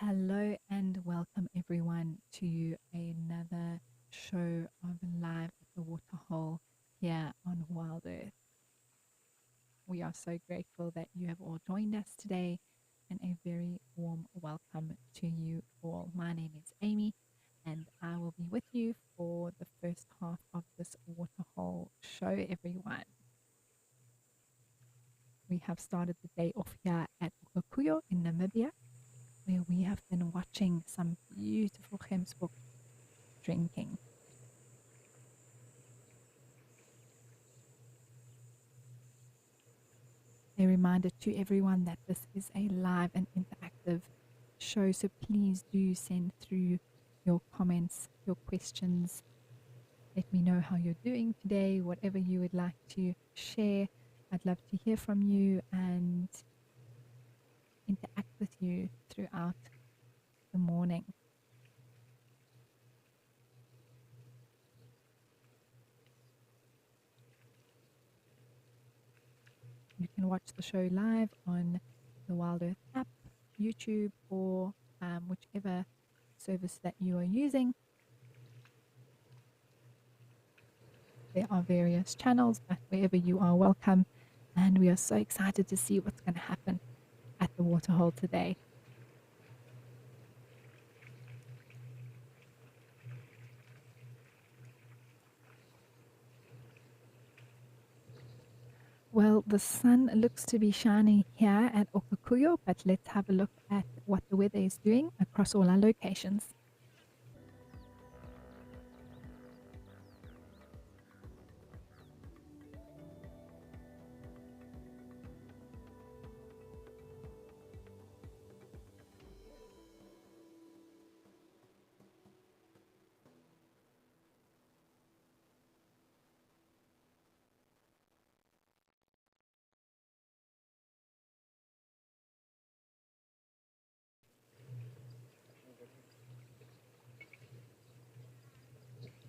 Hello and welcome everyone to another show of Live at the Waterhole here on WildEarth. We are so grateful that you have all joined us today and a very warm welcome to you all. My name is Amy and I will be with you for the first half of this Waterhole show, everyone. We have started the day off here at Okuyo in Namibia, where we have been watching some beautiful gemsbok drinking. A reminder to everyone that this is a live and interactive show, so please do send through your comments, your questions. Let me know how you're doing today, whatever you would like to share. I'd love to hear from you and interact with you throughout the morning. You can watch the show live on the WildEarth app, YouTube, or whichever service that you are using. There are various channels, but wherever you are, welcome. And we are so excited to see what's going to happen at the Waterhole today. Well, the sun looks to be shining here at Okakuyo, but let's have a look at what the weather is doing across all our locations.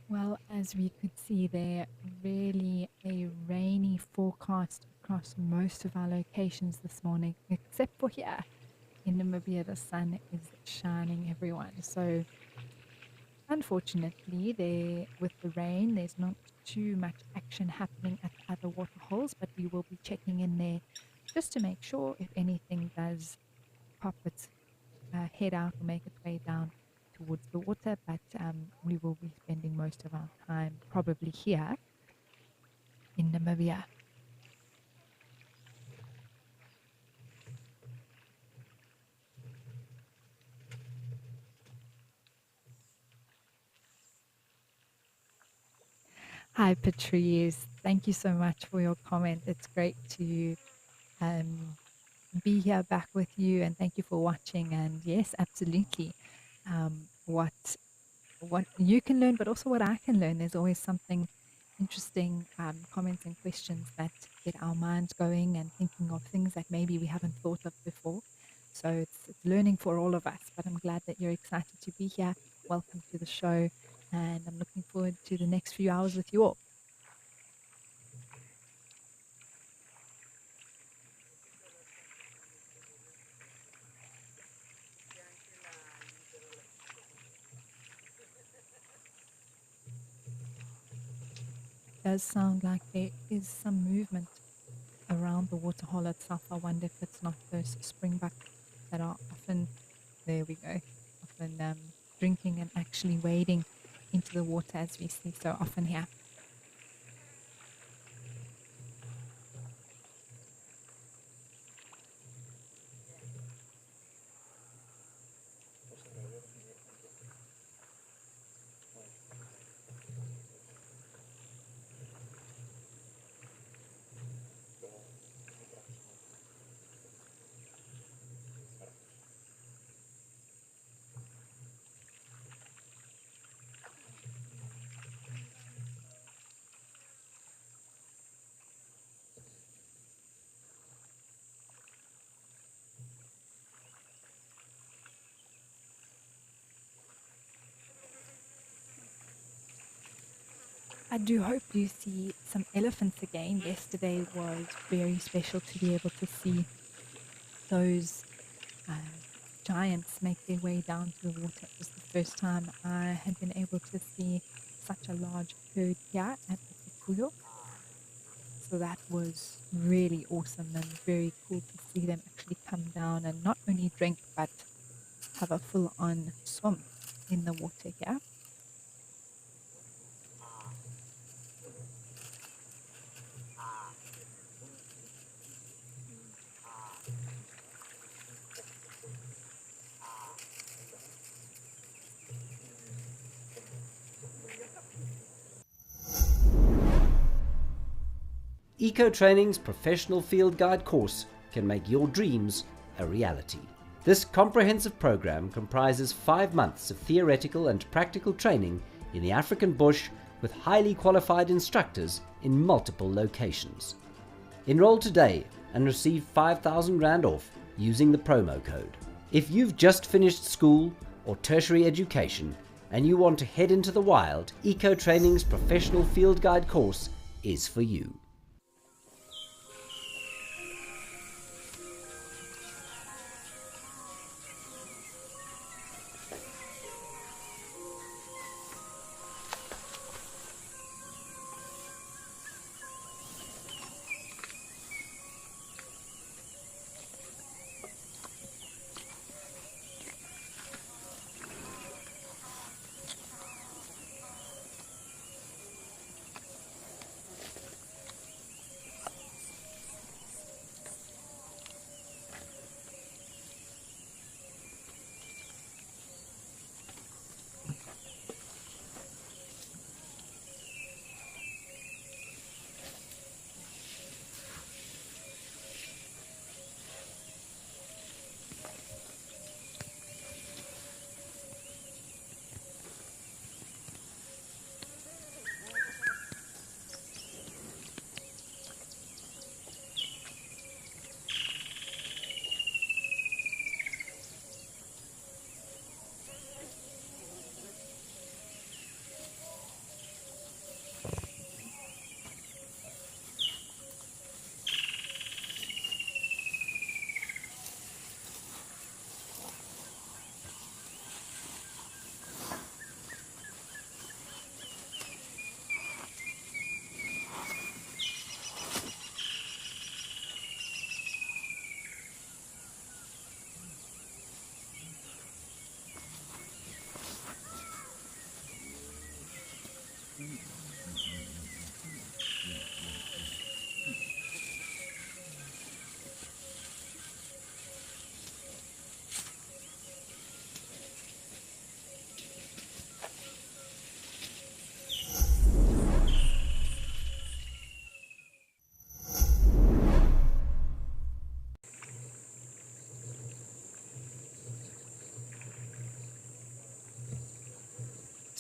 Well, as we could see there, really a rainy forecast across most of our locations this morning, except for here in Namibia. The sun is shining, everyone. So unfortunately, with the rain, there's not too much action happening at the other water holes, but we will be checking in there just to make sure if anything does pop its head out or make its way down towards the water. But we will be spending most of our time probably here in Namibia. Hi, Patrice. Thank you so much for your comment. It's great to be here back with you, and thank you for watching. And yes, absolutely. What you can learn, but also what I can learn. There's always something interesting, comments and questions that get our minds going and thinking of things that maybe we haven't thought of before. So it's learning for all of us. But I'm glad that you're excited to be here. Welcome to the show, and I'm looking forward to the next few hours with you all. Does sound like there is some movement around the waterhole itself. I wonder if it's not those springbuck that are often, there we go, often drinking and actually wading into the water as we see so often here. I do hope you see some elephants again. Yesterday was very special to be able to see those giants make their way down to the water. It was the first time I had been able to see such a large herd here at the Kikuyu. So that was really awesome and very cool to see them actually come down and not only drink, but have a full-on swim in the water here. Eco Training's professional field guide course can make your dreams a reality. This comprehensive program comprises 5 months of theoretical and practical training in the African bush with highly qualified instructors in multiple locations. Enroll today and receive 5,000 Rand off using the promo code. If you've just finished school or tertiary education and you want to head into the wild, Eco Training's professional field guide course is for you.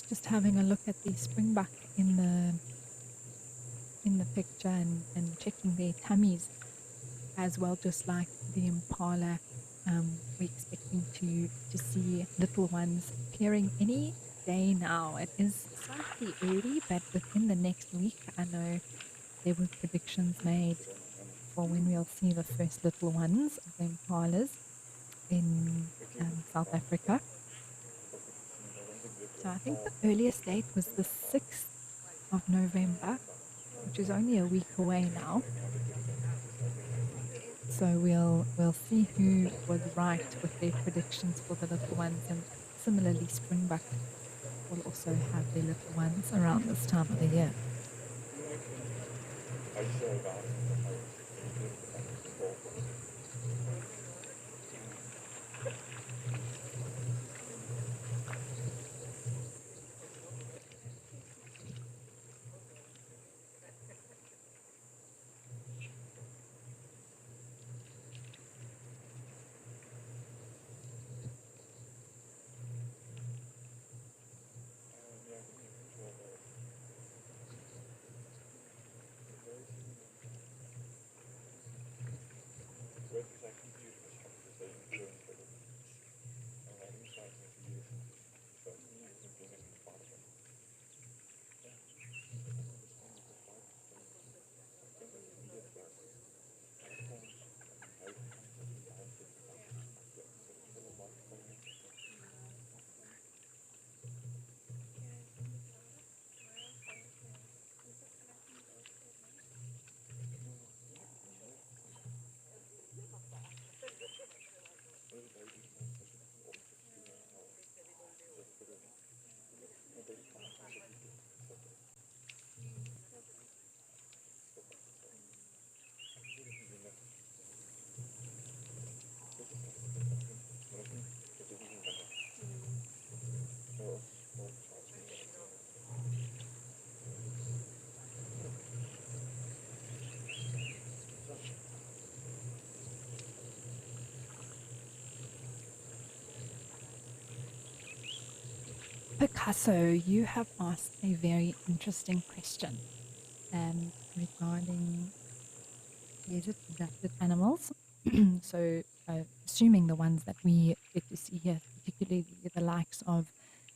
Just having a look at the springbuck in the picture and checking their tummies as well, just like the impala. We're expecting to see little ones appearing any day now. It is slightly early, but within the next week, I know there were predictions made for when we'll see the first little ones of the impalas in South Africa. So I think the earliest date was the 6th of November, which is only a week away now. So we'll see who was right with their predictions for the little ones, and similarly springbuck will also have their little ones around this time of the year. Picasso, you have asked a very interesting question regarding desert adapted animals. So, assuming the ones that we get to see here, particularly the likes of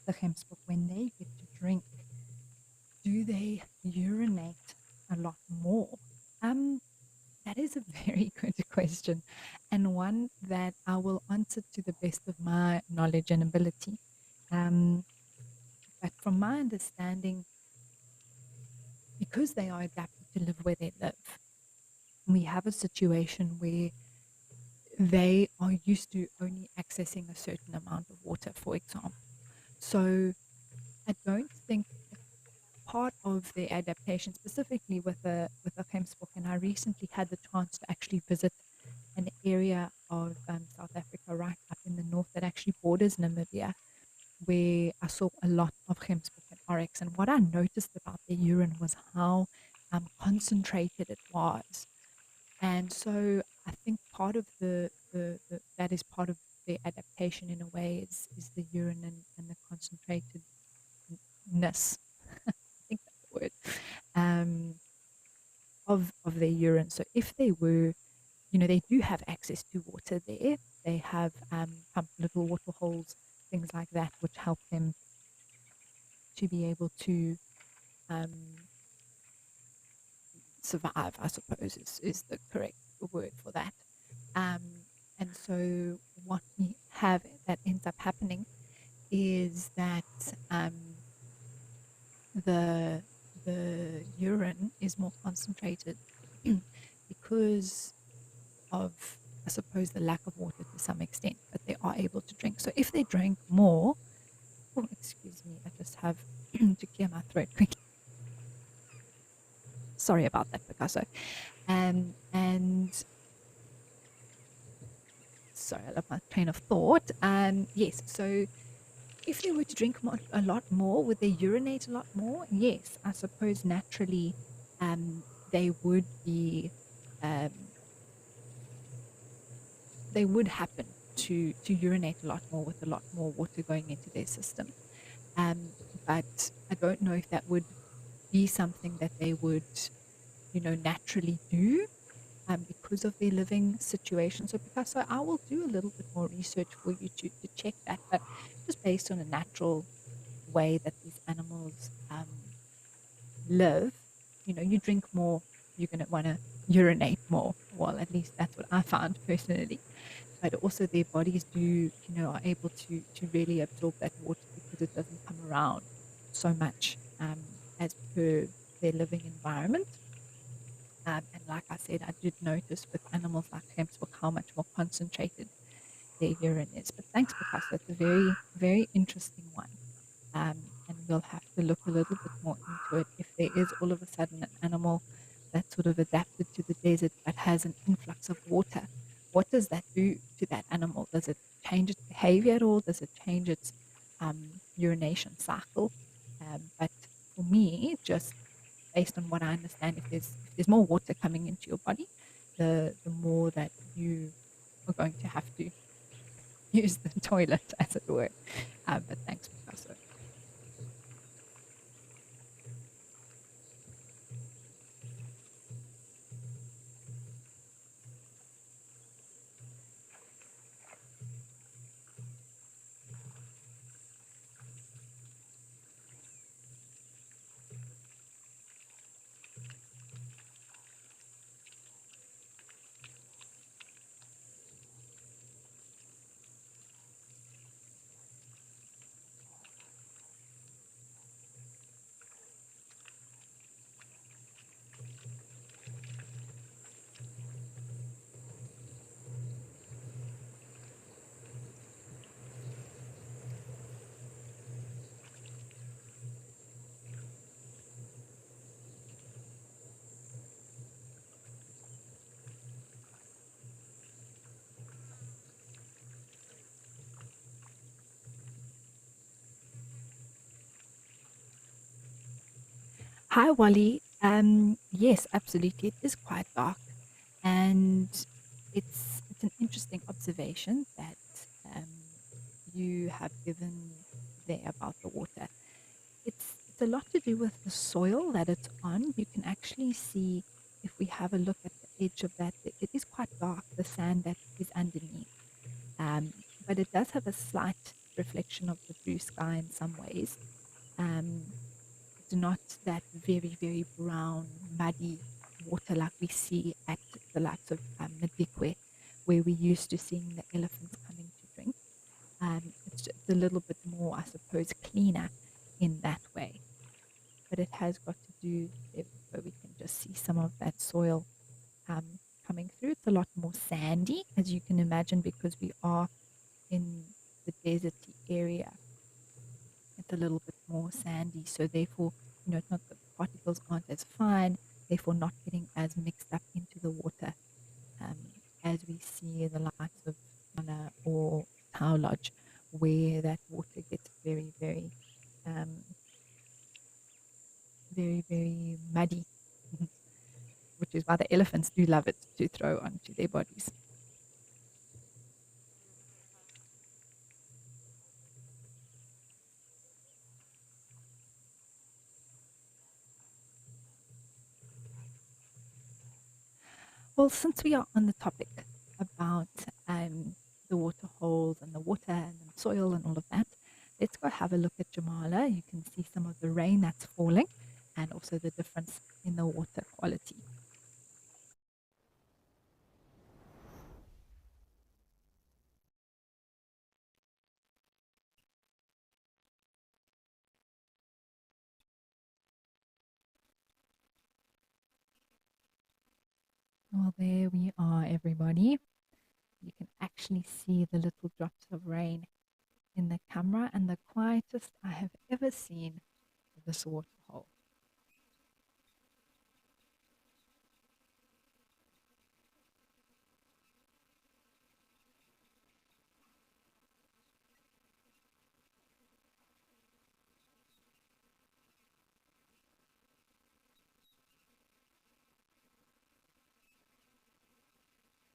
the gemsbok, when they get to drink, do they urinate a lot more? Um, that is a very good question, and one that I will answer to the best of my knowledge and ability. Um, but from my understanding, because they are adapted to live where they live, we have a situation where they are used to only accessing a certain amount of water, for example. So I don't think part of their adaptation, specifically with a gemsbok, and I recently had the chance to actually visit an area of South Africa right up in the north that actually borders Namibia, where I saw a lot of gemsbok and oryx. And what I noticed about their urine was how concentrated it was. And so I think part of the that is part of their adaptation in a way is the urine and the concentratedness. I think that's the word. Um, of their urine. So if they were, they do have access to water there. They have pumped little water holes, things like that, which help them to be able to um, survive, I suppose is the correct word for that. And so what we have that ends up happening is that the the urine is more concentrated because of, I suppose, the lack of water to some extent, but they are able to drink. So if they drink more, oh, excuse me, I just have to clear my throat quickly. Sorry about that, Picasso. And sorry, I love my train of thought. Yes, so if they were to drink a lot more, would they urinate a lot more? Yes, I suppose naturally they would be, um, they would happen to urinate a lot more with a lot more water going into their system. Um, but I don't know if that would be something that they would, naturally do because of their living situation. So, Picasso, I will do a little bit more research for you to check that, but just based on a natural way that these animals live, you drink more, you're going to want to urinate more. Well, at least that's what I found personally. But also their bodies do, are able to really absorb that water because it doesn't come around so much as per their living environment. And like I said, I did notice with animals like gemsbok how much more concentrated their urine is. But thanks, Picasso. It's a very, very interesting one. And we'll have to look a little bit more into it. If there is all of a sudden an animal that's sort of adapted to the desert but has an influx of water, what does that do to that animal? Does it change its behavior at all? Does it change its urination cycle? But for me, just based on what I understand, if there's more water coming into your body, the more that you are going to have to use the toilet, as it were. But thanks, Picasso. Hi, Wally. Yes, absolutely. It is quite dark, and it's an interesting observation that um, you have given there about the water. it's a lot to do with the soil that it's on. You can actually see if we have a look at the edge of that, it is quite dark, the sand that is underneath. Um, but it does have a slight reflection of the blue sky in some ways. Um, it's not that very, very brown, muddy water like we see at the likes of Madikwe, where we used to seeing the elephants coming to drink. It's a little bit more, I suppose, cleaner in that way. But it has got to do, there we go, we can just see some of that soil coming through. It's a lot more sandy, as you can imagine, because we are in the deserty area. It's a little bit more sandy. So therefore, it's not, the particles aren't as fine, therefore not getting as mixed up into the water um, as we see in the likes of Mana or Tau Lodge, where that water gets very, very, very, very muddy, which is why the elephants do love it to throw onto their bodies. Well, since we are on the topic about the water holes and the water and the soil and all of that, let's go have a look at Jamala. You can see some of the rain that's falling and also the difference in the water quality. Well, there we are, everybody. You can actually see the little drops of rain in the camera and the quietest I have ever seen this waterhole.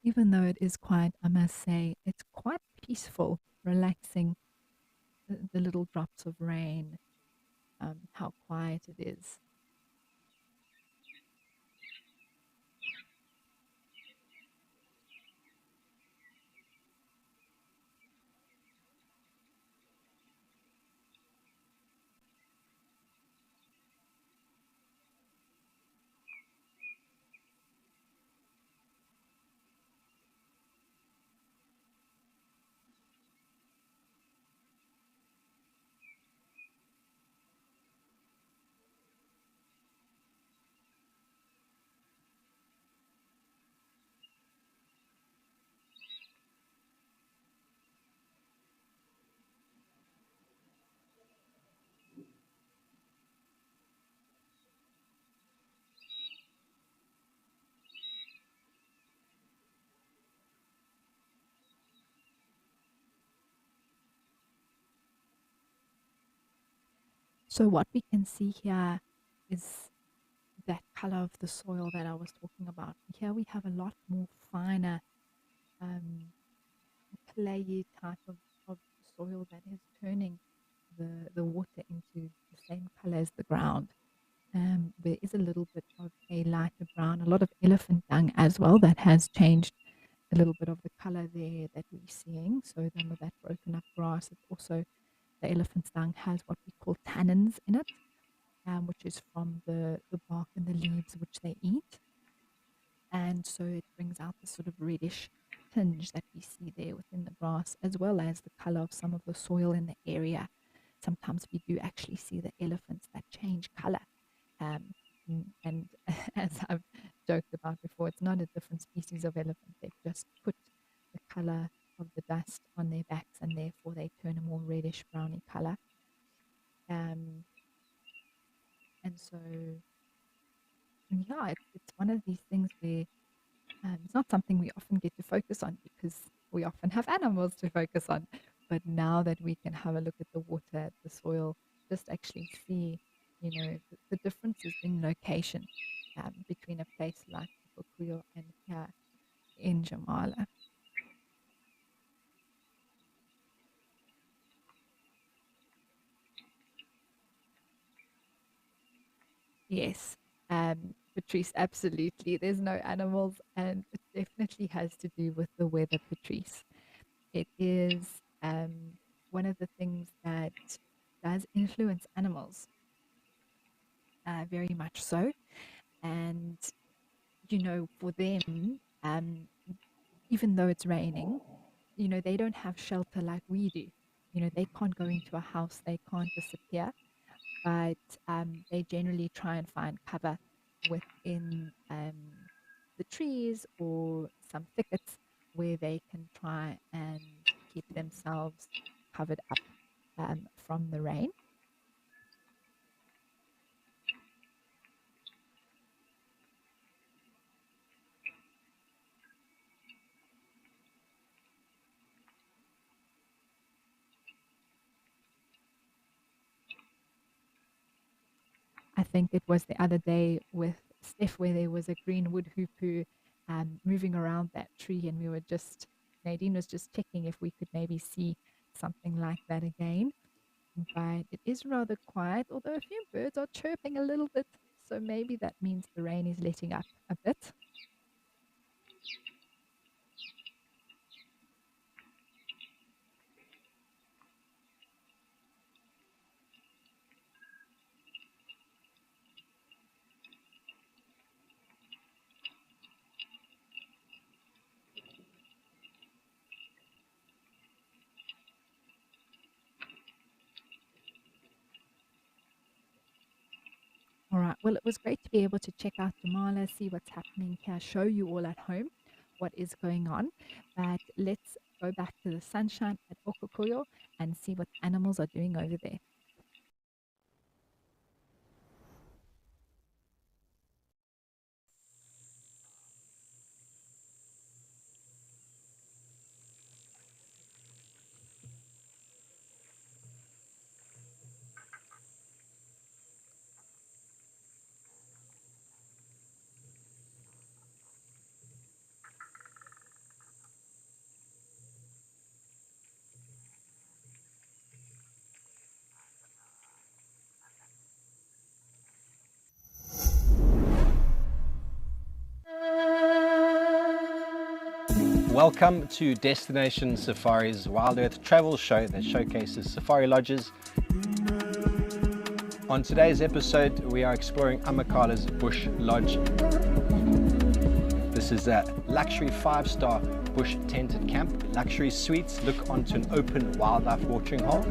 Even though it is quiet, I must say, it's quite peaceful, relaxing, the little drops of rain, how quiet it is. So what we can see here is that color of the soil that I was talking about. Here we have a lot more finer um, clayey type of soil that is turning the water into the same color as the ground. There is a little bit of a lighter brown, a lot of elephant dung as well that has changed a little bit of the color there that we're seeing. So some of that broken up grass, it's also the elephant's dung has what we call tannins in it, which is from the bark and the leaves which they eat. And so it brings out the sort of reddish tinge that we see there within the grass, as well as the color of some of the soil in the area. Sometimes we do actually see the elephants that change color. And as I've joked about before, it's not a different species of elephant. They've just put the color of the dust on their backs and therefore they turn a more reddish browny color. And so, yeah, it's one of these things where it's not something we often get to focus on because we often have animals to focus on. But now that we can have a look at the water, the soil, just actually see, the differences in location between a place like Bukuyo and here in Jamala. Yes. Patrice, absolutely. There's no animals, and it definitely has to do with the weather, Patrice. It is one of the things that does influence animals, very much so. And, for them, even though it's raining, they don't have shelter like we do. They can't go into a house, they can't disappear, but they generally try and find cover within the trees or some thickets where they can try and keep themselves covered up from the rain. I think it was the other day with Steph where there was a green wood hoopoe moving around that tree, and Nadine was just checking if we could maybe see something like that again. But it is rather quiet, although a few birds are chirping a little bit. So maybe that means the rain is letting up a bit. All right. Well, it was great to be able to check out Jamala, see what's happening here, show you all at home what is going on. But let's go back to the sunshine at Okokoyo and see what the animals are doing over there. Welcome to Destination Safari's WildEarth travel show that showcases safari lodges. On today's episode, we are exploring Amakala's Bush Lodge. This is a luxury 5-star bush tented camp. Luxury suites look onto an open wildlife watering hole.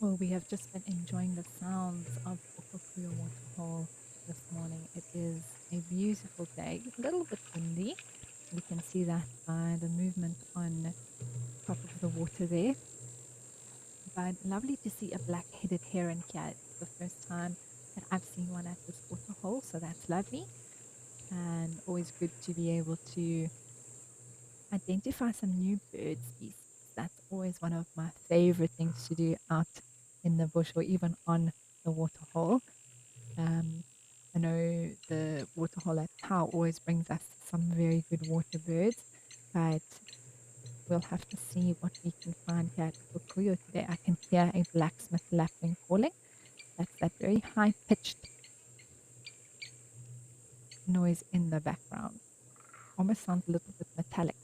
Well, we have just been enjoying the sounds of Okukuya Waterhole this morning. It is a beautiful day, a little bit windy. We can see that by the movement on top of the water there. But lovely to see a black-headed heron here. It's the first time that I've seen one at this waterhole, so that's lovely. And always good to be able to identify some new bird species. That's always one of my favorite things to do out in the bush or even on the waterhole. I know the waterhole at Tau always brings us some very good water birds, but we'll have to see what we can find here at Ukukuyo today. I can hear a blacksmith lapwing calling. That's that very high pitched noise in the background. Almost sounds a little bit metallic.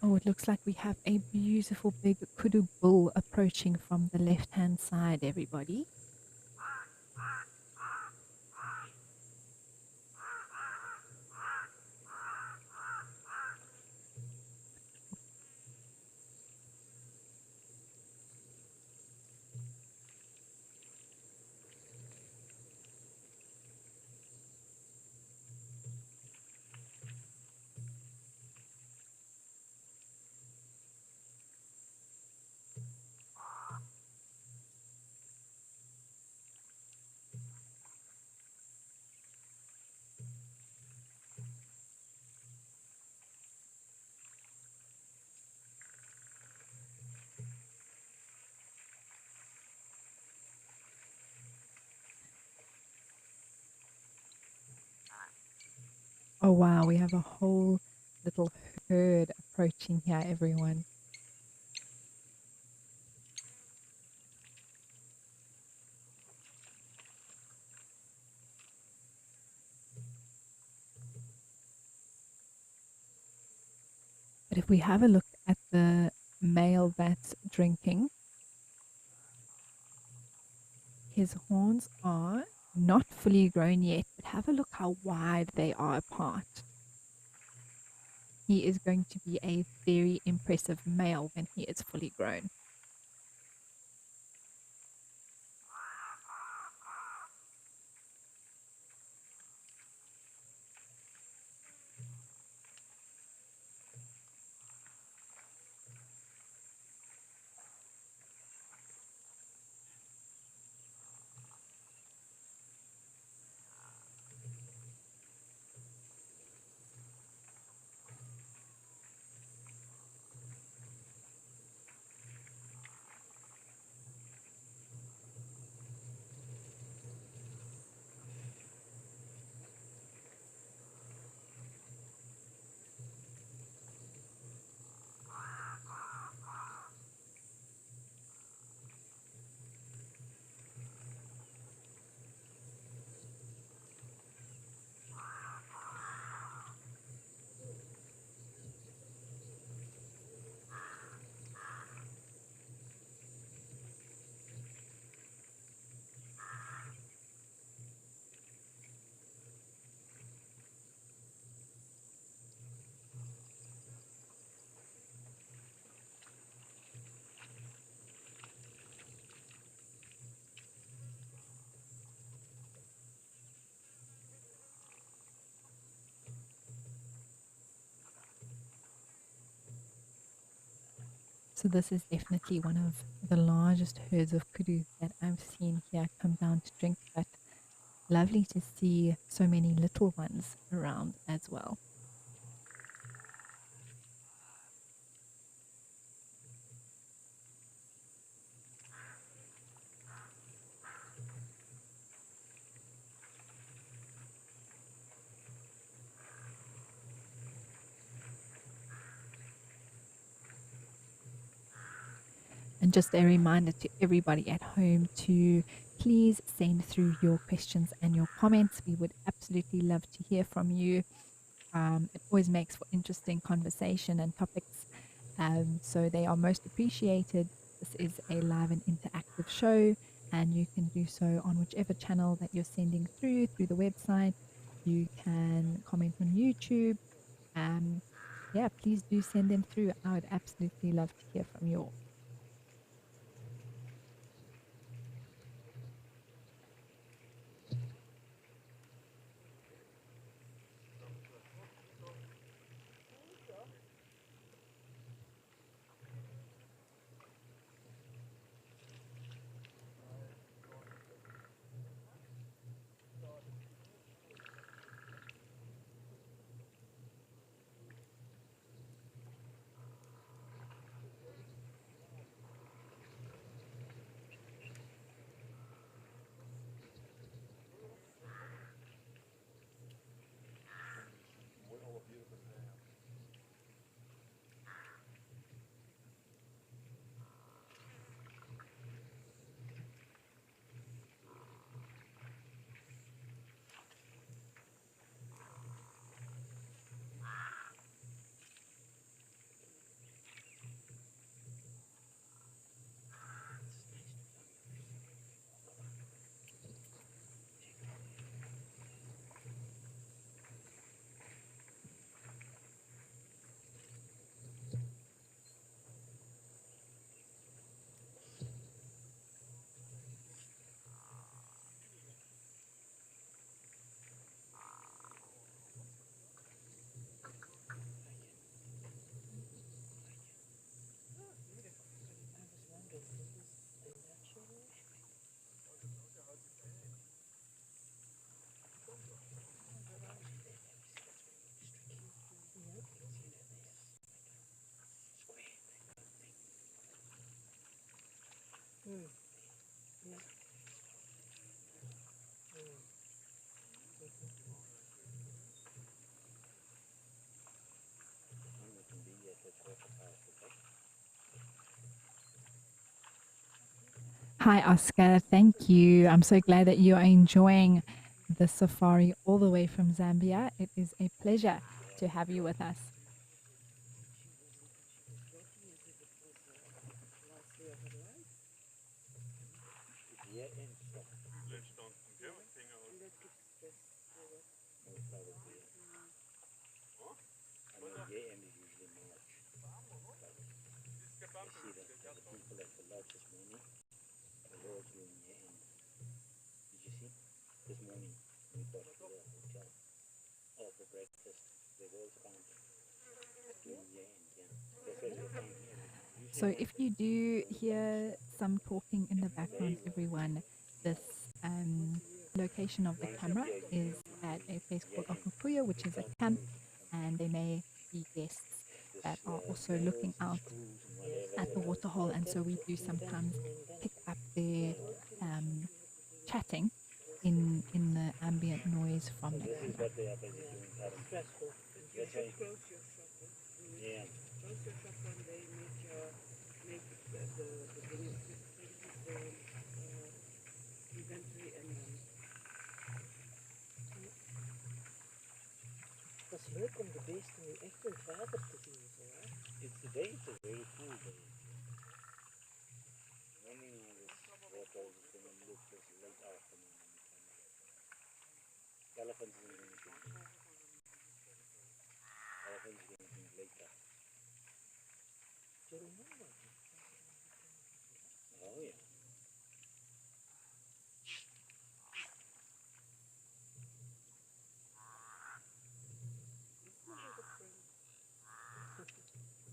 Oh, it looks like we have a beautiful big kudu bull approaching from the left-hand side, everybody. Oh, wow, we have a whole little herd approaching here, everyone. But if we have a look at the male that's drinking, his horns are not fully grown yet, but have a look how wide they are apart. He is going to be a very impressive male when he is fully grown. So this is definitely one of the largest herds of kudu that I've seen here come down to drink, but lovely to see so many little ones around as well. And just a reminder to everybody at home to please send through your questions and your comments. We would absolutely love to hear from you. It always makes for interesting conversation and topics. So they are most appreciated. This is a live and interactive show, and you can do so on whichever channel that you're sending through the website. You can comment on YouTube. Yeah, please do send them through. I would absolutely love to hear from you all. Hi, Oscar. Thank you. I'm so glad that you are enjoying the safari all the way from Zambia. It is a pleasure to have you with us. So if you do hear some talking in the background, everyone, this location of the camera is at a place called Okupuya, which is a camp, and there may be guests that are also looking out at the waterhole, and so we do sometimes pick up their chatting in the ambient noise from the camera. Het is leuk om de beesten nu echt in het water te zien. Zo, hè? Today it's a very cool day. Morning is water is going to look this late afternoon. Elephants is going to think. Elephants is going to think later. Do you remember? Oh yeah.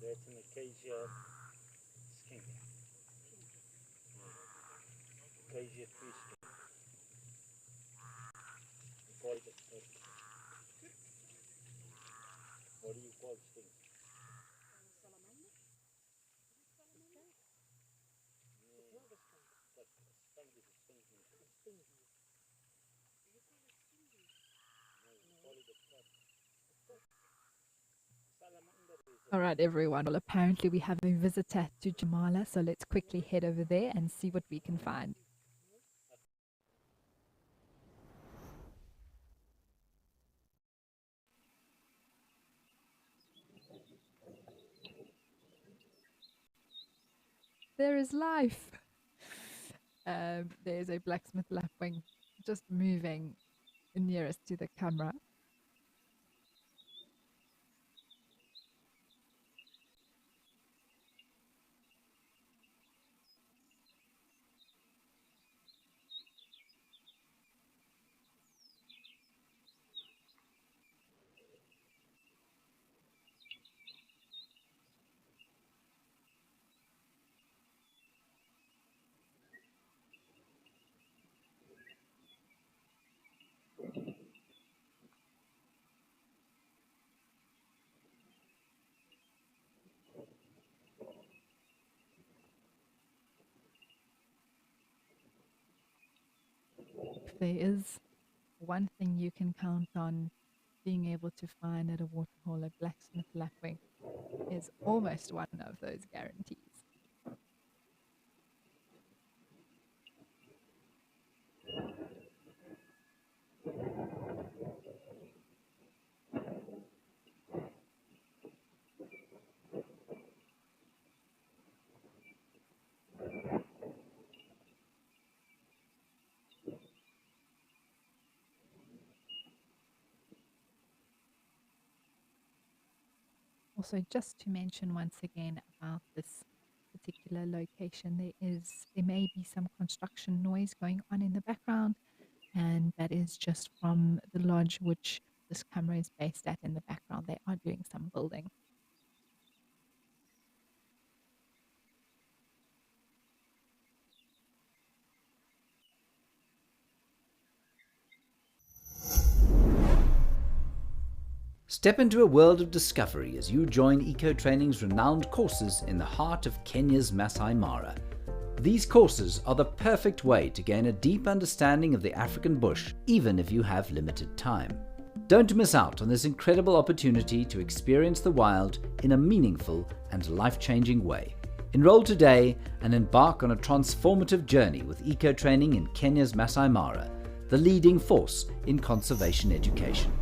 That's an acacia All right, everyone. Well, apparently we have a visitor to Jamala, so let's quickly head over there and see what we can find. There is life. There's a blacksmith lapwing just moving nearest to the camera. If there is one thing you can count on being able to find at a waterhole, a blacksmith lapwing is almost one of those guarantees. Also, just to mention once again about this particular location, there may be some construction noise going on in the background, and that is just from the lodge which this camera is based at in the background. They are doing some building. Step into a world of discovery as you join Eco Training's renowned courses in the heart of Kenya's Masai Mara. These courses are the perfect way to gain a deep understanding of the African bush, even if you have limited time. Don't miss out on this incredible opportunity to experience the wild in a meaningful and life-changing way. Enroll today and embark on a transformative journey with Eco Training in Kenya's Masai Mara, the leading force in conservation education.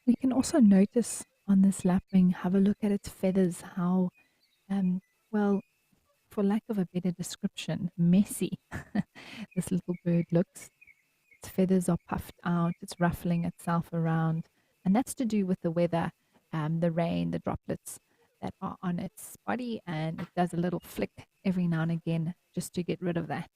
We can also notice on this lapwing, have a look at its feathers, how, um, well, for lack of a better description, messy this little bird looks. Its feathers are puffed out, it's ruffling itself around, and that's to do with the weather, the rain, the droplets that are on its body, and it does a little flick every now and again just to get rid of that.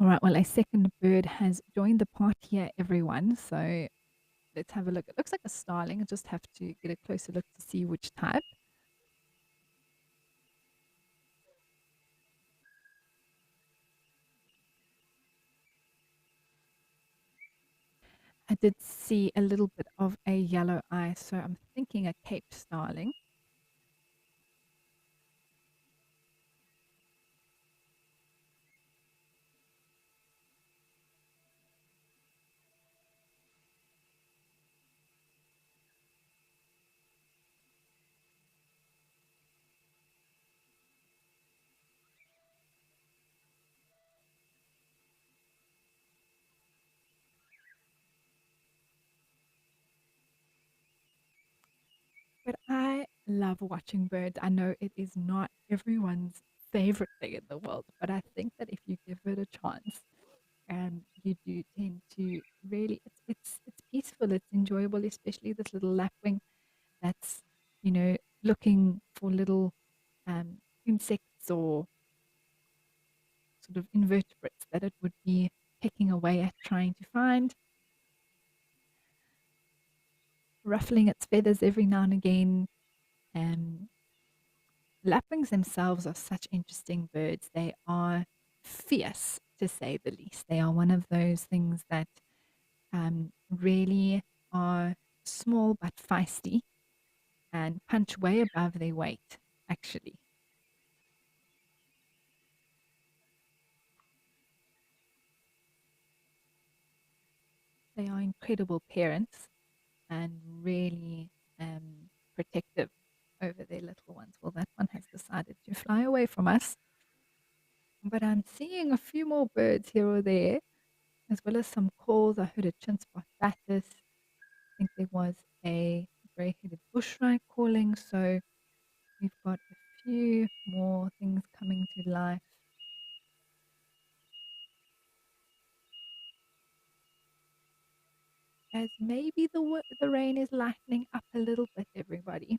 All right, well, a second bird has joined the party here, everyone. So let's have a look. It looks like a starling. I just have to get a closer look to see which type. I did see a little bit of a yellow eye, so I'm thinking a Cape starling. But I love watching birds. I know it is not everyone's favorite thing in the world, but I think that if you give it a chance, you do tend to really, it's peaceful, it's enjoyable, especially this little lapwing that's, looking for little insects or sort of invertebrates that it would be picking away at trying to find, ruffling its feathers every now and again. Um, Lapwings themselves are such interesting birds. They are fierce, to say the least. They are one of those things that really are small but feisty and punch way above their weight, actually. They are incredible parents and really protective over their little ones. Well, that one has decided to fly away from us. But I'm seeing a few more birds here or there, as well as some calls. I heard a chinspot batis. I think there was a grey-headed bushrat calling. So we've got a few more things coming to life. As maybe the rain is lightening up a little bit, everybody.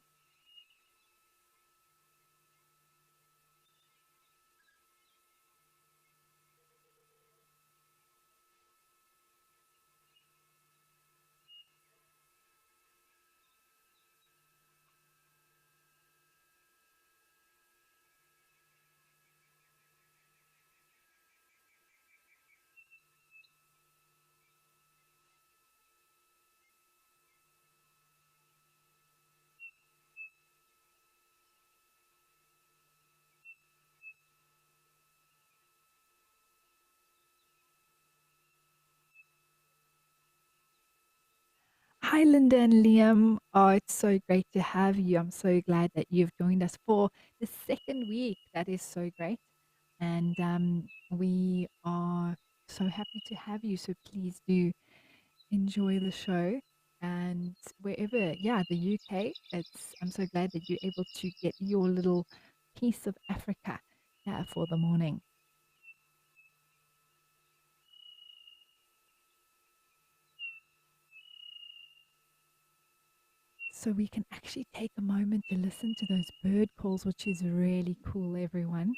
Hi, Linda and Liam. Oh, it's so great to have you. I'm so glad that you've joined us for the second week. That is so great. And we are so happy to have you. So please do enjoy the show. And wherever, yeah, the UK, I'm so glad that you're able to get your little piece of Africa for the morning. So we can actually take a moment to listen to those bird calls, which is really cool, everyone.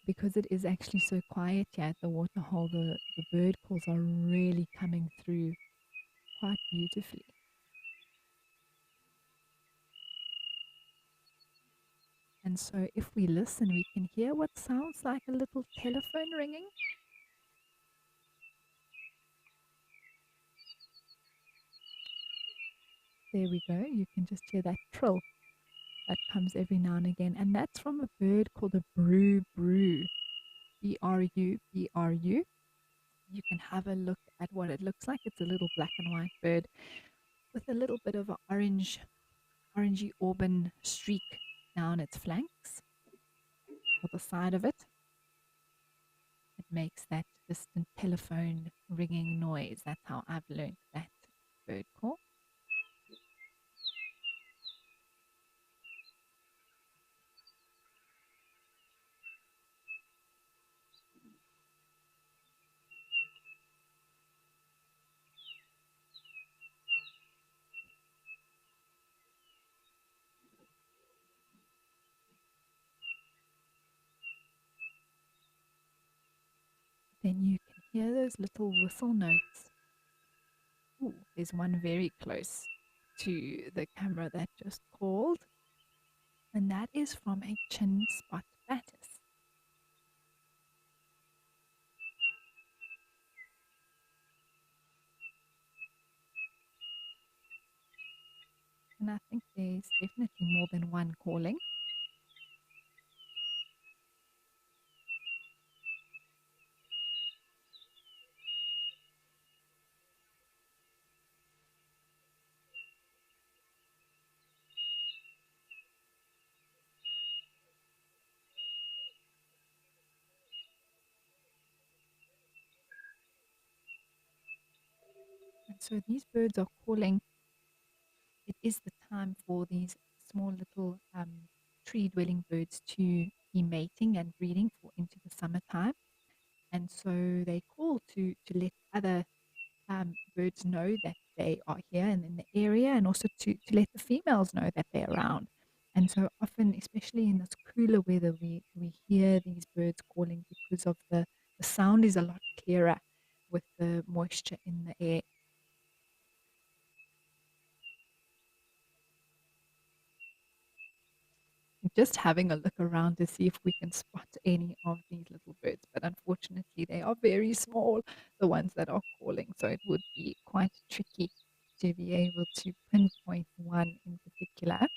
Because it is actually so quiet here at the waterhole, the bird calls are really coming through quite beautifully. And so if we listen, we can hear what sounds like a little telephone ringing. There we go. You can just hear that trill that comes every now and again. And that's from a bird called a brew brew, B-R-U, B-R-U. You can have a look at what it looks like. It's a little black and white bird with a little bit of an orangey auburn streak down its flanks or the side of it. It makes that distant telephone ringing noise. That's how I've learned that bird call. Then you can hear those little whistle notes. Ooh, there's one very close to the camera that just called, and that is from a chin spot batis. And I think there's definitely more than one calling. And so these birds are calling. It is the time for these small little tree dwelling birds to be mating and breeding for into the summertime. And so they call to let other birds know that they are here and in the area, and also to let the females know that they're around. And so often, especially in this cooler weather, we hear these birds calling because of the sound is a lot clearer with the moisture in the air. Just having a look around to see if we can spot any of these little birds, but unfortunately they are very small, the ones that are calling, so it would be quite tricky to be able to pinpoint one in particular.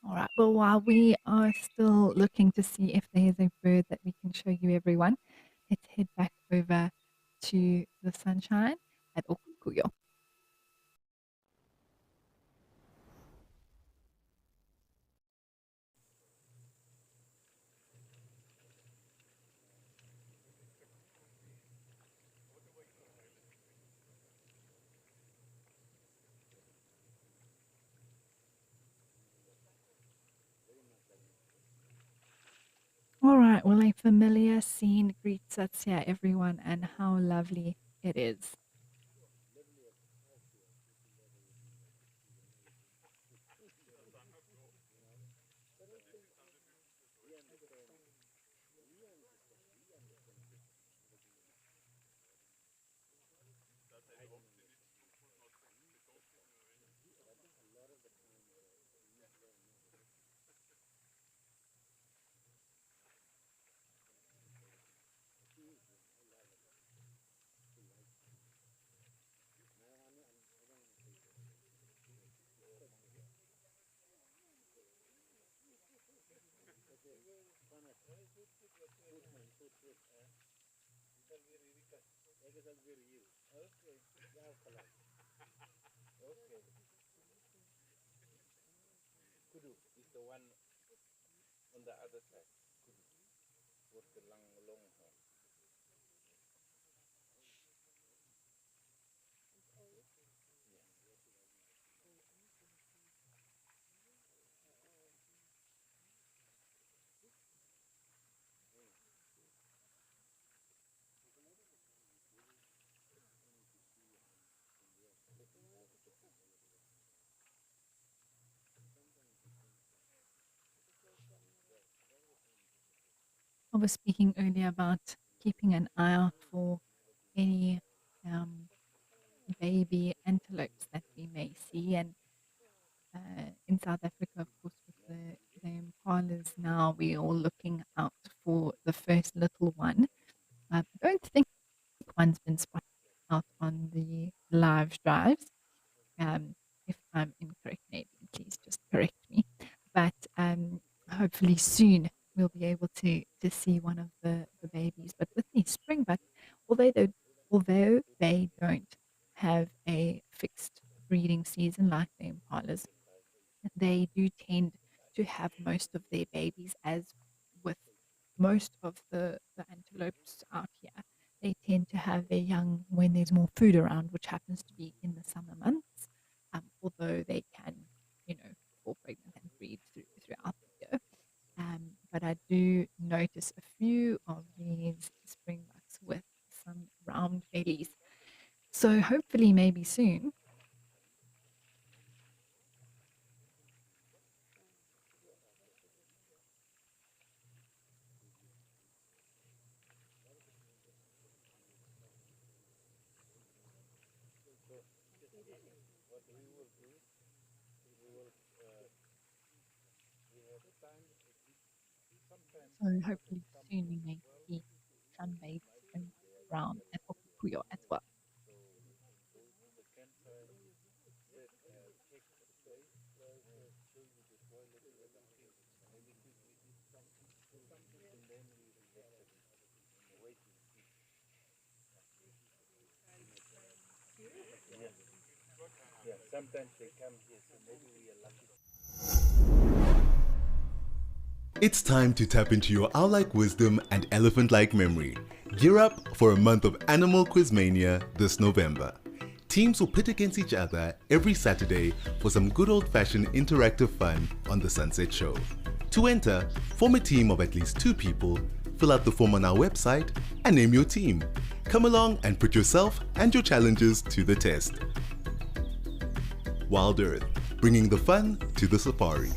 All right. Well, while we are still looking to see if there's a bird that we can show you, everyone, let's head back over to the sunshine at Okukuyo. All right, well, a familiar scene greets us here, everyone, and how lovely it is. I was speaking earlier about keeping an eye out for any um, baby antelopes that we may see. And in South Africa, of course, with the impalas now, we're all looking out for the first little one. I don't think one's been spotted out on the live drives. If I'm incorrect, Nadine, please just correct me. But hopefully soon we'll be able to see one of the babies. But with the springbuck, although they don't have a fixed breeding season like the impalas, they do tend to have most of their babies, as with most of the antelopes out here. They tend to have their young when there's more food around, which happens to be in the summer months, although they can, fall pregnant and breed throughout the year. But I do notice a few of these springbucks with some round bellies. So hopefully, maybe soon. So hopefully soon we may see some baby springbucks around at Okukuyo as well. It's time to tap into your owl-like wisdom and elephant-like memory. Gear up for a month of Animal Quizmania this November. Teams will pit against each other every Saturday for some good old-fashioned interactive fun on The Sunset Show. To enter, form a team of at least 2 people, fill out the form on our website, and name your team. Come along and put yourself and your challenges to the test. WildEarth, bringing the fun to the safari.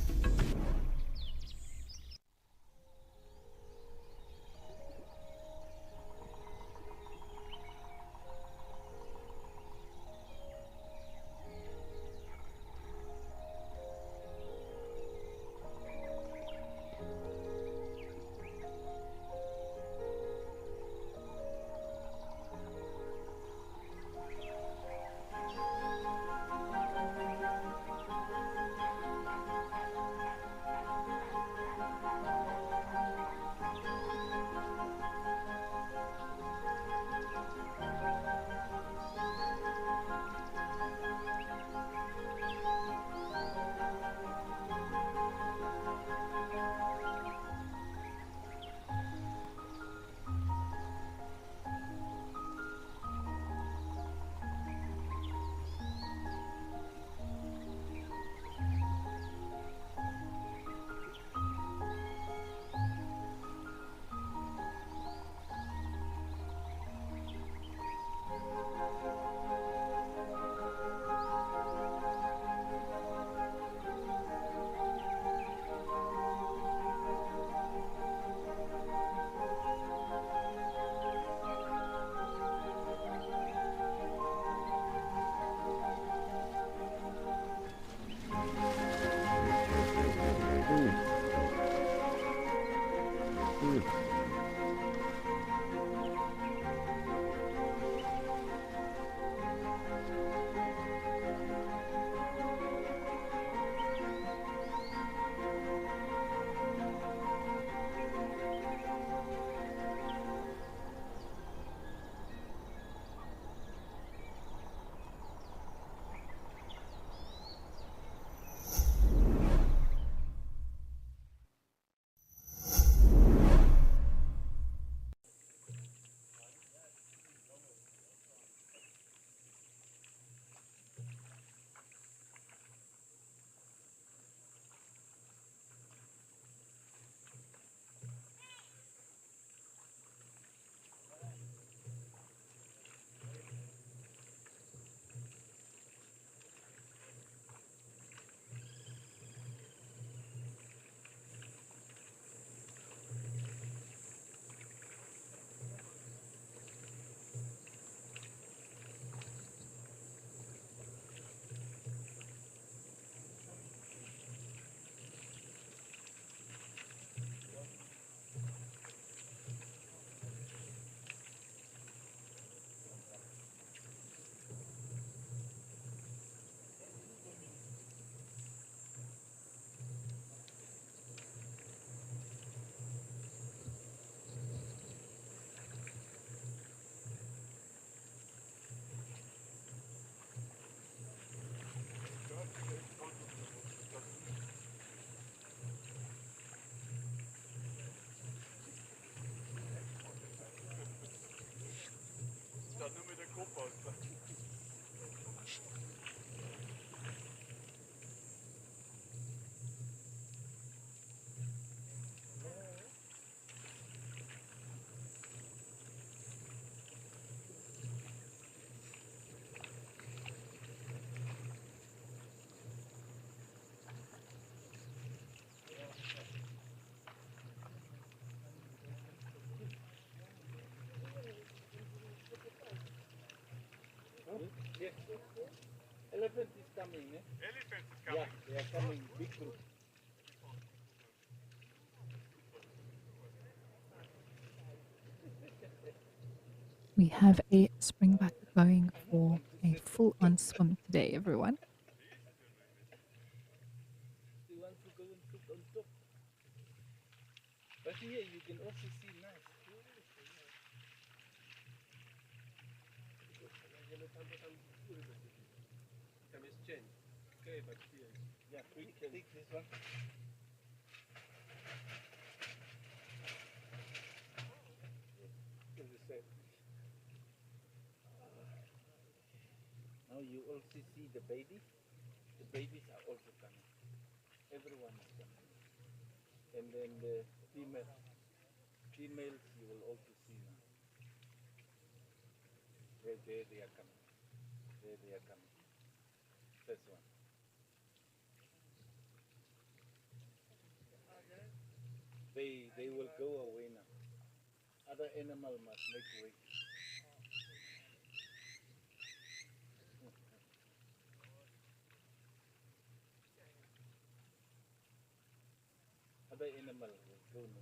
Elephant is coming, eh? Elephant is coming. Yeah, they are coming, big group. We have a springbuck going for a full-on swim today, everyone. He wants to go and sit on top. But here you can also see nice. Okay, but here. Yeah, take this one. In the same. Now you also see the baby. The babies are also coming. Everyone is coming. And then the females you will also see now. Right there they are coming. There they are coming. First one. They will go away now. Other animal must make way. Other animal will go now.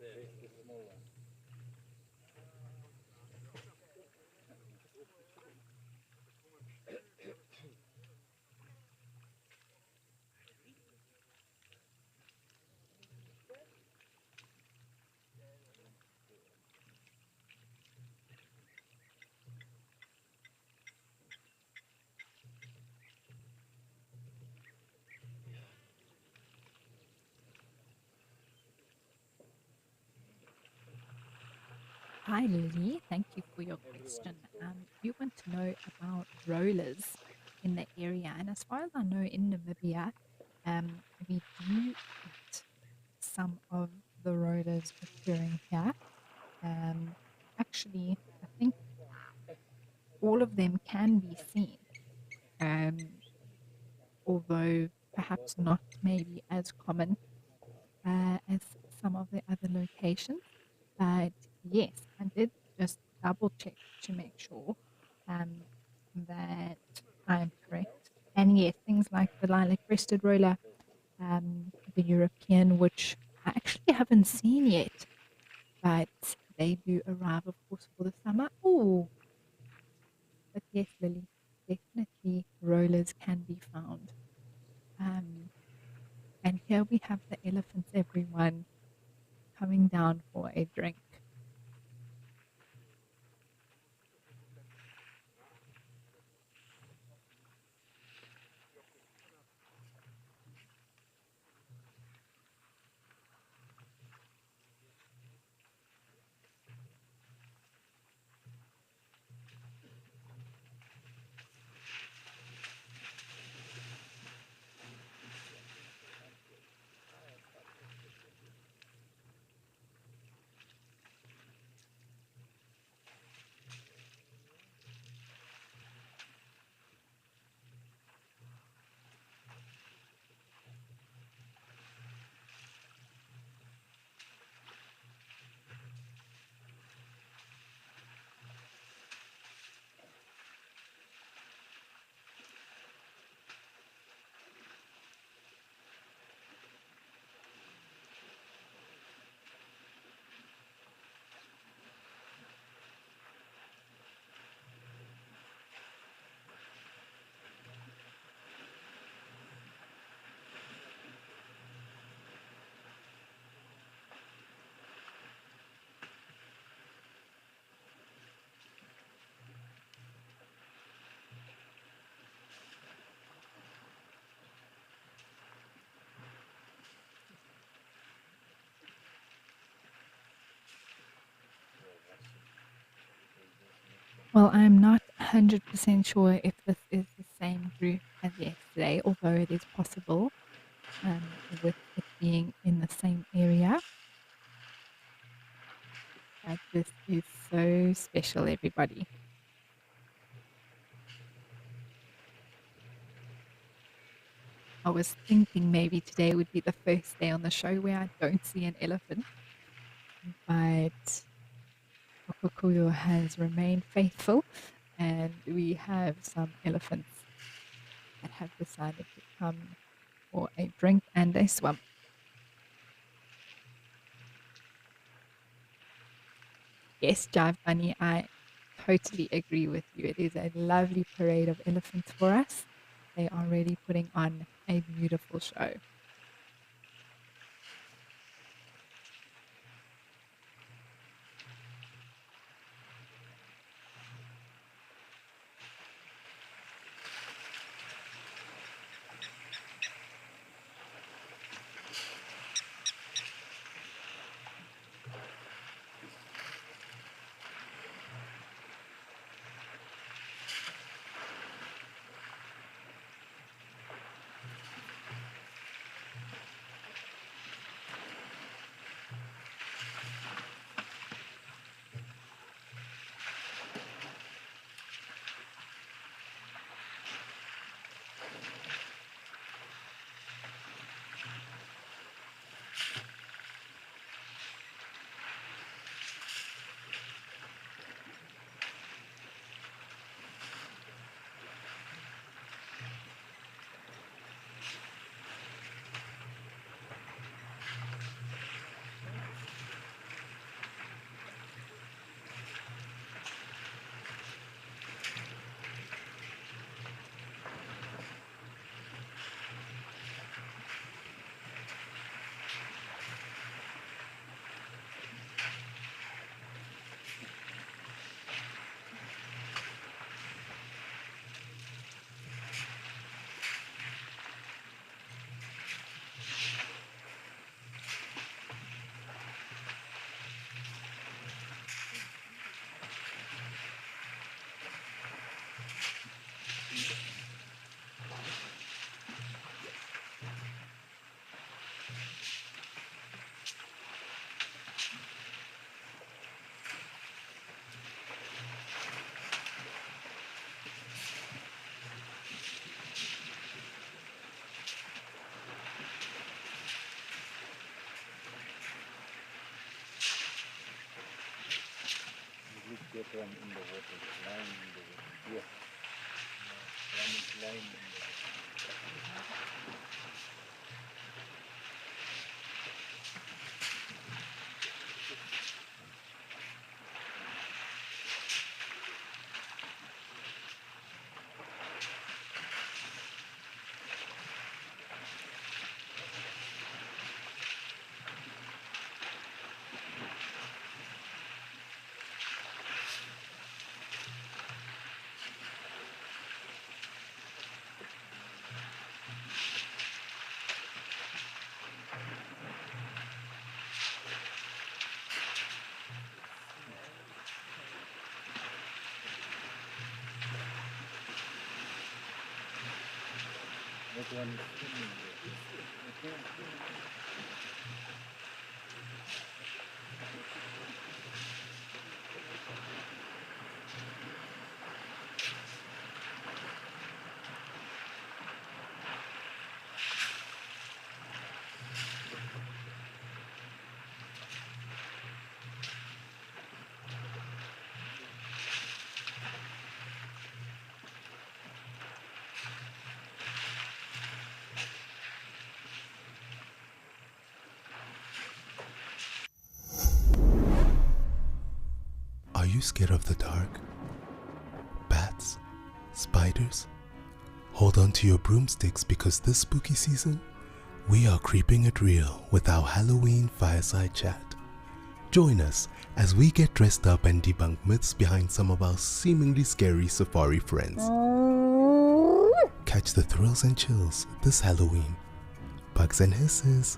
There's the small one. Hi, Lily. Thank you for your question. You want to know about rollers in the area, and as far as I know, in Namibia, we do get some of the rollers occurring here. Actually, I think all of them can be seen, although perhaps not maybe as common as some of the other locations. But yes, I did just double check to make sure that I'm correct. And yes, things like the lilac breasted roller, the European, which I actually haven't seen yet, but they do arrive, of course, for the summer. Oh, but yes, Lily, definitely rollers can be found. Um, and here we have the elephants, everyone, coming down for a drink. Well, I'm not 100% sure if this is the same group as yesterday, although it is possible with it being in the same area. But this is so special, everybody. I was thinking maybe today would be the first day on the show where I don't see an elephant, but Okukuyo has remained faithful, and we have some elephants that have decided to come for a drink and a swim. Yes, Jive Bunny, I totally agree with you. It is a lovely parade of elephants for us. They are really putting on a beautiful show. Get one in the water, lying in the water. Yeah. One is lying in the water. That one is swimming there. Are you scared of the dark? Bats? Spiders? Hold on to your broomsticks because this spooky season, we are keeping it real with our Halloween fireside chat. Join us as we get dressed up and debunk myths behind some of our seemingly scary safari friends. Catch the thrills and chills this Halloween. Bugs and Hisses.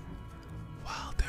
WildEarth.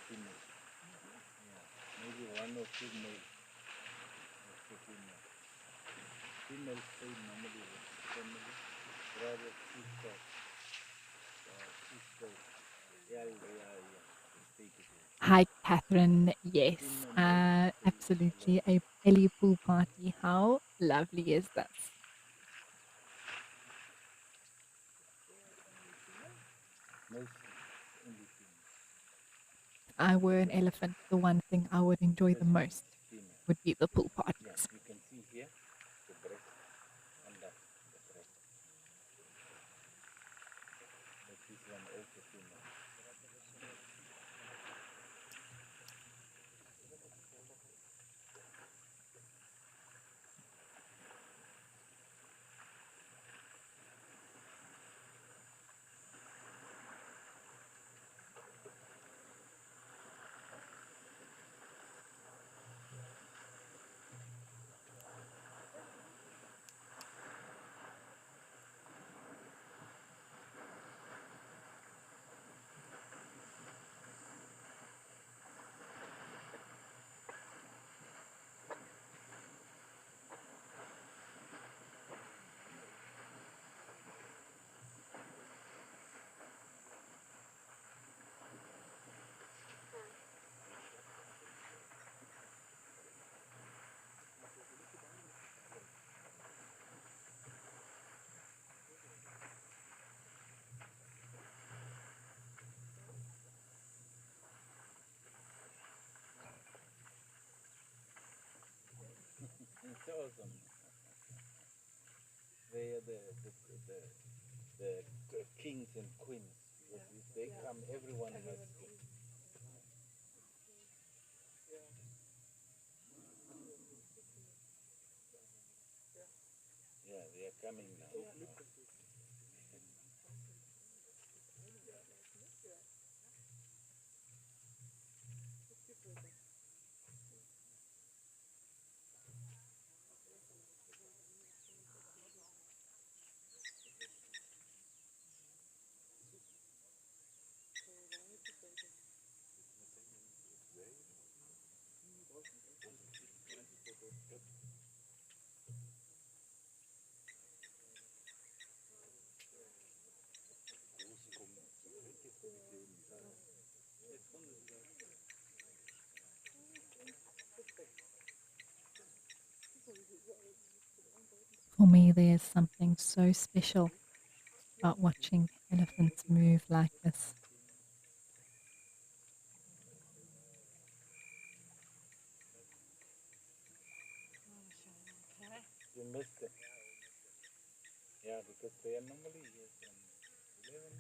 female. Yeah, maybe one or two male. Or two female. Females stay normally with the family, brother, sister, sister. Yeah, they stay together. Hi, Catherine. Yes, Female male stay absolutely. alone. A Ellie pool party. How lovely is this? Mostly only female. If I were an elephant, the one thing I would enjoy the This one most is female. would be the pool Yeah, parties. you can see here the breast and that the breast. But this one also female. It's awesome. They are the kings and queens. Because if they come, everyone has to. Yeah, they are coming now. For me, there's something so special about watching elephants move like this. You missed it. Yeah, because they are normally here from 11,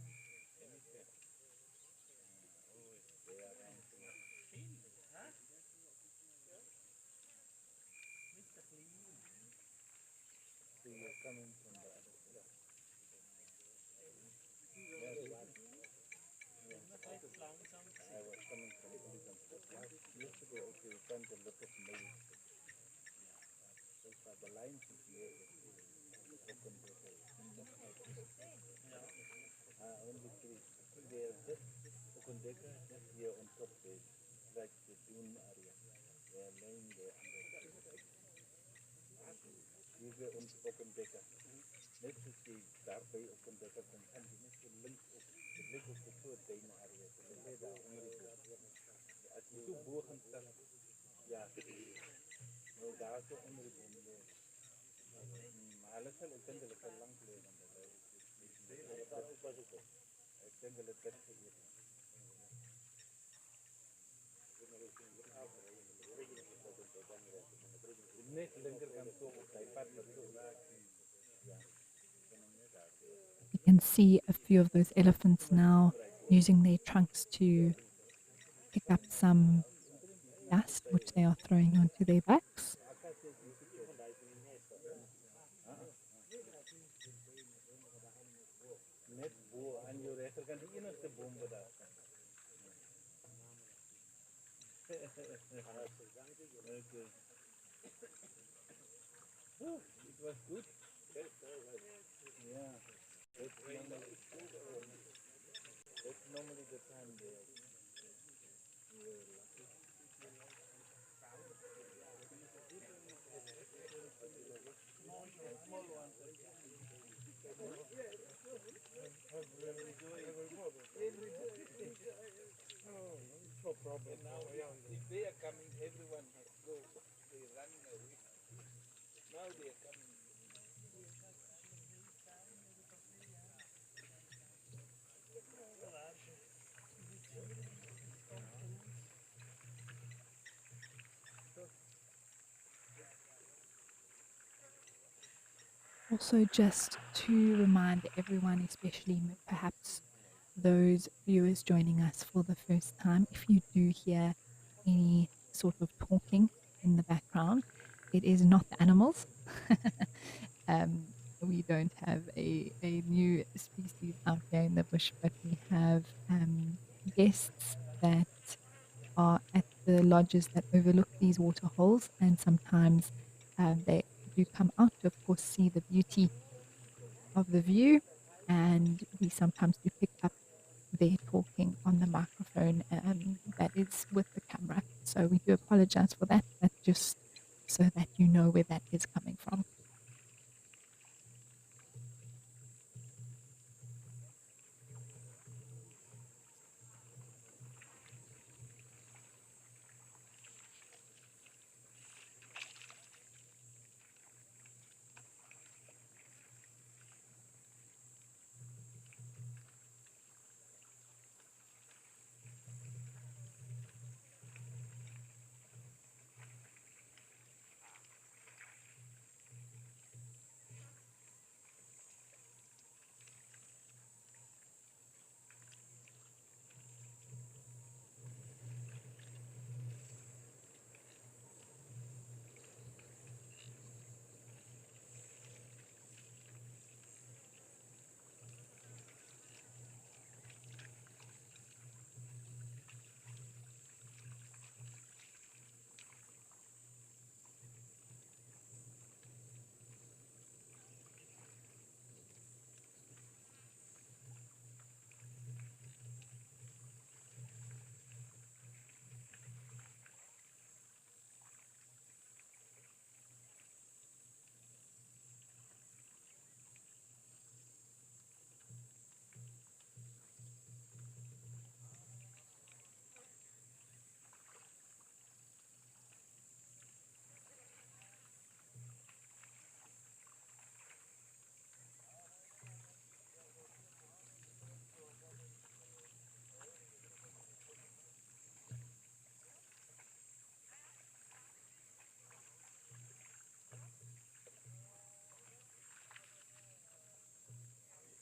anything. Always they are around here. So you're coming from the other side. I was coming from Oregon. Yesterday, okay, we found a lot of males. So far, the lines is here. Open water. Only three. They are just Okondeka, just here on top there, like the dune area. They are laying there under. Hier weer ons Okondeka. Net soos jy daar by Okondeka kom, kan jy net so links op. Dit lyk of dit so 'n duin area is. Dit lê daar onder die boom. As jy so bo gaan staan, ja. Nou daar so onder die boom lê. Maar hulle sal ek dink hulle sal lank lê want hulle is ek dink hulle het dit geëet. Net linkerkant so op daai pad wat so raak. Ja. You can see a few of those elephants now using their trunks to pick up some dust which they are throwing onto their backs. Net bo aan jou regterkant die enigste boom wat daar staan. Okay. It was good. Yeah. That's normally the time there. No problem. Now, if they are coming, everyone must go. They're running away. Now they are coming. Also, just to remind everyone, especially perhaps those viewers joining us for the first time, if you do hear any sort of talking in the background, it is not the animals. We don't have a new species out here in the bush, but we have guests that are at the lodges that overlook these water holes, and sometimes they do come out to, of course, see the beauty of the view, and we sometimes do pick up their talking on the microphone that is with the camera. So we do apologize for that, but just so that you know where that is coming from.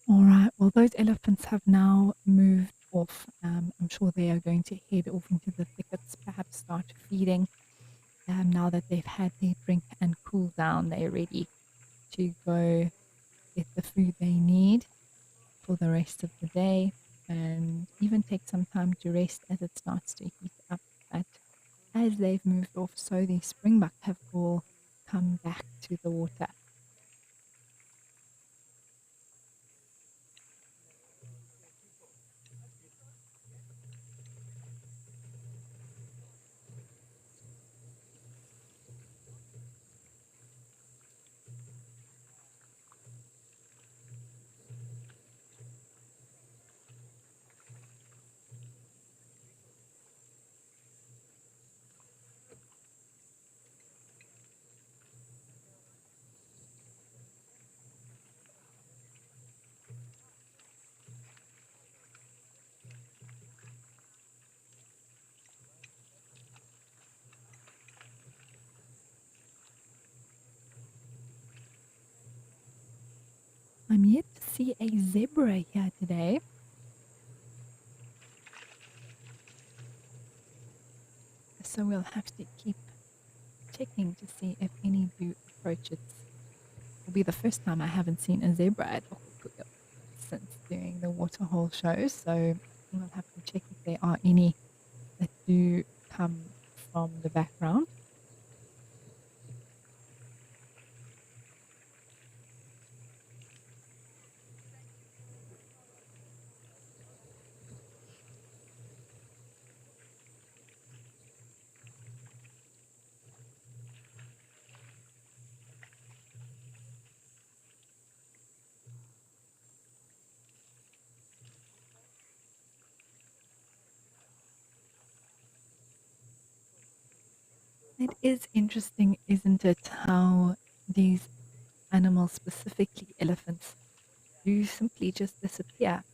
All right. Well, those elephants have now moved off. I'm sure they are going to head off into the thickets, perhaps start feeding. Now that they've had their drink and cool down, they're ready to go get the food they need for the rest of the day, and even take some time to rest as it starts to heat up. But as they've moved off, so the springbuck have all come back to the water. I'm yet to see a zebra here today. So we'll have to keep checking to see if any do approach. It will be the first time I haven't seen a zebra at Okukuyo since doing the Waterhole show. So we'll have to check if there are any that do come from the background. It is interesting, isn't it, how these animals, specifically elephants, do simply just disappear.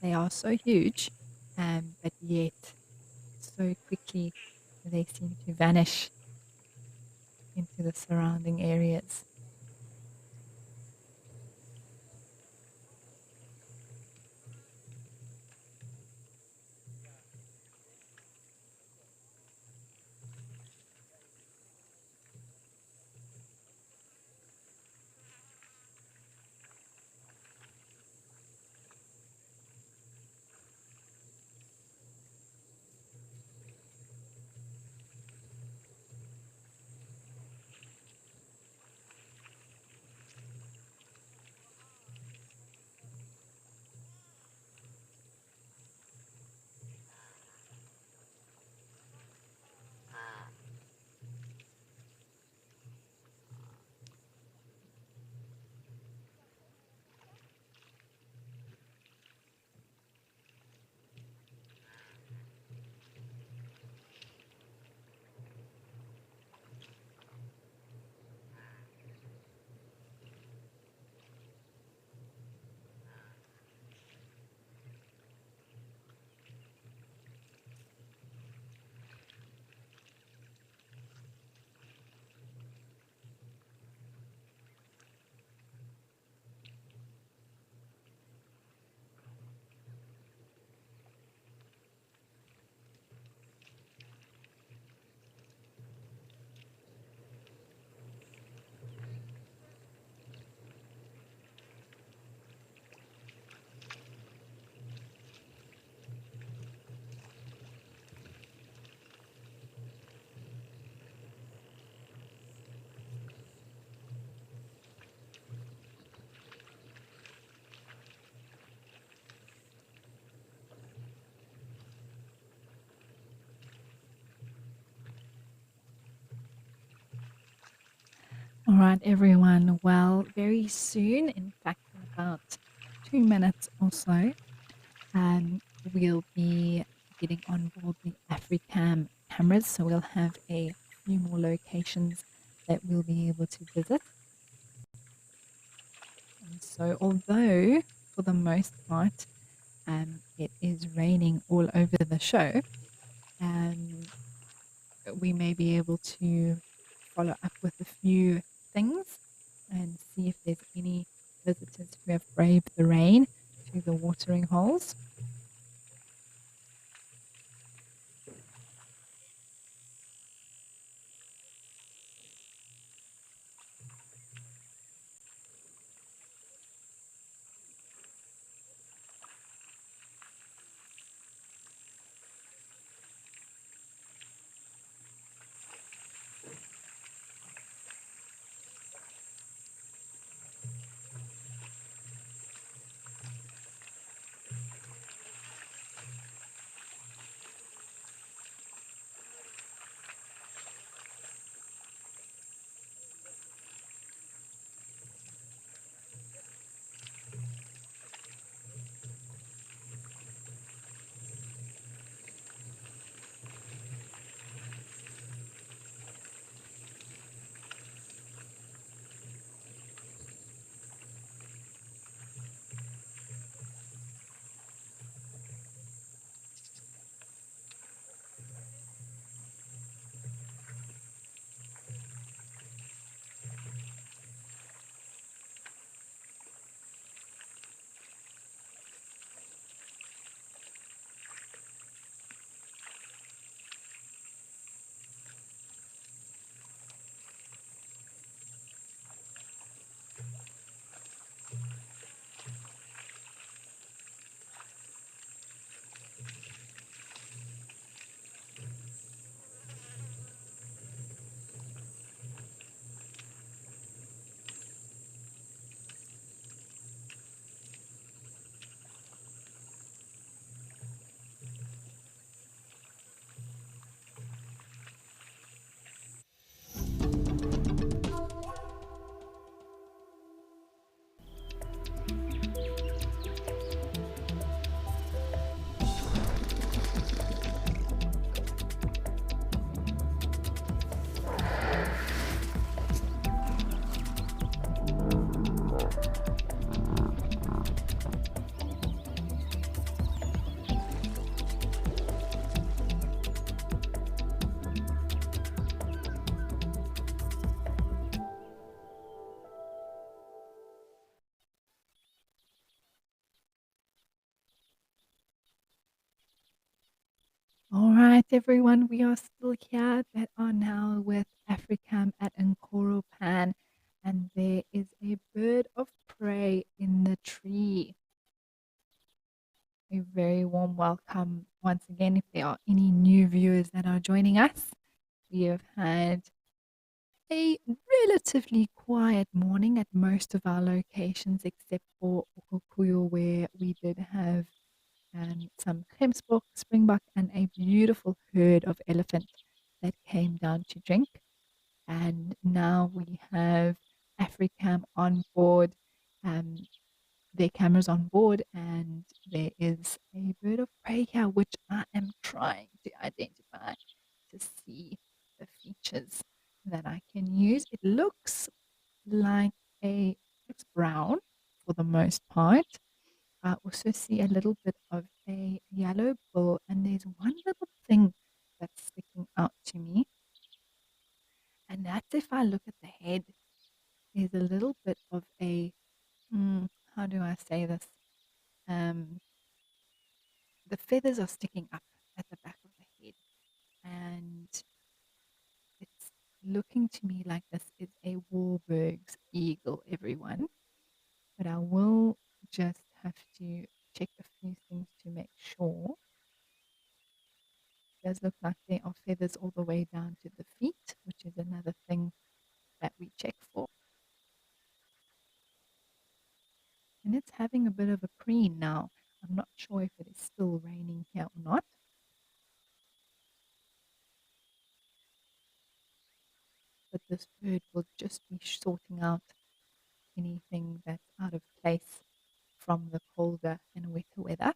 They are so huge, but yet so quickly they seem to vanish into the surrounding areas. All right, everyone. Well, very soon, in fact, in about 2 minutes or so, we'll be getting on board the Africam cameras. So we'll have a few more locations that we'll be able to visit. And so, although for the most part, it is raining all over the show, we may be able to follow up with a few things and see if there's any visitors who have braved the rain to the watering holes. All right, everyone, we are still here, but are now with Africam at Nkoro Pan, and there is a bird of prey in the tree. A very warm welcome once again. If there are any new viewers that are joining us, we have had a relatively quiet morning at most of our locations, except for Okukuyo, where we did have some gemsbok, springbok, and a beautiful herd of elephant that came down to drink. And now we have Africam on board, um, their cameras on board, and there is a bird of prey here, which I am trying to identify to see the features that I can use. It looks like it's brown for the most part. I also see a little bit of a yellow bill, and there's one little thing that's sticking out to me, and that's if I look at the head, there's a little bit of a, how do I say this? Um, the feathers are sticking up at the back of the head, and it's looking to me like this is a Warburg's eagle, everyone. But I will just have to check a few things to make sure. It does look like there are feathers all the way down to the feet, which is another thing that we check for. And it's having a bit of a preen now. I'm not sure if it is still raining here or not. But this bird will just be sorting out anything that's out of place from the colder and wetter weather.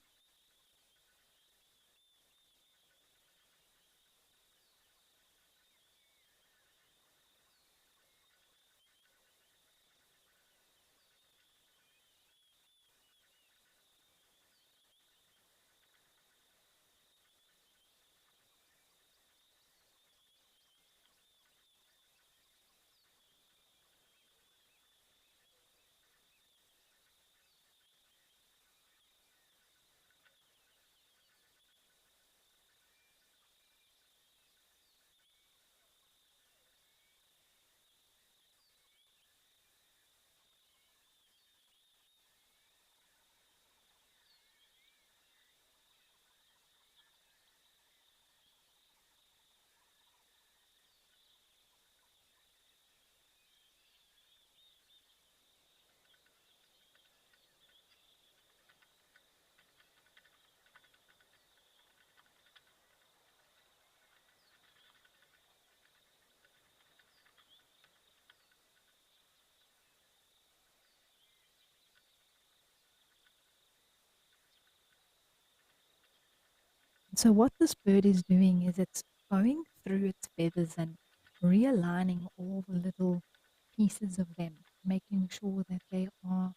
So what this bird is doing is it's going through its feathers and realigning all the little pieces of them, making sure that they are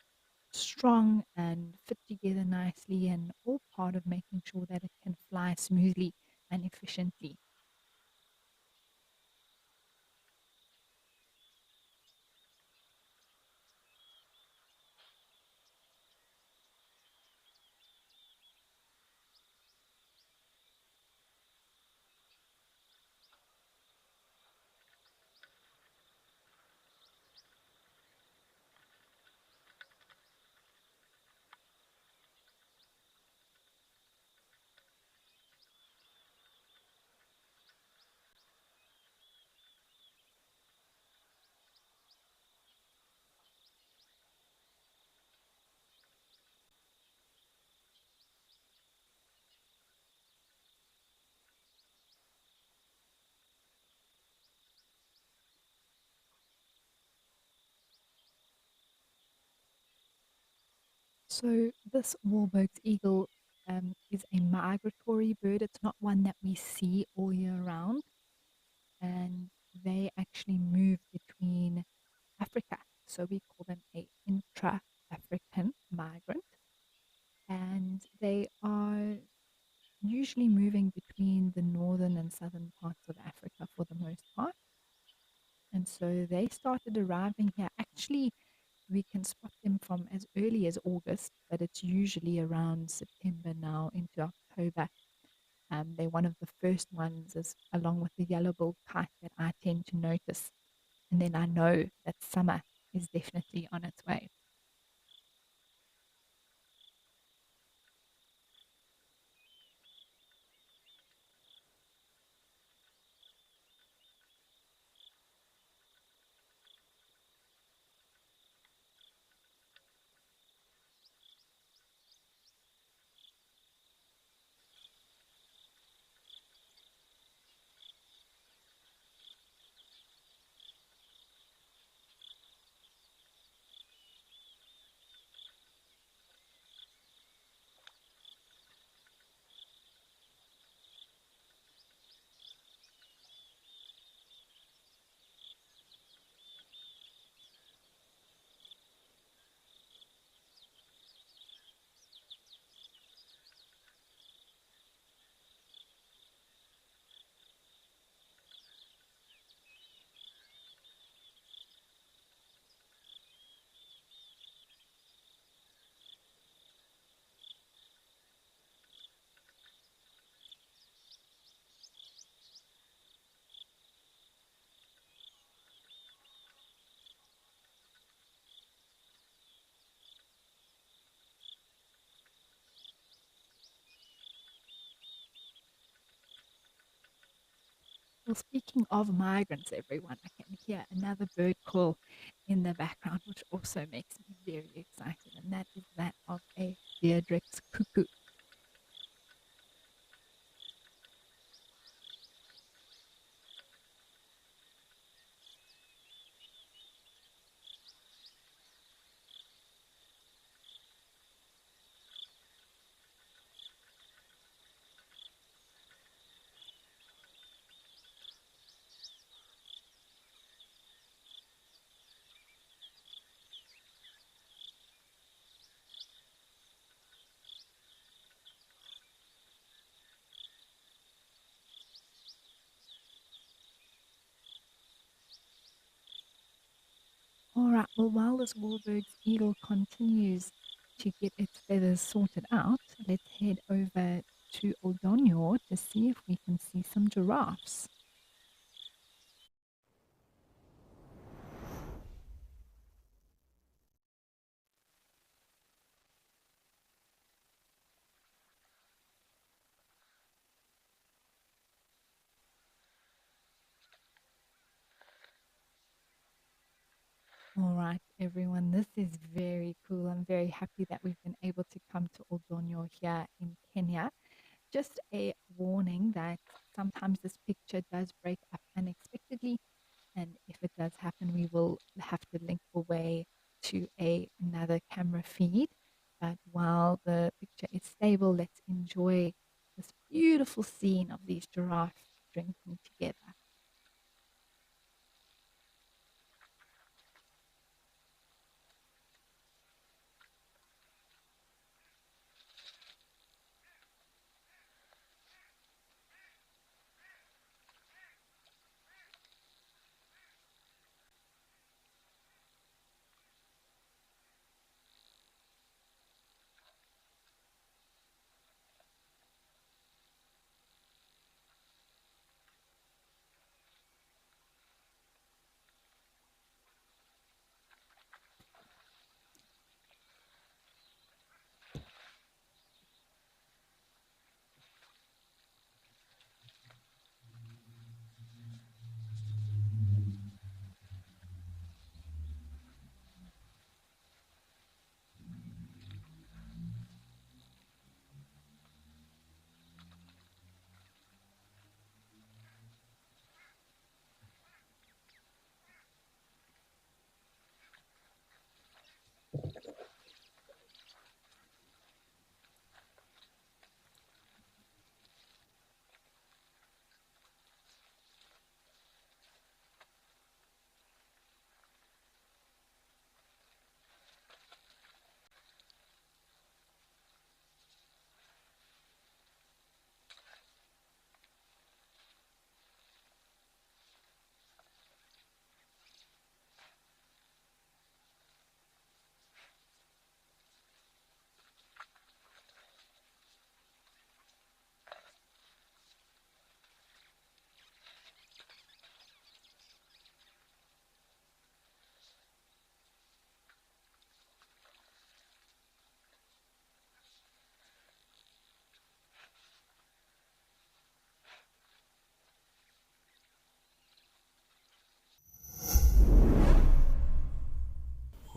strong and fit together nicely, and all part of making sure that it can fly smoothly and efficiently. So this Wahlberg's eagle is a migratory bird. It's not one that we see all year round, and they actually move between Africa. So we call them a intra-African migrant, and they are usually moving between the northern and southern parts of Africa for the most part. And so they started arriving here. Actually, we can spot them from as early as August, but it's usually around September now into October. They're one of the first ones, as along with the yellow-billed kite, that I tend to notice, and then I know that summer is definitely on its way. Well, speaking of migrants, everyone, I can hear another bird call in the background, which also makes me very excited, and that is that of a Deirdre's cuckoo. All right, well, while this Warburg's eagle continues to get its feathers sorted out, let's head over to Oldonyo to see if we can see some giraffes. All right, everyone, this is very cool. I'm very happy that we've been able to come to Oldonyo here in Kenya. Just a warning that sometimes this picture does break up unexpectedly, and if it does happen, we will have to link away to another camera feed. But while the picture is stable, let's enjoy this beautiful scene of these giraffes drinking together.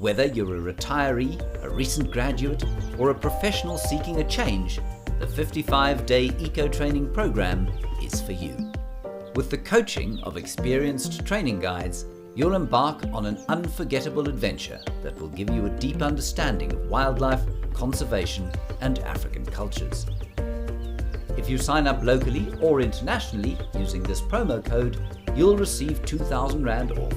Whether you're a retiree, a recent graduate, or a professional seeking a change, the 55-day eco-training program is for you. With the coaching of experienced training guides, you'll embark on an unforgettable adventure that will give you a deep understanding of wildlife, conservation, and African cultures. If you sign up locally or internationally using this promo code, you'll receive 2,000 Rand off.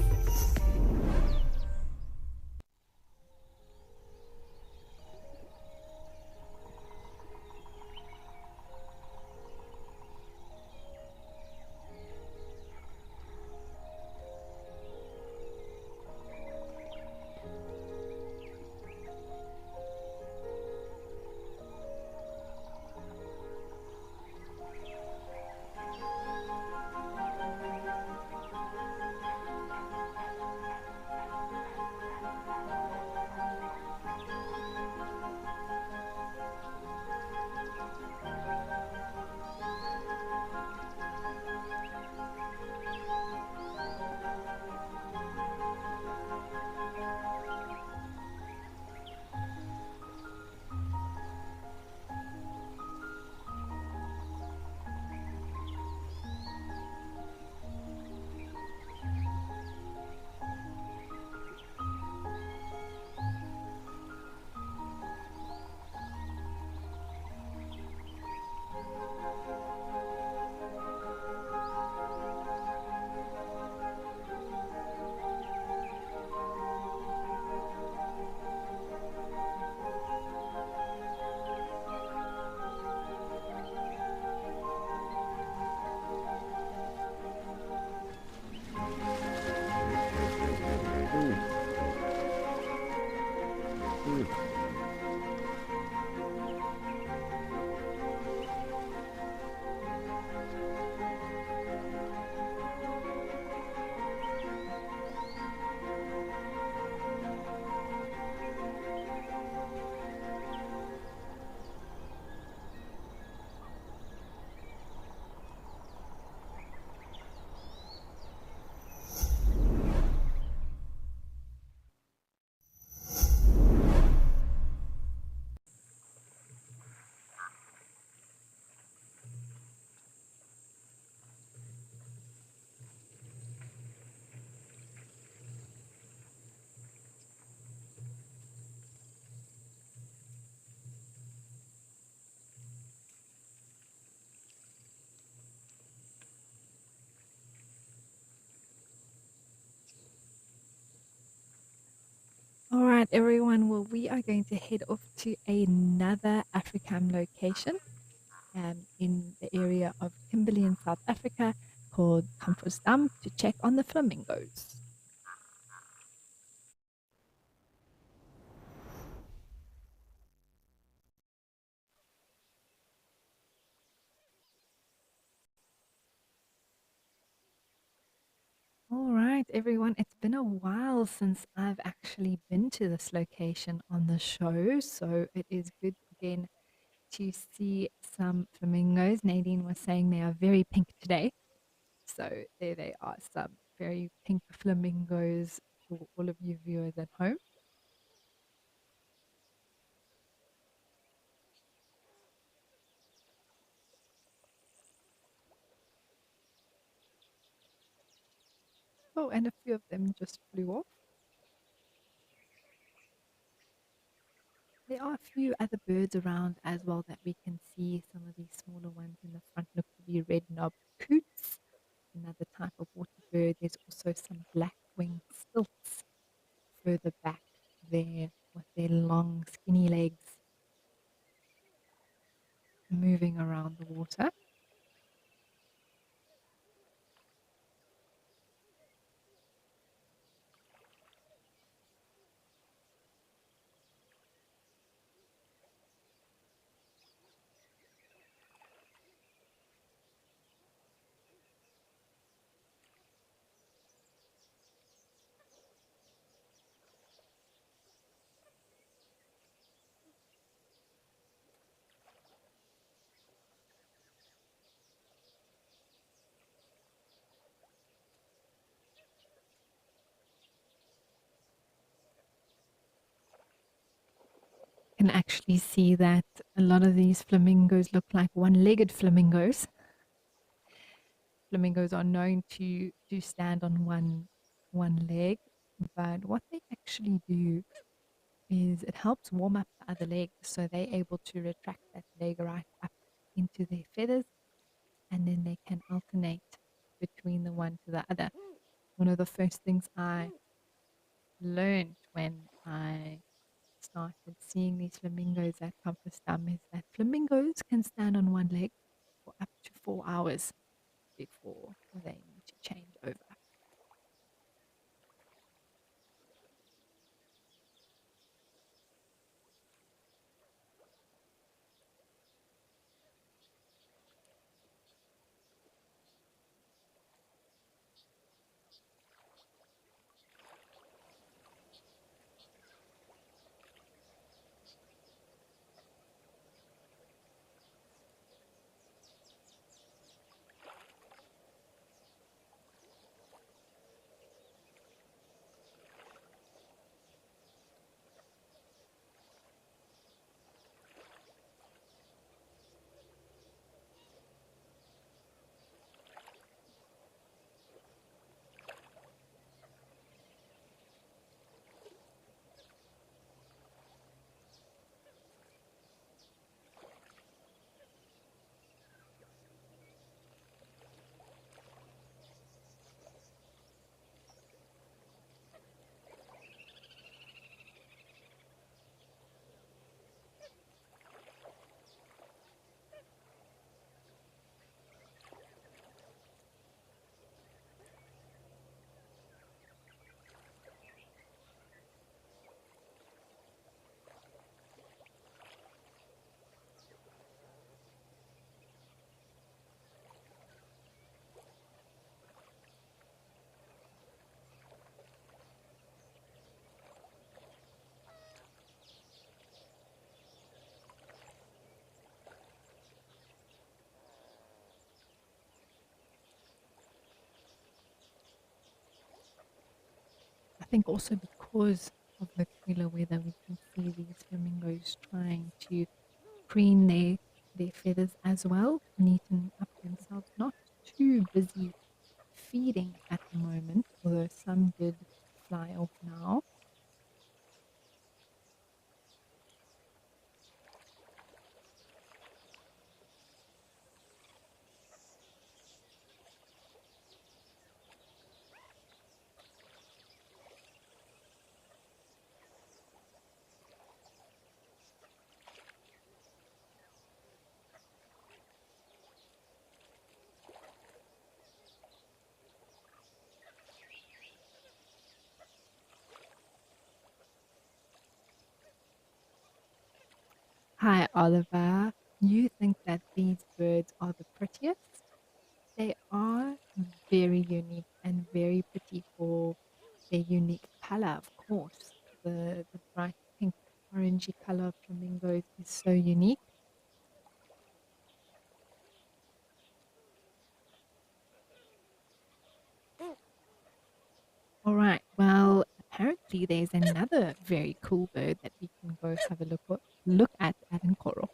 All right, everyone. Well, we are going to head off to another Africam location in the area of Kimberley in South Africa called Kamfusdam to check on the flamingos. All right, everyone. It's been a while since I've actually been to this location on the show, so it is good again to see some flamingos. Nadine was saying they are very pink today. So there they are, some very pink flamingos for all of you viewers at home. Oh, and a few of them just flew off. There are a few other birds around as well that we can see. Some of these smaller ones in the front look to be red-knobbed coots, another type of water bird. There's also some black-winged stilts further back there with their long, skinny legs moving around the water. can actually see that a lot of these flamingos look like one-legged flamingos. Flamingos are known to stand on one leg, but what they actually do is it helps warm up the other leg, so they're able to retract that leg right up into their feathers, and then they can alternate between the one to the other. One of the first things I learned when I started seeing these flamingos at Compassdam is that flamingos can stand on one leg for up to 4 hours before they need to change over. I think also because of the cooler weather, we can see these flamingos trying to preen their feathers as well, neaten up themselves, not too busy feeding at the moment, although some did fly off now. Hi, Oliver. You think that these birds are the prettiest? They are very unique and very pretty for their unique color, of course. The bright pink orangey color of flamingos is so unique. All right. Well, apparently there's another very cool bird that we can go have a look at Nkoro.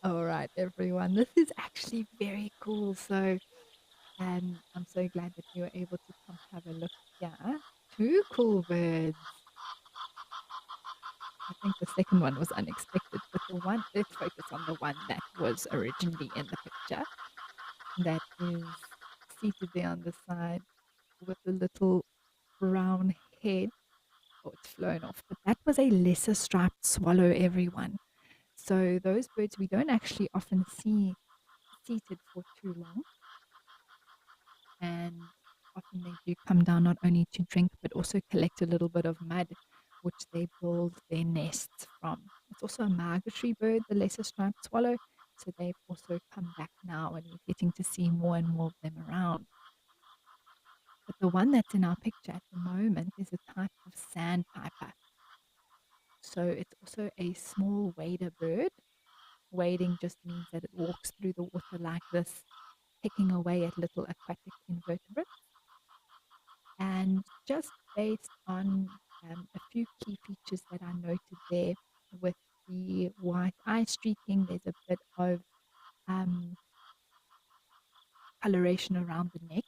All right, everyone. This is actually very cool. So, I'm so glad that you were able to come have a look here. Two cool birds. I think the second one was unexpected, but let's focus on the one that was originally in the picture that is seated there on the side with the little brown head. Oh, it's flown off. But that was a lesser striped swallow, everyone. So those birds we don't actually often see seated for too long. And often they do come down not only to drink, but also collect a little bit of mud, which they build their nests from. It's also a migratory bird, the lesser striped swallow. So they've also come back now, and we're getting to see more and more of them around. But the one that's in our picture at the moment is a type of sandpiper. So it's also a small wader bird. Wading just means that it walks through the water like this, picking away at little aquatic invertebrates. And just based on a few key features that I noted there with the white eye streaking, there's a bit of um, coloration around the neck.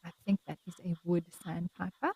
I think that is a wood sandpiper.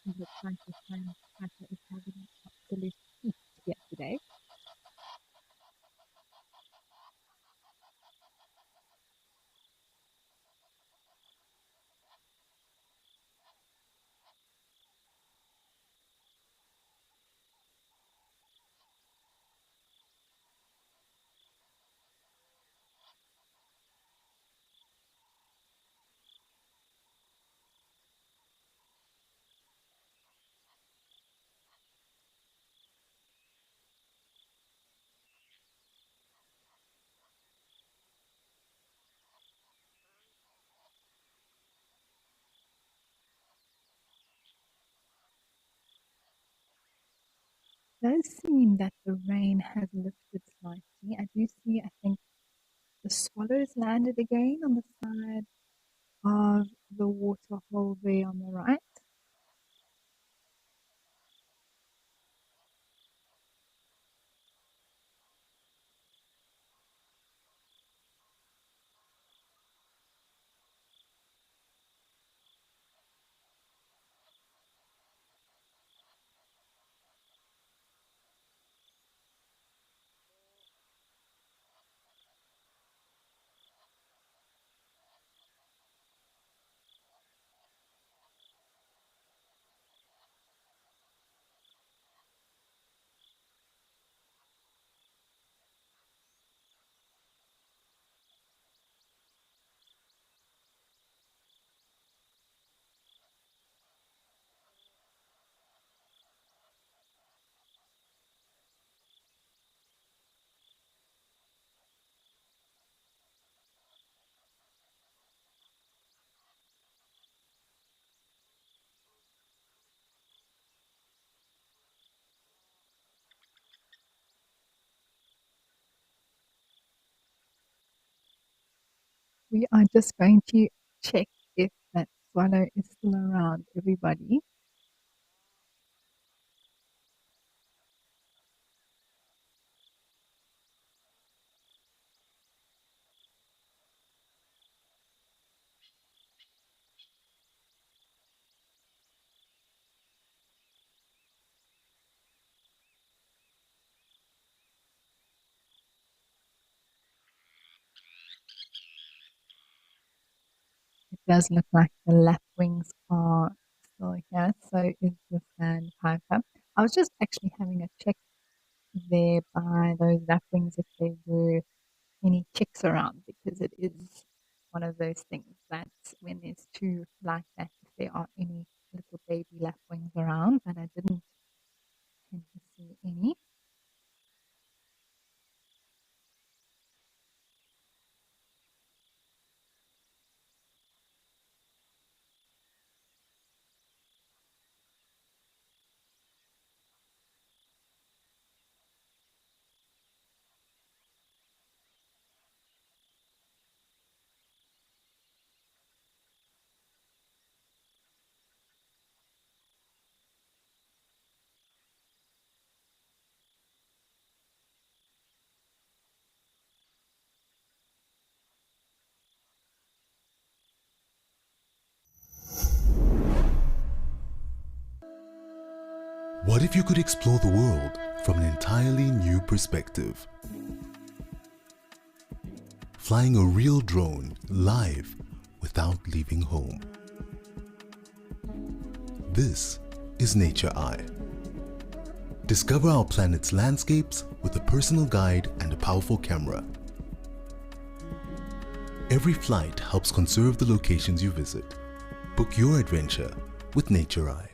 It looks like the sandpiper is having an absolute heat here today. It does seem that the rain has lifted slightly. I do see, I think, the swallows landed again on the side of the waterhole there on the right. We are just going to check if that swallow is still around, everybody. It does look like the lapwings are still here, so is the sandpiper. I was just actually having a check there by those lapwings if there were any chicks around, because it is one of those things that when there's two like that, if there are any little baby lapwings around, but I didn't tend to see any. What if you could explore the world from an entirely new perspective? Flying a real drone live without leaving home. This is Nature Eye. Discover our planet's landscapes with a personal guide and a powerful camera. Every flight helps conserve the locations you visit. Book your adventure with Nature Eye.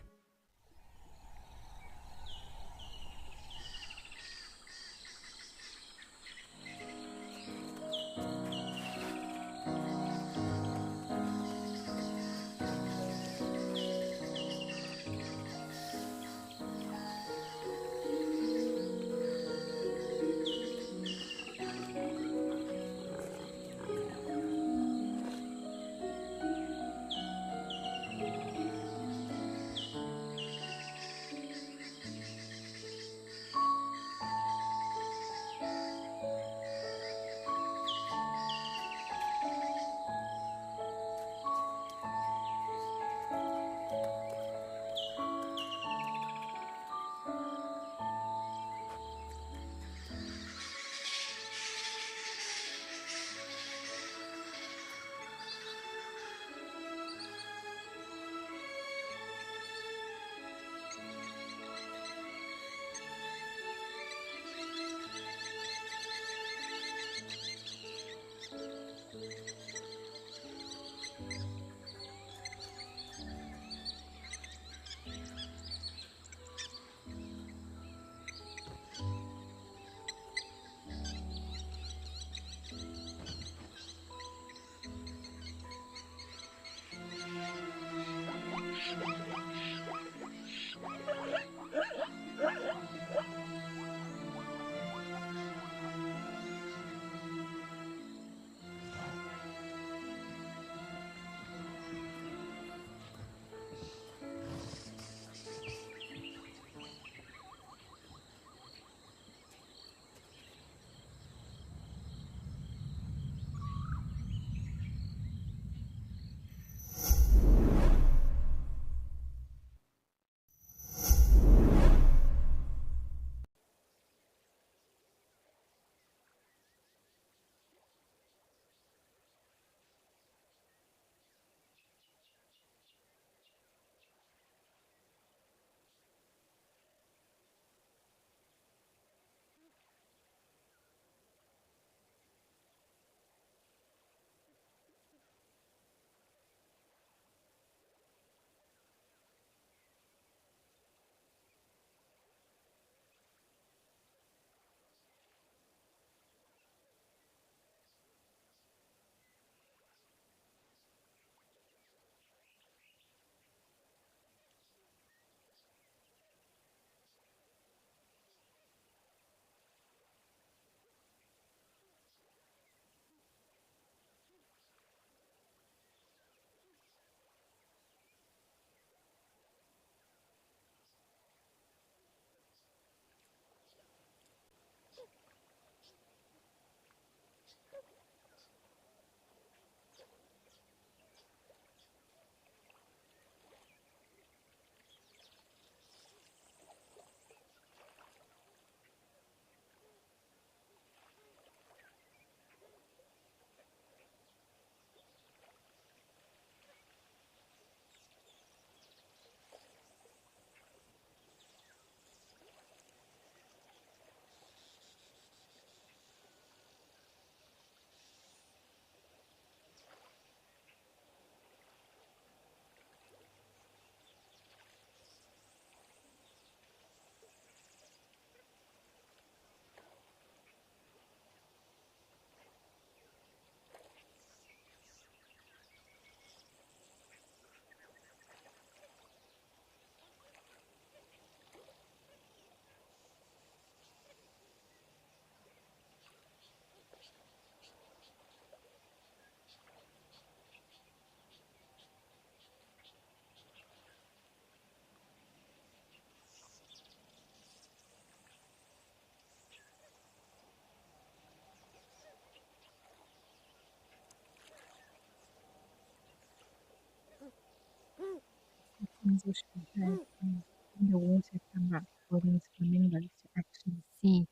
King's Ocean has an underwater camera for these flamingos to actually see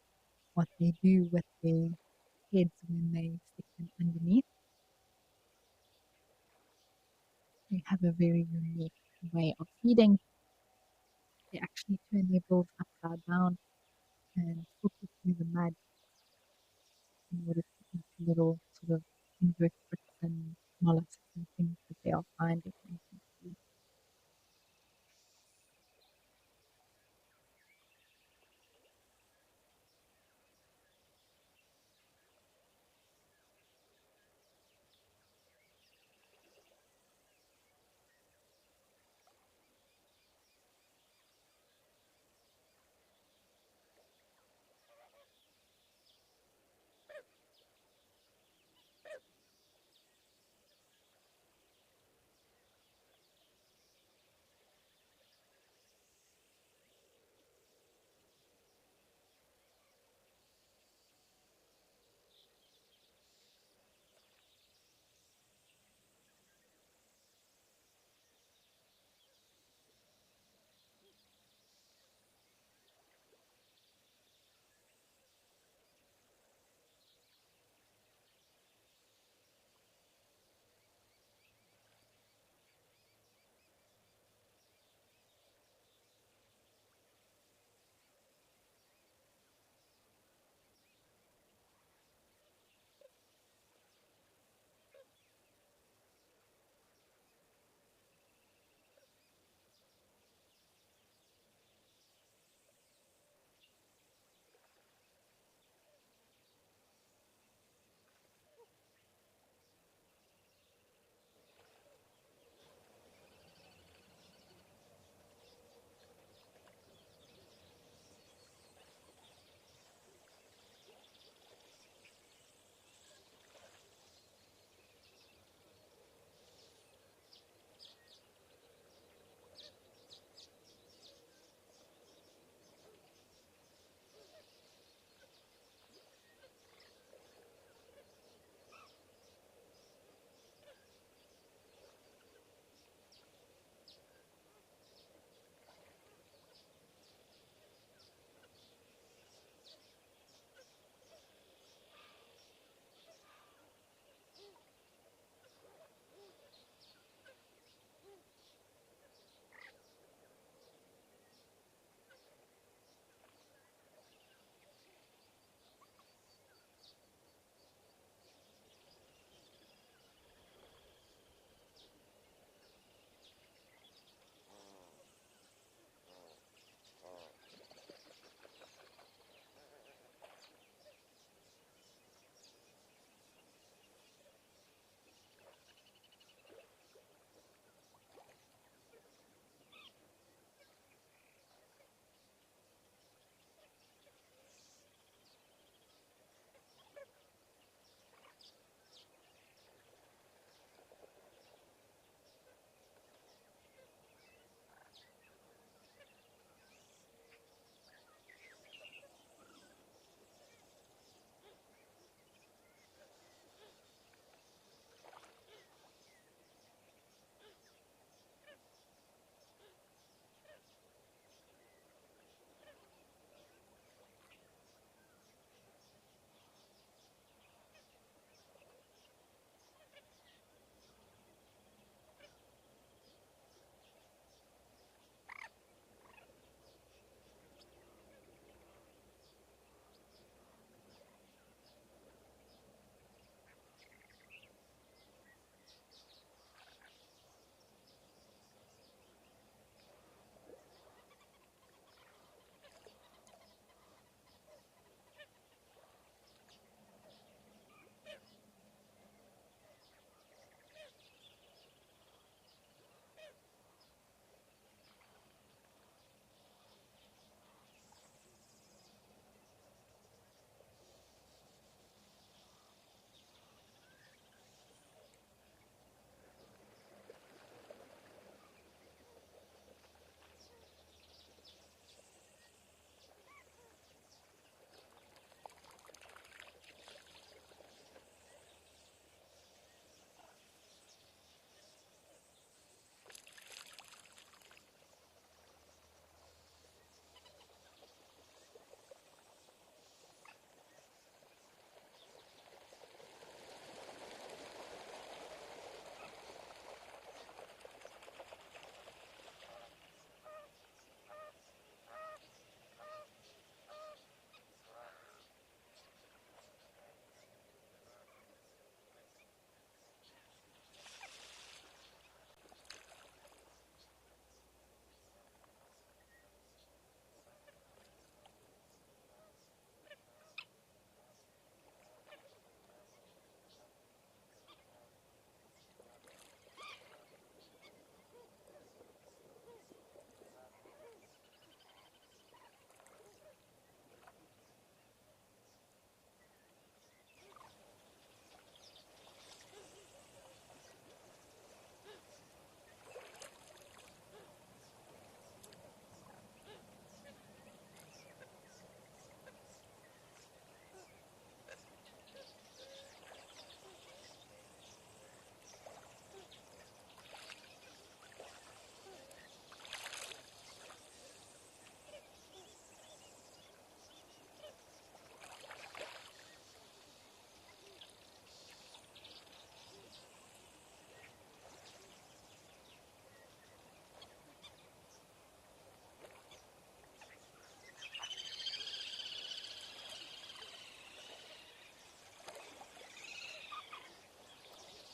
what they do with their heads when they stick them underneath. They have a very unique way of feeding. They actually turn their bills upside down and hook it through the mud in order to eat little sort of invertebrates and mollusks and things that they are finding and can see.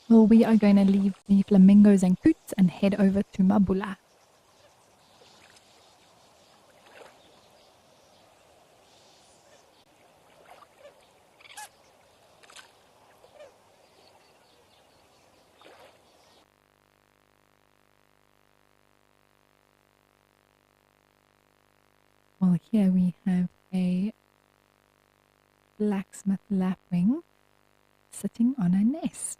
Well, we are going to leave the flamingos and coots and head over to Mabula. Well, here we have a blacksmith lapwing sitting on a nest.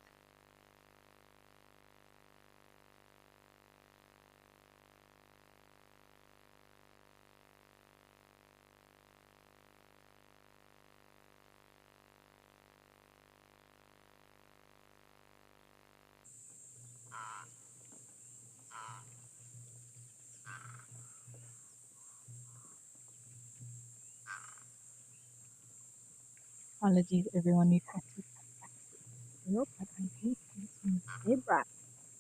Apologies, everyone, we've had to come back to Europe, but I do see some zebra,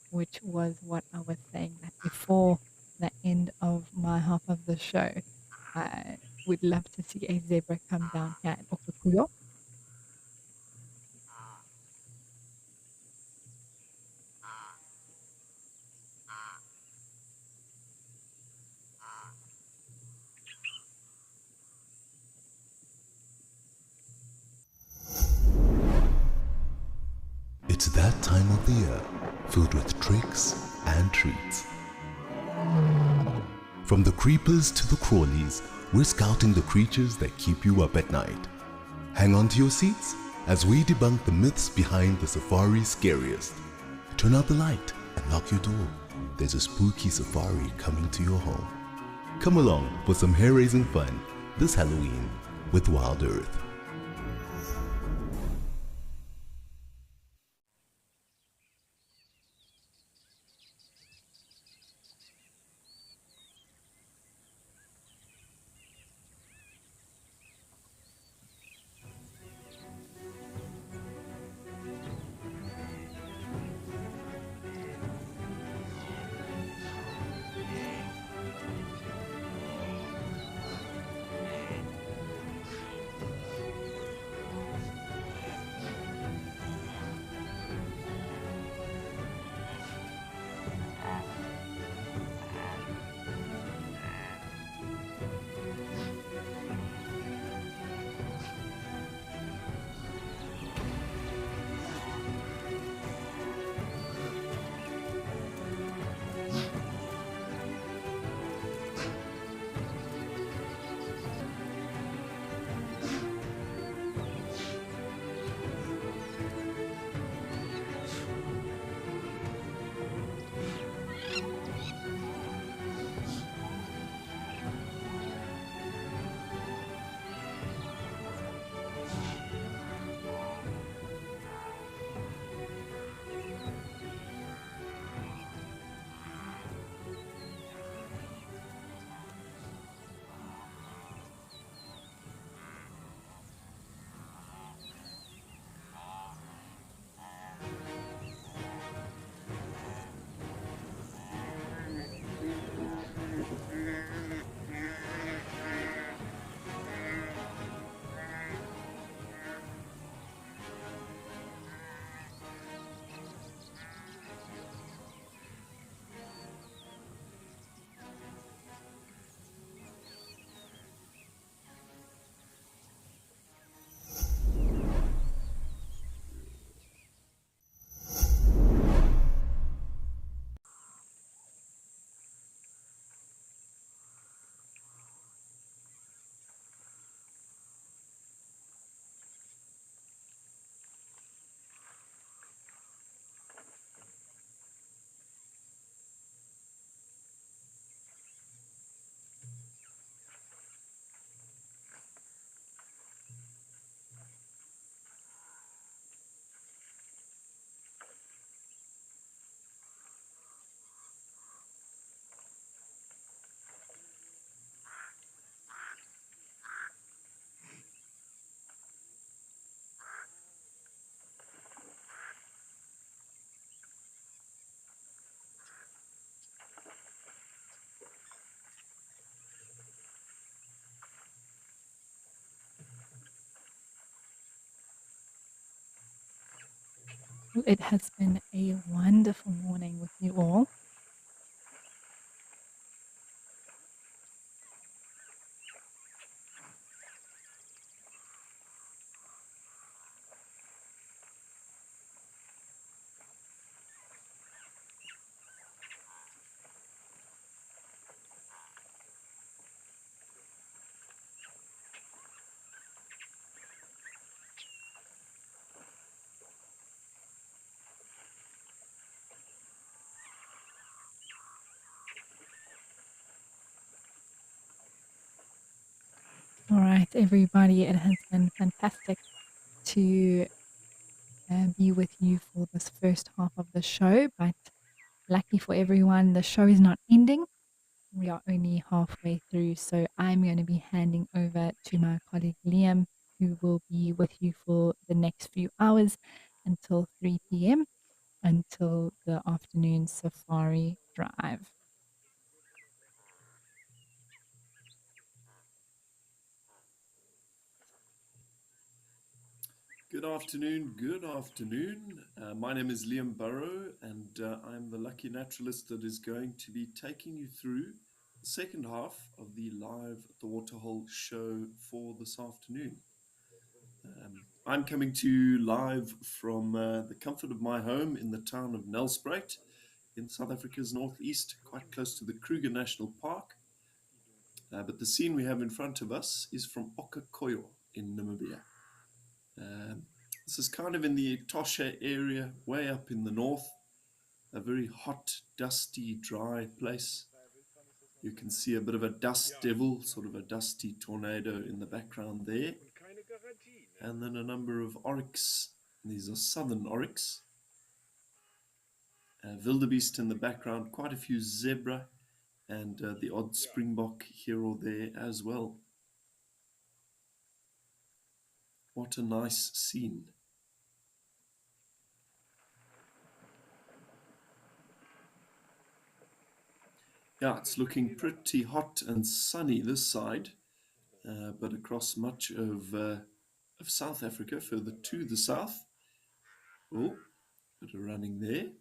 which was what I was saying that before the end of my half of the show, I would love to see a zebra come down here in Okukuyo. It's that time of the year, filled with tricks and treats. From the creepers to the crawlies, we're scouting the creatures that keep you up at night. Hang on to your seats as we debunk the myths behind the safari's scariest. Turn out the light and lock your door. There's a spooky safari coming to your home. Come along for some hair-raising fun this Halloween with WildEarth. It has been a wonderful morning with you all. All right, everybody, it has been fantastic to be with you for this first half of the show, but lucky for everyone, the show is not ending. We are only halfway through, so I'm going to be handing over to my colleague Liam, who will be with you for the next few hours until 3 p.m., until the afternoon safari drive. Good afternoon, good afternoon. My name is Liam Burrow, and I'm the lucky naturalist that is going to be taking you through the second half of the Live at the Waterhole show for this afternoon. I'm coming to you live from the comfort of my home in the town of Nelspruit in South Africa's northeast, quite close to the Kruger National Park. But the scene we have in front of us is from Okakoyo in Namibia. This is kind of in the Etosha area, way up in the north, a very hot, dusty, dry place. You can see a bit of a dust devil, sort of a dusty tornado in the background there. And then a number of oryx. These are southern oryx. Wildebeest in the background, quite a few zebra, and the odd springbok here or there as well. What a nice scene. Yeah, it's looking pretty hot and sunny this side, but across much of South Africa, further to the south. Oh, bit of running there.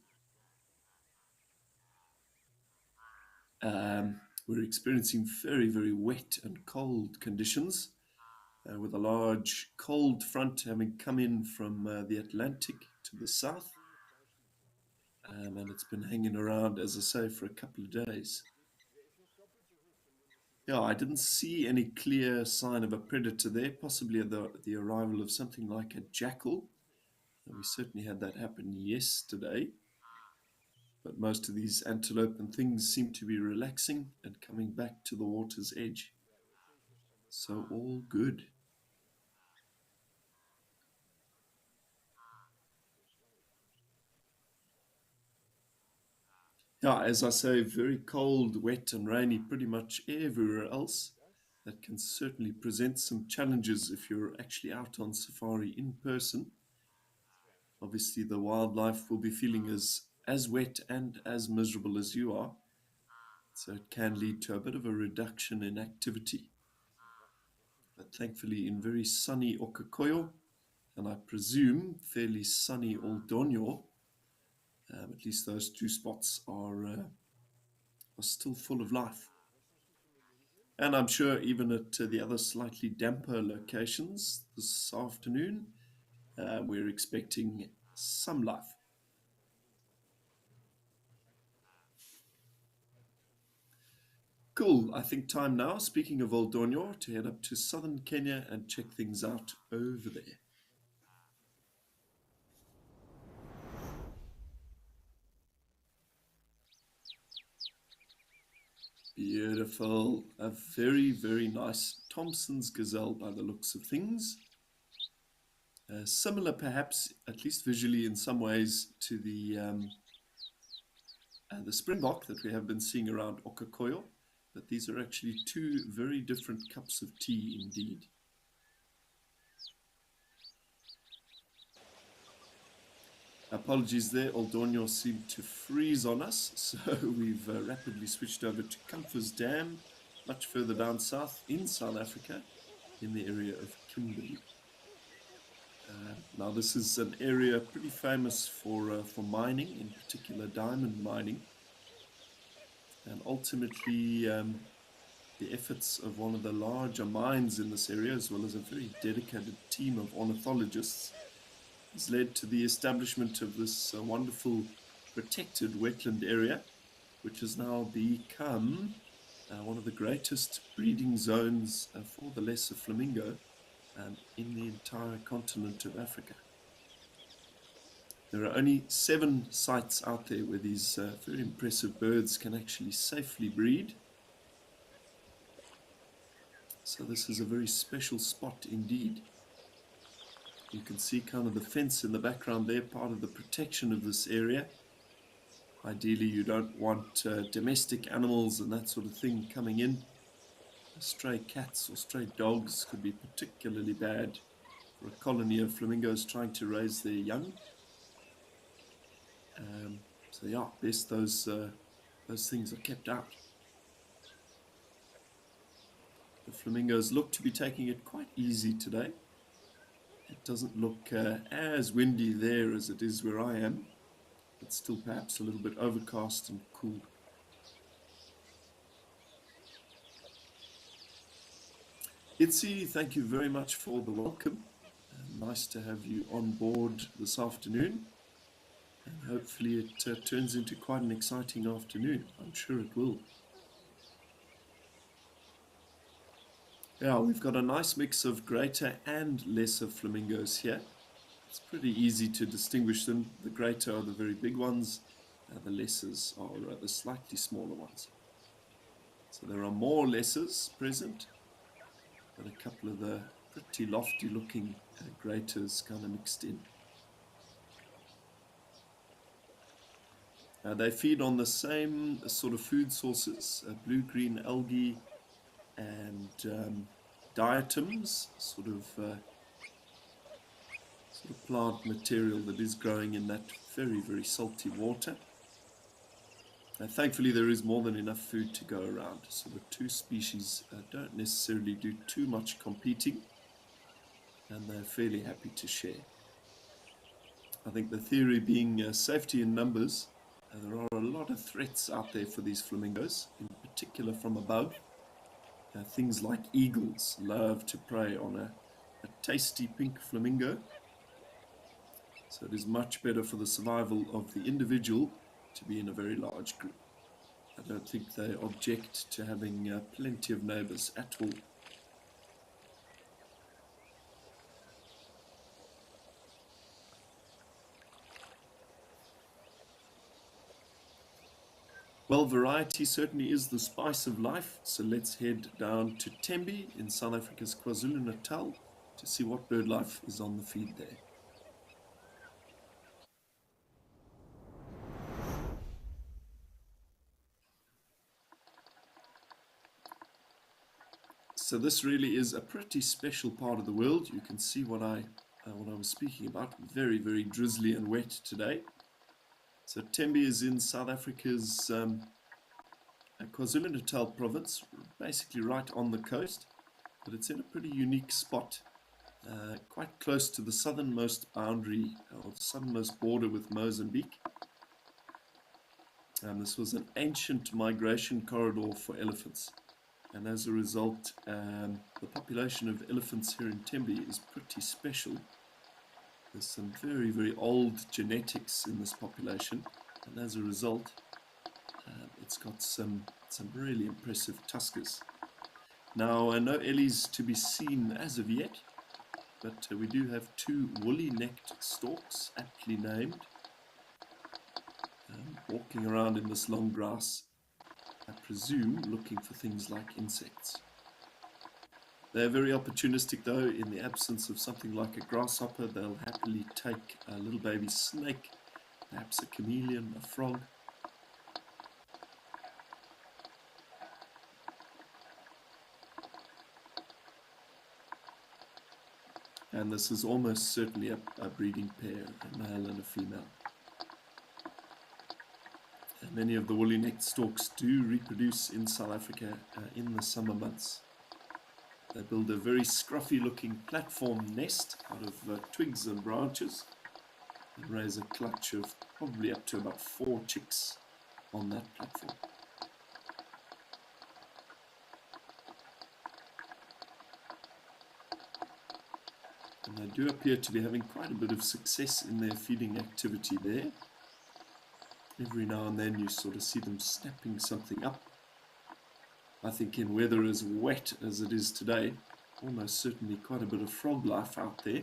We're experiencing very, very wet and cold conditions, with a large cold front having come in from the Atlantic to the south. And it's been hanging around, as I say, for a couple of days. Yeah, I didn't see any clear sign of a predator there, possibly the arrival of something like a jackal. We certainly had that happen yesterday. But most of these antelope and things seem to be relaxing and coming back to the water's edge. So all good. Yeah, as I say, very cold, wet and rainy pretty much everywhere else. That can certainly present some challenges if you're actually out on safari in person. Obviously, the wildlife will be feeling as wet and as miserable as you are. So it can lead to a bit of a reduction in activity. But thankfully, in very sunny Okakoyo, and I presume fairly sunny Oldonyo, at least those two spots are still full of life. And I'm sure even at the other slightly damper locations this afternoon, we're expecting some life. Cool. I think time now, speaking of Oldonyo, to head up to southern Kenya and check things out over there. Beautiful. A very, very nice Thompson's gazelle by the looks of things. Similar perhaps, at least visually in some ways, to the springbok that we have been seeing around Okakoyo, but these are actually two very different cups of tea indeed. Apologies there, Oldonyo seemed to freeze on us, so we've rapidly switched over to Comfers Dam, much further down south in South Africa, in the area of Kimberley. Now this is an area pretty famous for mining, in particular diamond mining. And ultimately, the efforts of one of the larger mines in this area, as well as a very dedicated team of ornithologists, has led to the establishment of this wonderful protected wetland area, which has now become one of the greatest breeding zones for the lesser flamingo in the entire continent of Africa. There are only 7 sites out there where these very impressive birds can actually safely breed. So this is a very special spot indeed. You can see kind of the fence in the background there, part of the protection of this area. Ideally, you don't want domestic animals and that sort of thing coming in. Stray cats or stray dogs could be particularly bad for a colony of flamingos trying to raise their young. So yeah, best those things are kept out. The flamingos look to be taking it quite easy today. It doesn't look as windy there as it is where I am. It's still perhaps a little bit overcast and cool. Itzi, thank you very much for the welcome. Nice to have you on board this afternoon. And hopefully it turns into quite an exciting afternoon. I'm sure it will. Yeah, we've got a nice mix of greater and lesser flamingos here. It's pretty easy to distinguish them. The greater are the very big ones. The lessers are the slightly smaller ones. So there are more lessers present, but a couple of the pretty lofty looking greaters kind of mixed in. They feed on the same sort of food sources, blue-green algae and diatoms, sort of plant material that is growing in that very, very salty water. Thankfully, there is more than enough food to go around, so the two species don't necessarily do too much competing, and they're fairly happy to share. I think the theory being safety in numbers. There are a lot of threats out there for these flamingos, in particular from above. Things like eagles love to prey on a tasty pink flamingo. So it is much better for the survival of the individual to be in a very large group. I don't think they object to having plenty of neighbors at all. Well, variety certainly is the spice of life, so let's head down to Tembe in South Africa's KwaZulu-Natal to see what bird life is on the feed there. So this really is a pretty special part of the world. You can see what I was speaking about. Very, very drizzly and wet today. So Tembe is in South Africa's KwaZulu-Natal province, basically right on the coast, but it's in a pretty unique spot, quite close to the southernmost boundary, or the southernmost border with Mozambique. This was an ancient migration corridor for elephants, and as a result, the population of elephants here in Tembe is pretty special. There's some very, very old genetics in this population, and as a result, it's got some really impressive tuskers. Now, no ellies to be seen as of yet, but we do have 2 woolly-necked storks, aptly named, walking around in this long grass, I presume looking for things like insects. They're very opportunistic though. In the absence of something like a grasshopper, they'll happily take a little baby snake, perhaps a chameleon, a frog. And this is almost certainly a breeding pair, a male and a female. And many of the woolly-necked storks do reproduce in South Africa in the summer months. They build a very scruffy looking platform nest out of twigs and branches and raise a clutch of probably up to about 4 chicks on that platform. And they do appear to be having quite a bit of success in their feeding activity there. Every now and then you sort of see them snapping something up. I think in weather as wet as it is today, almost certainly quite a bit of frog life out there.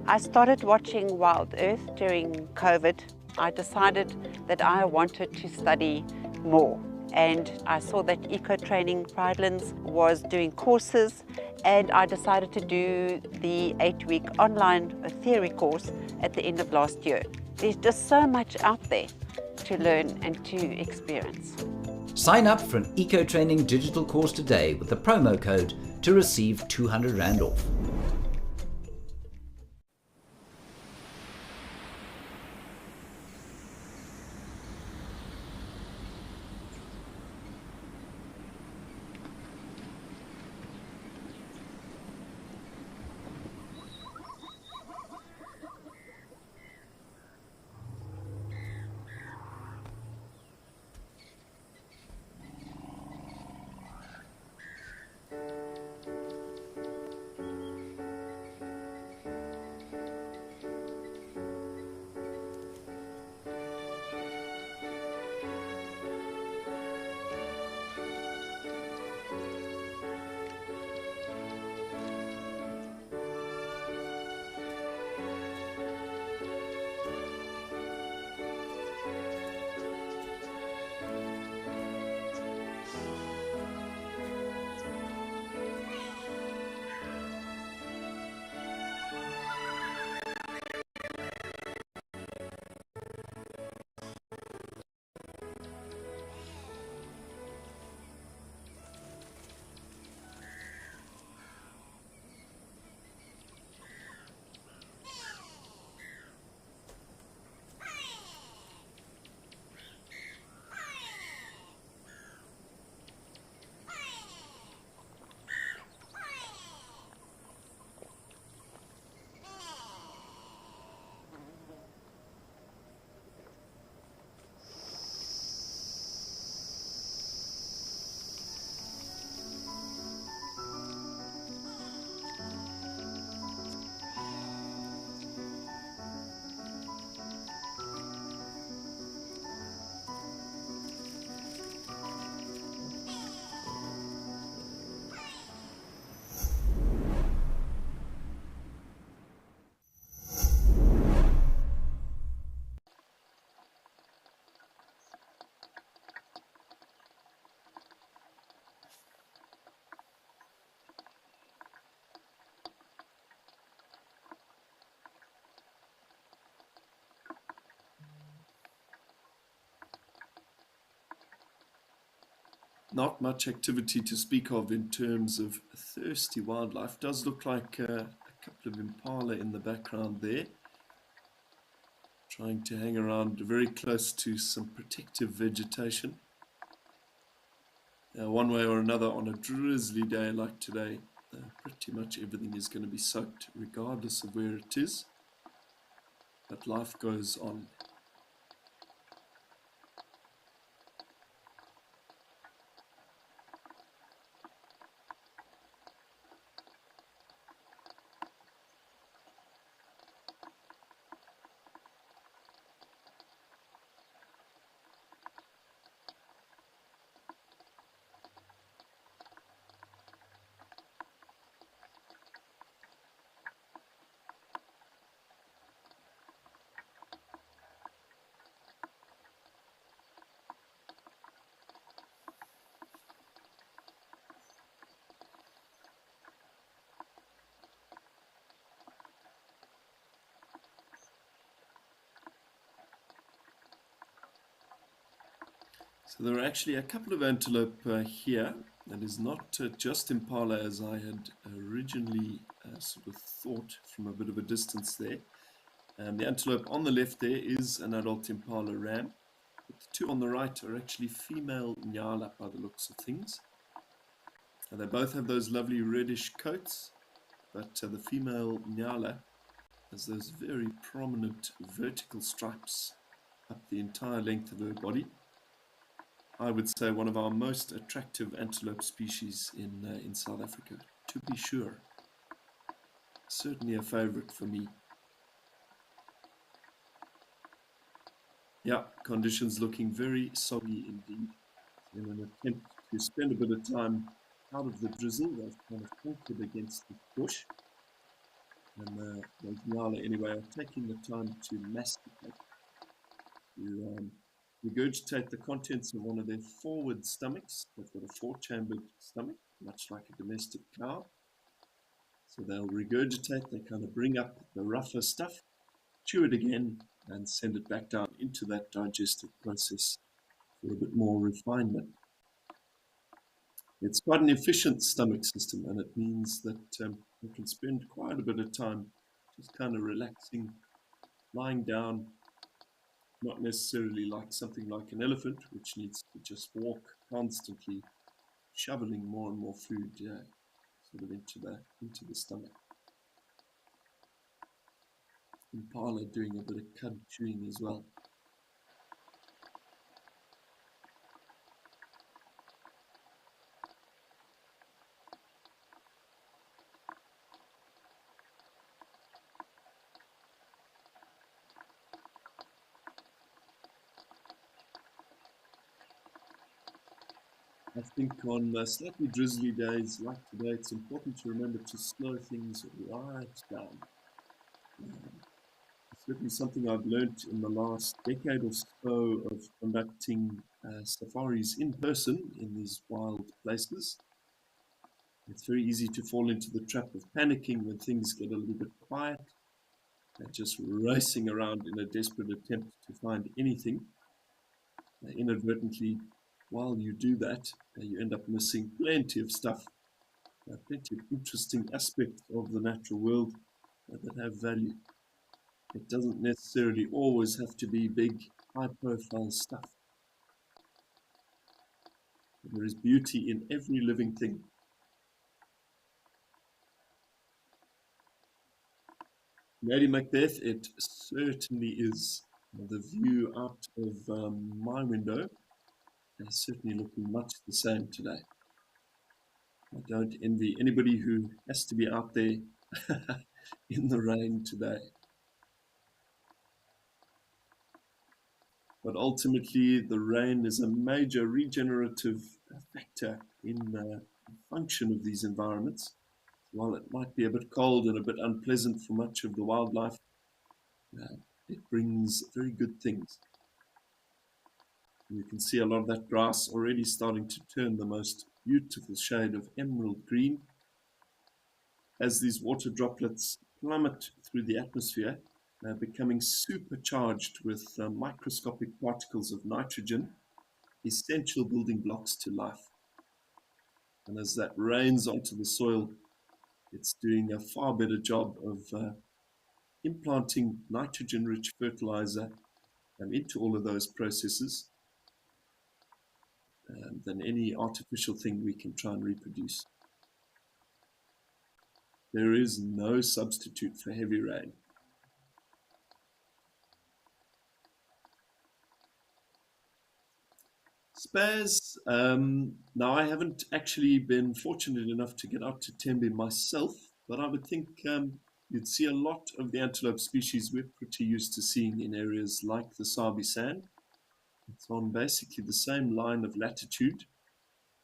I started watching WildEarth during COVID. I decided that I wanted to study more, and I saw that Eco Training Pridelands was doing courses, and I decided to do the 8-week online theory course at the end of last year. There's just so much out there to learn and to experience. Sign up for an Eco Training digital course today with the promo code to receive 200 Rand off. Not much activity to speak of in terms of thirsty wildlife. Does look like a couple of impala in the background there, trying to hang around very close to some protective vegetation. One way or another, on a drizzly day like today, pretty much everything is going to be soaked regardless of where it is, but life goes on. So there are actually a couple of antelope here. That is not just impala as I had originally sort of thought from a bit of a distance there. The antelope on the left there is an adult impala ram. But the two on the right are actually female nyala by the looks of things. And they both have those lovely reddish coats, but the female nyala has those very prominent vertical stripes up the entire length of her body. I would say one of our most attractive antelope species in South Africa, to be sure. Certainly a favorite for me. Yeah, conditions looking very soggy indeed. In an attempt to spend a bit of time out of the drizzle, they've kind of anchored against the bush. And those nyala anyway are taking the time to masticate, to regurgitate the contents of one of their forward stomachs. They've got a four-chambered stomach, much like a domestic cow. So they'll regurgitate, they kind of bring up the rougher stuff, chew it again, and send it back down into that digestive process for a bit more refinement. It's quite an efficient stomach system, and it means that you can spend quite a bit of time just kind of relaxing, lying down, not necessarily like something like an elephant, which needs to just walk constantly, shoveling more and more food sort of into the stomach. Impala doing a bit of cud chewing as well. I think on slightly drizzly days like today, it's important to remember to slow things right down. Certainly something I've learned in the last decade or so of conducting safaris in person in these wild places. It's very easy to fall into the trap of panicking when things get a little bit quiet and just racing around in a desperate attempt to find anything. Inadvertently, while you do that, you end up missing plenty of stuff, plenty of interesting aspects of the natural world that have value. It doesn't necessarily always have to be big, high-profile stuff. There is beauty in every living thing. Lady Macbeth, it certainly is. The view out of my window is certainly looking much the same today. I don't envy anybody who has to be out there in the rain today. But ultimately, the rain is a major regenerative factor in the function of these environments. While it might be a bit cold and a bit unpleasant for much of the wildlife, it brings very good things. You can see a lot of that grass already starting to turn the most beautiful shade of emerald green. As these water droplets plummet through the atmosphere, becoming supercharged with microscopic particles of nitrogen, essential building blocks to life. And as that rains onto the soil, it's doing a far better job of implanting nitrogen-rich fertilizer into all of those processes than any artificial thing we can try and reproduce. There is no substitute for heavy rain. Spares, now I haven't actually been fortunate enough to get out to Tembe myself, but I would think you'd see a lot of the antelope species we're pretty used to seeing in areas like the Sabi Sand. It's on basically the same line of latitude.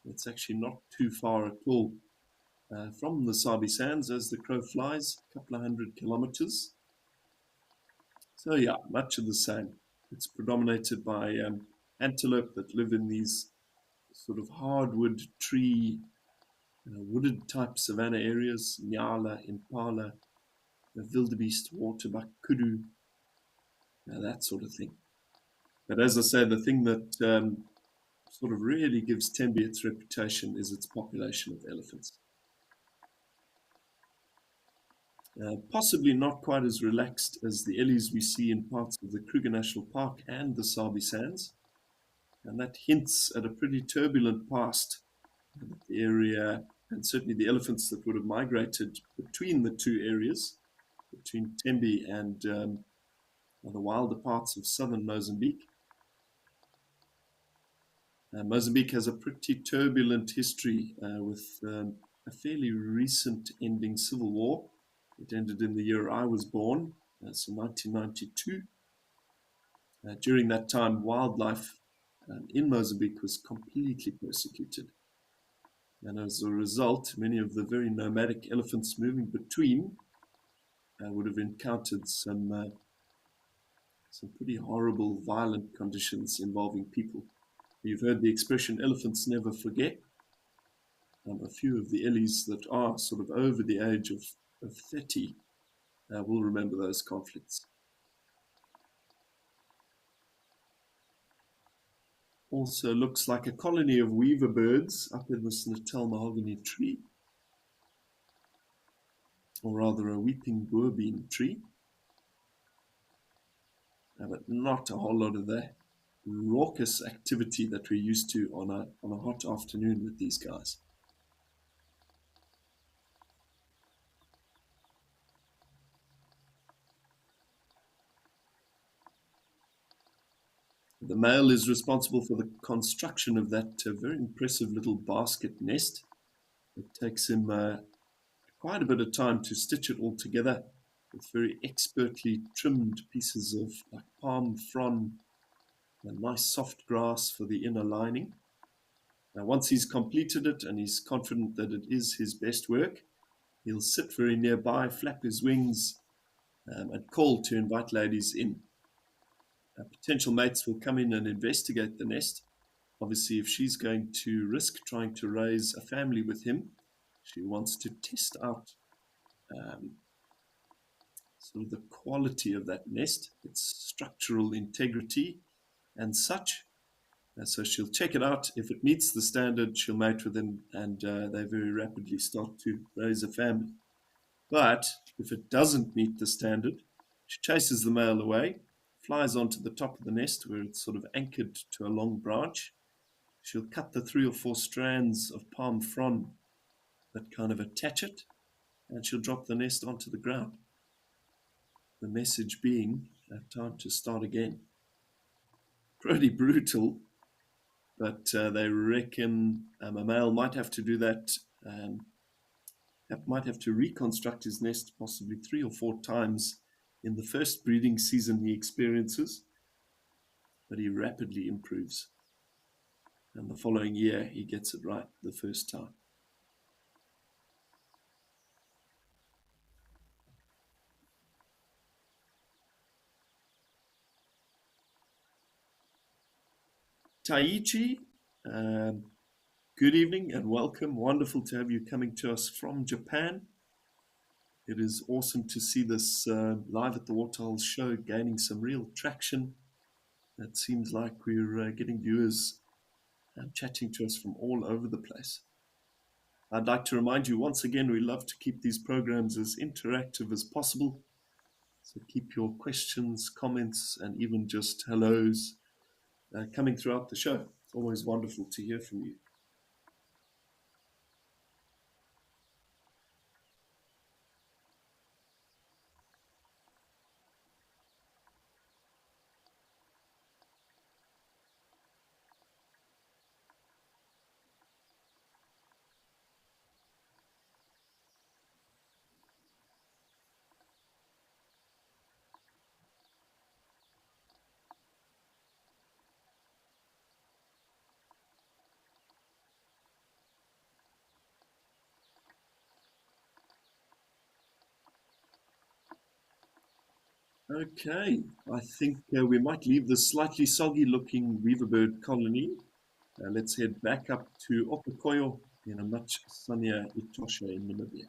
It's actually not too far at all from the Sabi Sands as the crow flies, a couple of 100 kilometers. So yeah, much of the same. It's predominated by antelope that live in these sort of hardwood tree, wooded type savanna areas, nyala, impala, wildebeest, waterbuck, kudu, that sort of thing. But as I say, the thing that sort of really gives Tembe its reputation is its population of elephants. Possibly not quite as relaxed as the ellies we see in parts of the Kruger National Park and the Sabi Sands, and that hints at a pretty turbulent past. The area, and certainly the elephants that would have migrated between the two areas, between Tembe and the wilder parts of southern Mozambique. Mozambique has a pretty turbulent history with a fairly recent ending civil war. It ended in the year I was born, so 1992. During that time, wildlife in Mozambique was completely persecuted. And as a result, many of the very nomadic elephants moving between would have encountered some pretty horrible, violent conditions involving people. You've heard the expression, elephants never forget. A few of the ellies that are sort of over the age of 30 will remember those conflicts. Also looks like a colony of weaver birds up in this Natal mahogany tree, or rather a weeping boerbean tree. But not a whole lot of the raucous activity that we're used to on a hot afternoon with these guys. The male is responsible for the construction of that very impressive little basket nest. It takes him quite a bit of time to stitch it all together with very expertly trimmed pieces of like palm frond and nice soft grass for the inner lining. Now, once he's completed it and he's confident that it is his best work, he'll sit very nearby, flap his wings, and call to invite ladies in. Potential mates will come in and investigate the nest. Obviously, if she's going to risk trying to raise a family with him, she wants to test out sort of the quality of that nest, its structural integrity and such. So she'll check it out. If it meets the standard, she'll mate with him, and they very rapidly start to raise a family. But if it doesn't meet the standard, she chases the male away, flies onto the top of the nest where it's sort of anchored to a long branch. She'll cut the 3 or 4 strands of palm frond that kind of attach it, and she'll drop the nest onto the ground. The message being, time to start again. Pretty brutal, but they reckon a male might have to do that, might have to reconstruct his nest possibly 3 or 4 times in the first breeding season he experiences, but he rapidly improves. And the following year, he gets it right the first time. Taichi, good evening and welcome. Wonderful to have you coming to us from Japan. It is awesome to see this Live at the Waterhole show gaining some real traction. It seems like we're getting viewers chatting to us from all over the place. I'd like to remind you once again, we love to keep these programs as interactive as possible. So keep your questions, comments, and even just hellos coming throughout the show. It's always wonderful to hear from you. Okay, I think we might leave this slightly soggy looking weaverbird colony. Let's head back up to Opokoyo in a much sunnier Etosha in Namibia.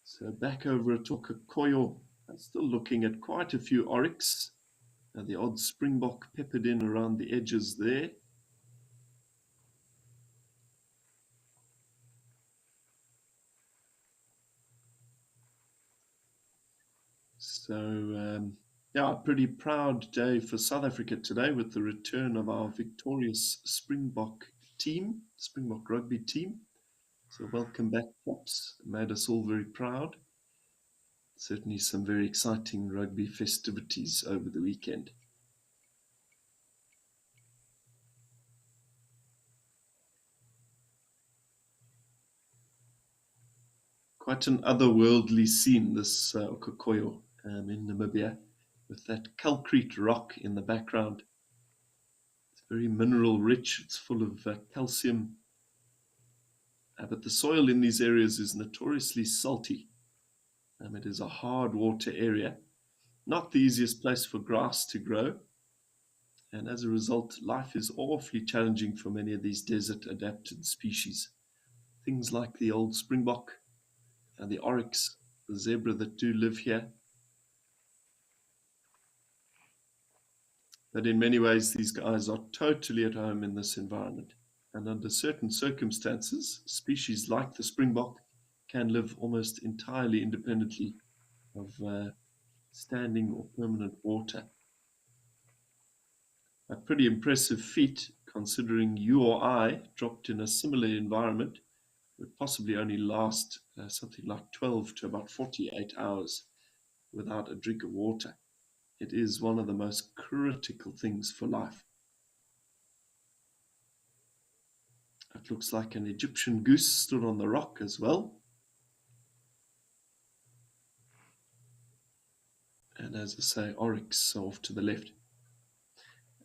So back over at Opokoyo, I'm still looking at quite a few oryx The odd springbok peppered in around the edges there. So, yeah, a pretty proud day for South Africa today with the return of our victorious Springbok team, Springbok rugby team. So welcome back, Pops. Made us all very proud. Certainly some very exciting rugby festivities over the weekend. Quite an otherworldly scene, this Okokoyo in Namibia, with that calcrete rock in the background. It's very mineral rich, it's full of calcium, but the soil in these areas is notoriously salty. It is a hard water area, not the easiest place for grass to grow, and as a result, life is awfully challenging for many of these desert-adapted species. Things like the old springbok, and the oryx, the zebra that do live here. But in many ways, these guys are totally at home in this environment. And under certain circumstances, species like the springbok can live almost entirely independently of standing or permanent water. A pretty impressive feat, considering you or I, dropped in a similar environment, would possibly only last something like 12 to about 48 hours without a drink of water. It is one of the most critical things for life. It looks like an Egyptian goose stood on the rock as well. And as I say, oryx off to the left.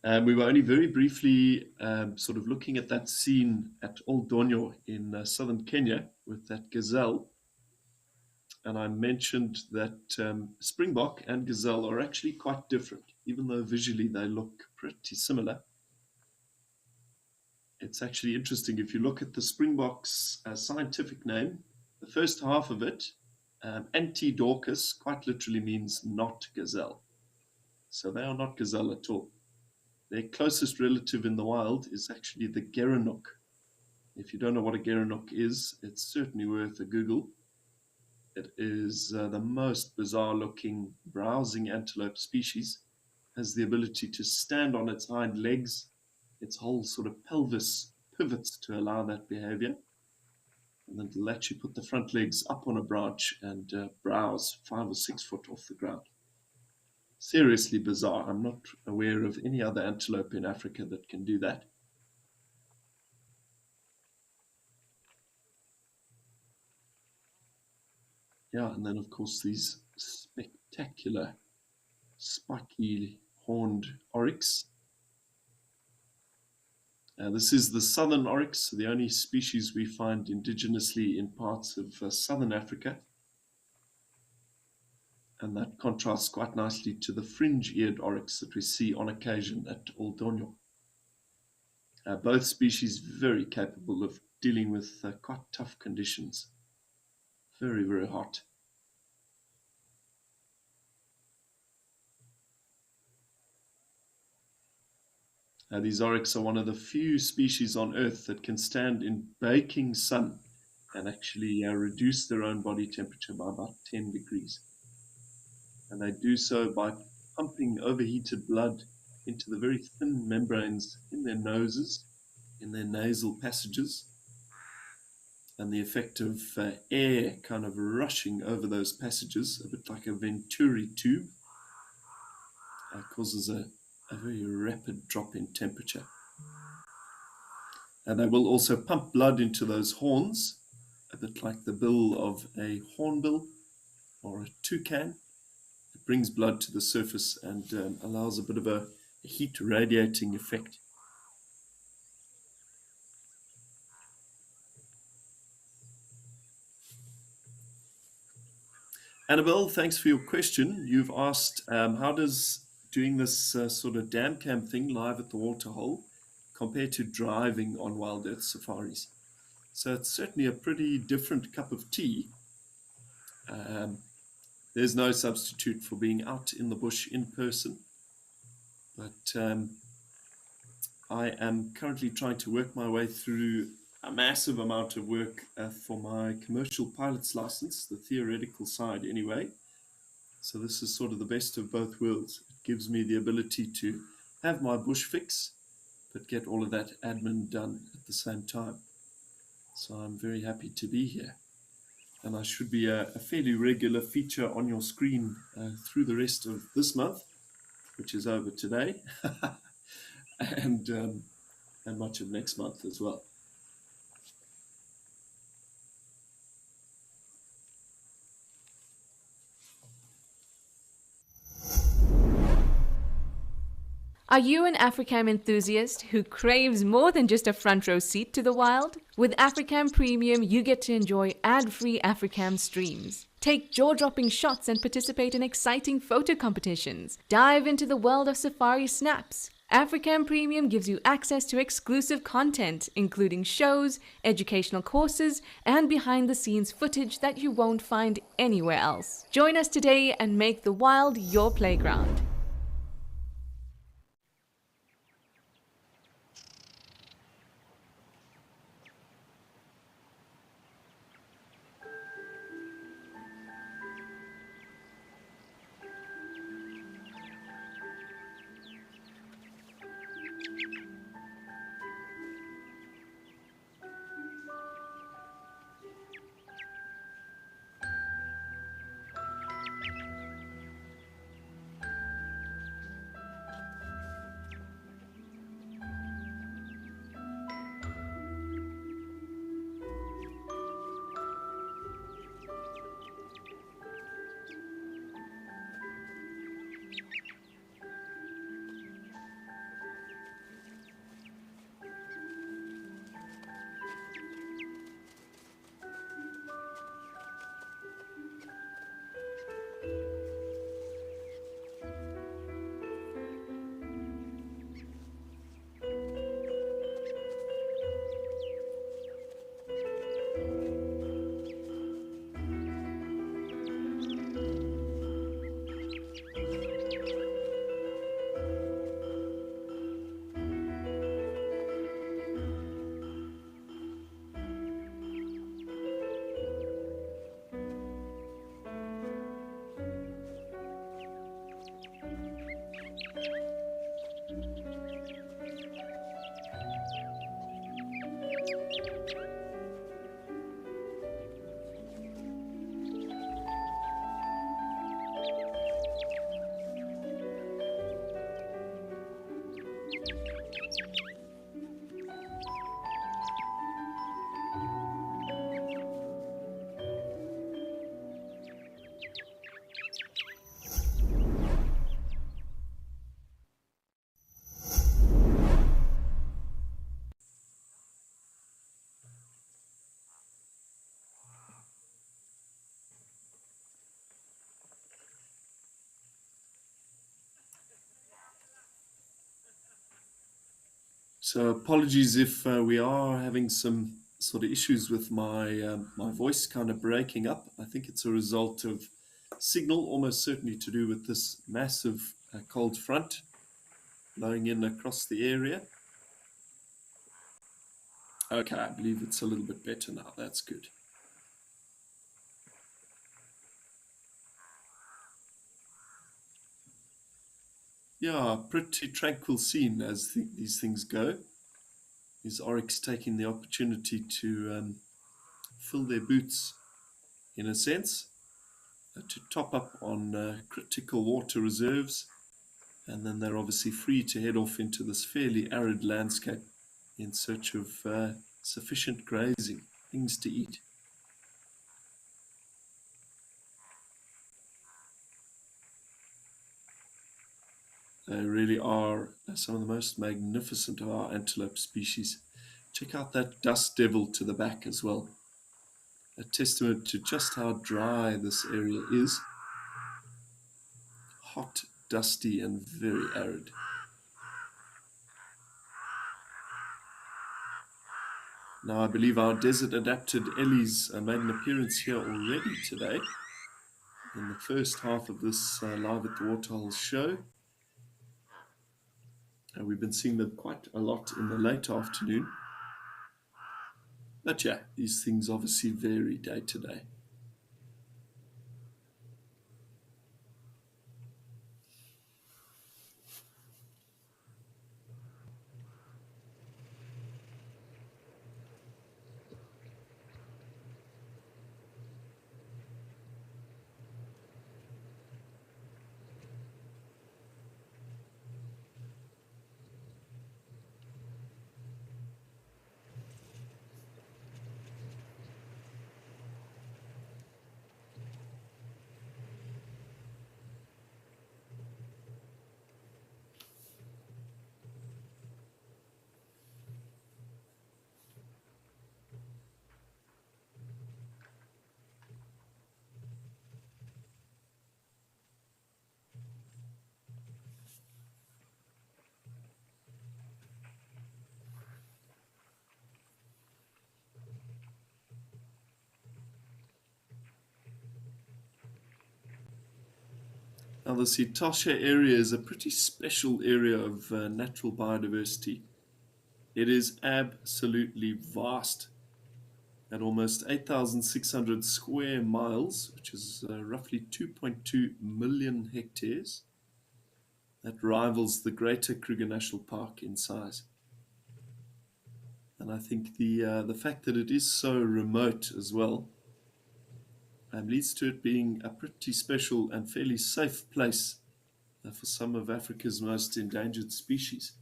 We were only very briefly sort of looking at that scene at Old Donyo in southern Kenya with that gazelle. And I mentioned that springbok and gazelle are actually quite different, even though visually they look pretty similar. It's actually interesting. If you look at the springbok's scientific name, the first half of it, Antidorcus, quite literally means not gazelle. So they are not gazelle at all. Their closest relative in the wild is actually the gerenuk. If you don't know what a gerenuk is, it's certainly worth a Google. It is the most bizarre looking browsing antelope species. Has the ability to stand on its hind legs. Its whole sort of pelvis pivots to allow that behavior. And then it'll actually put the front legs up on a branch and browse 5 or 6 foot off the ground. Seriously bizarre. I'm not aware of any other antelope in Africa that can do that. Yeah, and then of course these spectacular spiky horned oryx. This is the southern oryx, the only species we find indigenously in parts of southern Africa. And that contrasts quite nicely to the fringe-eared oryx that we see on occasion at Old Donyo. Both species very capable of dealing with quite tough conditions. Very, very hot. These oryx are one of the few species on Earth that can stand in baking sun and actually reduce their own body temperature by about 10 degrees. And they do so by pumping overheated blood into the very thin membranes in their noses, in their nasal passages. And the effect of air kind of rushing over those passages, a bit like a venturi tube, causes a very rapid drop in temperature. And they will also pump blood into those horns, a bit like the bill of a hornbill or a toucan. It brings blood to the surface and allows a bit of a heat radiating effect. Annabelle, thanks for your question. You've asked, how does doing this sort of dam cam thing live at the Waterhole compare to driving on WildEarth safaris? So it's certainly a pretty different cup of tea. There's no substitute for being out in the bush in person. but I am currently trying to work my way through a massive amount of work for my commercial pilot's license, the theoretical side anyway. So this is sort of the best of both worlds. It gives me the ability to have my bush fix, but get all of that admin done at the same time. So I'm very happy to be here. And I should be a fairly regular feature on your screen through the rest of this month, which is over today, and much of next month as well. Are you an Africam enthusiast who craves more than just a front row seat to the wild? With Africam Premium, you get to enjoy ad-free Africam streams. Take jaw-dropping shots and participate in exciting photo competitions. Dive into the world of safari snaps. Africam Premium gives you access to exclusive content, including shows, educational courses, and behind-the-scenes footage that you won't find anywhere else. Join us today and make the wild your playground. So apologies if we are having some sort of issues with my my voice kind of breaking up. I think it's a result of signal, almost certainly to do with this massive cold front blowing in across the area. Okay, I believe it's a little bit better now. That's good. Yeah, pretty tranquil scene as these things go. Is Oryx taking the opportunity to fill their boots, in a sense, to top up on critical water reserves, and then they're obviously free to head off into this fairly arid landscape in search of sufficient grazing, things to eat. They really are some of the most magnificent of our antelope species. Check out that dust devil to the back as well. A testament to just how dry this area is. Hot, dusty, and very arid. Now I believe our desert-adapted Ellies made an appearance here already today in the first half of this Live at the Waterhole show. We've been seeing them quite a lot in the late afternoon. But yeah, these things obviously vary day to day. Now, the Setosha area is a pretty special area of natural biodiversity. It is absolutely vast. At almost 8,600 square miles, which is roughly 2.2 million hectares, that rivals the Greater Kruger National Park in size. And I think the fact that it is so remote as well leads to it being a pretty special and fairly safe place for some of Africa's most endangered species.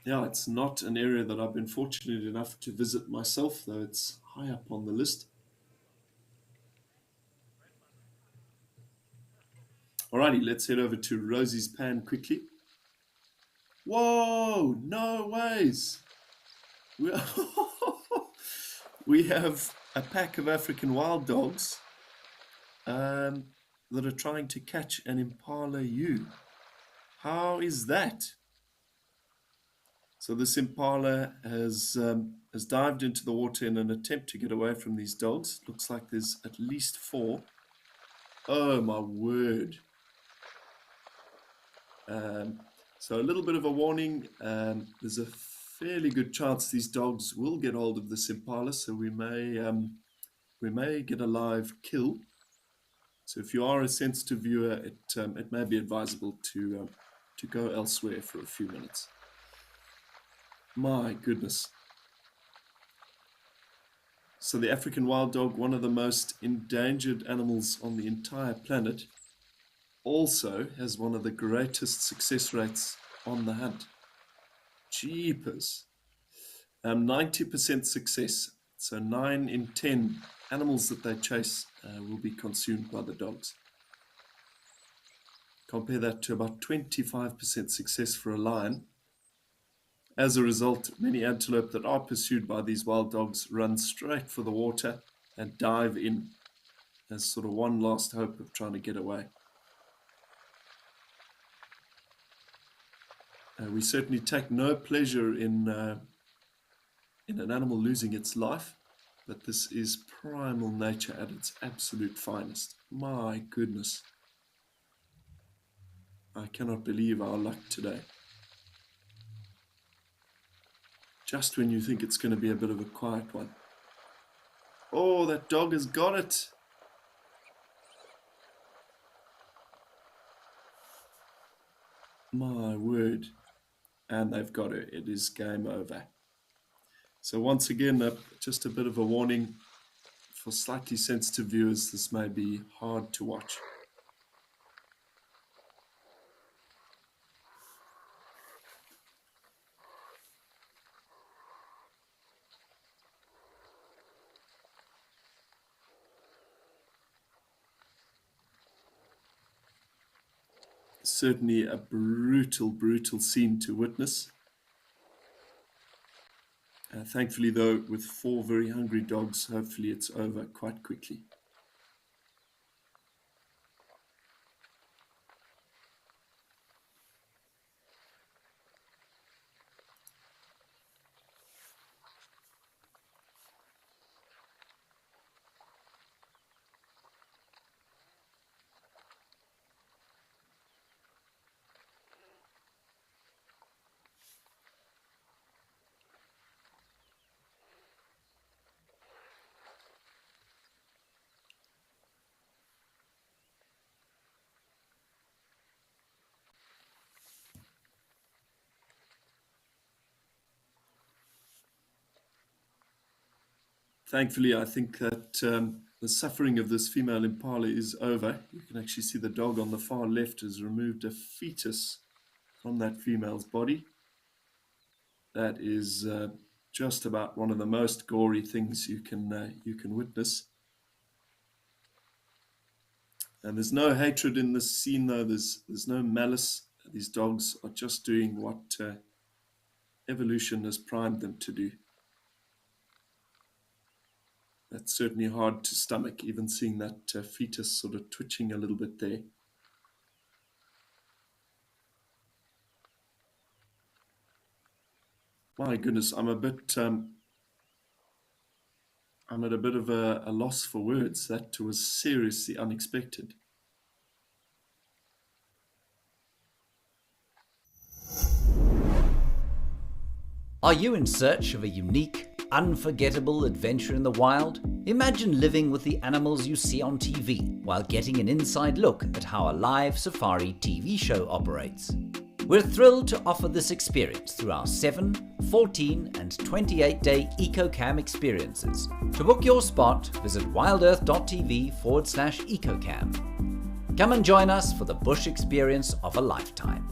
Yeah, it's not an area that I've been fortunate enough to visit myself, though it's high up on the list. Alrighty, let's head over to Rosie's pan quickly. Whoa, no ways! We have a pack of African wild dogs that are trying to catch an impala ewe. How is that? So this impala has dived into the water in an attempt to get away from these dogs. Looks like there's at least 4. Oh my word. So a little bit of a warning. There's a fairly good chance these dogs will get hold of this impala, so we may get a live kill. So if you are a sensitive viewer, it may be advisable to go elsewhere for a few minutes. My goodness. So the African wild dog, one of the most endangered animals on the entire planet, also has one of the greatest success rates on the hunt. Jeepers. 90% success. So 9 in 10 animals that they chase will be consumed by the dogs. Compare that to about 25% success for a lion. As a result, many antelope that are pursued by these wild dogs run straight for the water and dive in as sort of one last hope of trying to get away. We certainly take no pleasure in an animal losing its life, but this is primal nature at its absolute finest. My goodness. I cannot believe our luck today. Just when you think it's going to be a bit of a quiet one. Oh, that dog has got it. My word. And they've got her. It is game over. So once again, just a bit of a warning for slightly sensitive viewers. This may be hard to watch. Certainly a brutal, brutal scene to witness. Thankfully, though, with 4 very hungry dogs, hopefully it's over quite quickly. thankfully, I think that the suffering of this female impala is over. You can actually see the dog on the far left has removed a fetus from that female's body. That is just about one of the most gory things you can witness. And there's no hatred in this scene, though. There's no malice. These dogs are just doing what evolution has primed them to do. That's certainly hard to stomach, even seeing that fetus sort of twitching a little bit there. My goodness, I'm at a bit of a loss for words. That was seriously unexpected. Are you in search of a unique, unforgettable adventure in the wild? Imagine living with the animals you see on TV while getting an inside look at how a live safari TV show operates. We're thrilled to offer this experience through our 7, 14 and 28-day EcoCam experiences. To book your spot, visit wildearth.tv/EcoCam. Come and join us for the bush experience of a lifetime.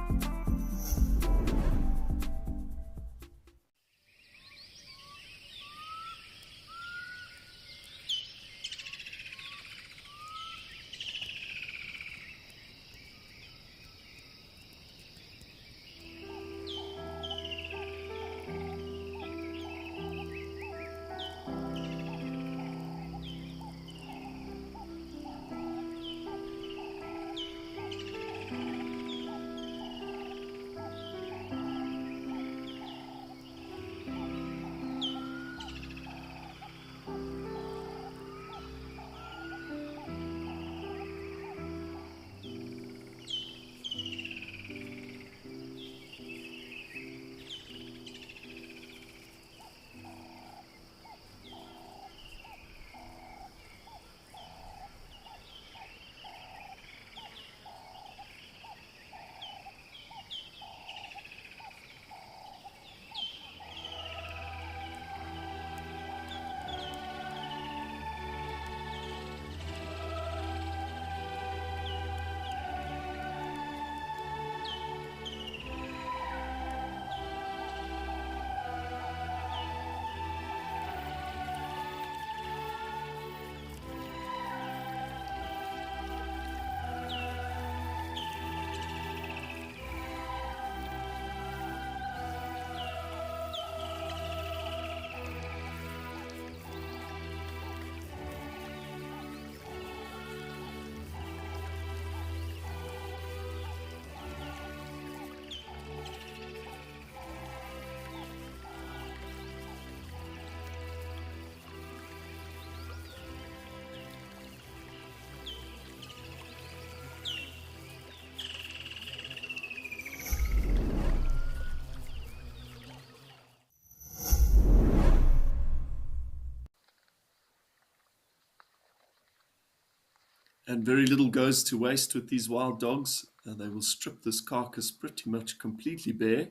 And very little goes to waste with these wild dogs. They will strip this carcass pretty much completely bare,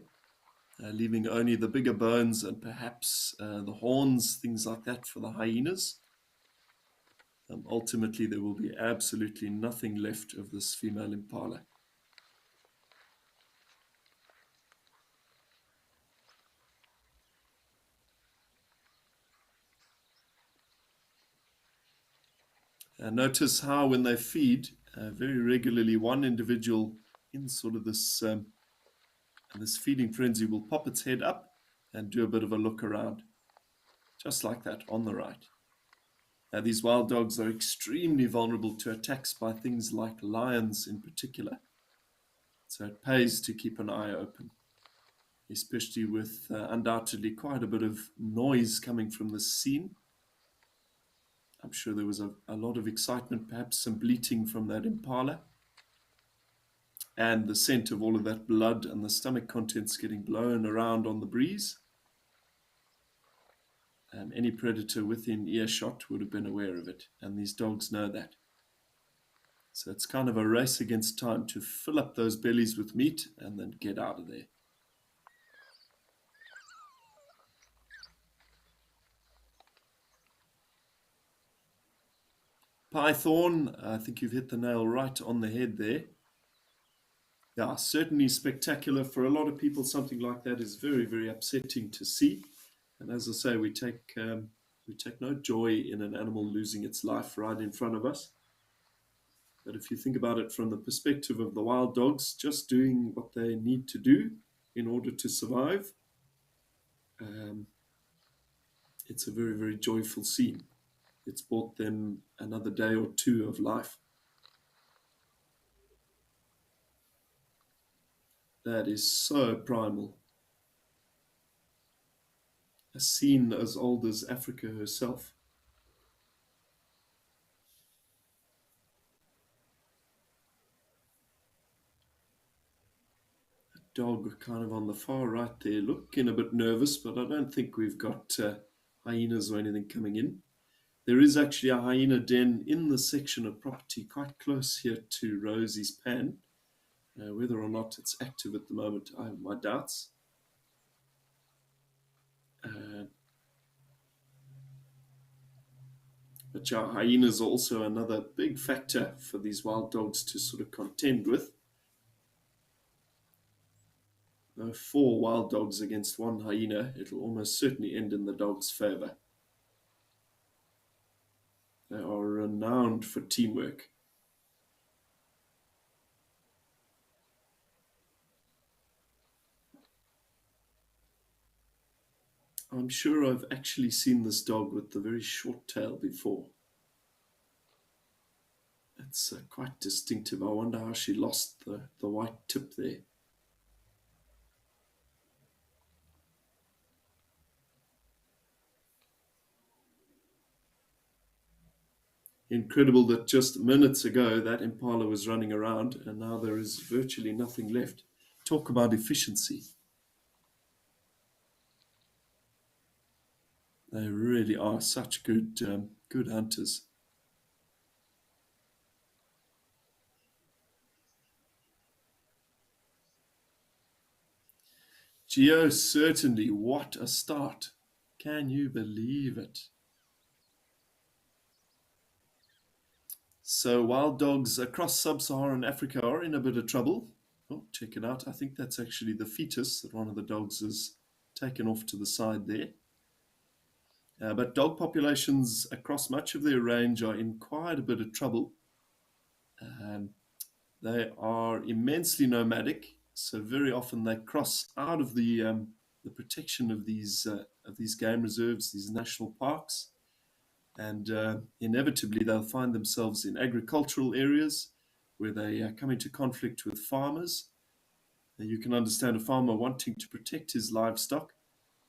leaving only the bigger bones and perhaps the horns, things like that for the hyenas. Ultimately, there will be absolutely nothing left of this female impala. Notice how when they feed, very regularly one individual in sort of this feeding frenzy will pop its head up and do a bit of a look around, just like that on the right. These wild dogs are extremely vulnerable to attacks by things like lions in particular, so it pays to keep an eye open, especially with undoubtedly quite a bit of noise coming from this scene. I'm sure there was a lot of excitement, perhaps some bleating from that impala, and the scent of all of that blood and the stomach contents getting blown around on the breeze. Any predator within earshot would have been aware of it, and these dogs know that. So it's kind of a race against time to fill up those bellies with meat and then get out of there. python, I think you've hit the nail right on the head there. Yeah, certainly spectacular. For a lot of people, something like that is very, very upsetting to see. And as I say, we take no joy in an animal losing its life right in front of us. But if you think about it from the perspective of the wild dogs, just doing what they need to do in order to survive, it's a very, very joyful scene. It's brought them another day or two of life. That is so primal. A scene as old as Africa herself. A dog kind of on the far right there, looking a bit nervous, but I don't think we've got hyenas or anything coming in. There is actually a hyena den in the section of property quite close here to Rosie's pan. Whether or not it's active at the moment, I have my doubts. But yeah, hyenas are also another big factor for these wild dogs to sort of contend with. 4 wild dogs against 1 hyena, it'll almost certainly end in the dog's favor. They are renowned for teamwork. I'm sure I've actually seen this dog with the very short tail before. It's quite distinctive. I wonder how she lost the white tip there. Incredible that just minutes ago that impala was running around and now there is virtually nothing left. Talk about efficiency. They really are such good hunters. Geo, certainly, what a start. Can you believe it? So wild dogs across sub-Saharan Africa are in a bit of trouble. Oh, check it out. I think that's actually the fetus that one of the dogs has taken off to the side there. But dog populations across much of their range are in quite a bit of trouble. They are immensely nomadic, so very often they cross out of the protection of these game reserves, these national parks, and inevitably they'll find themselves in agricultural areas where they come into conflict with farmers. And you can understand a farmer wanting to protect his livestock,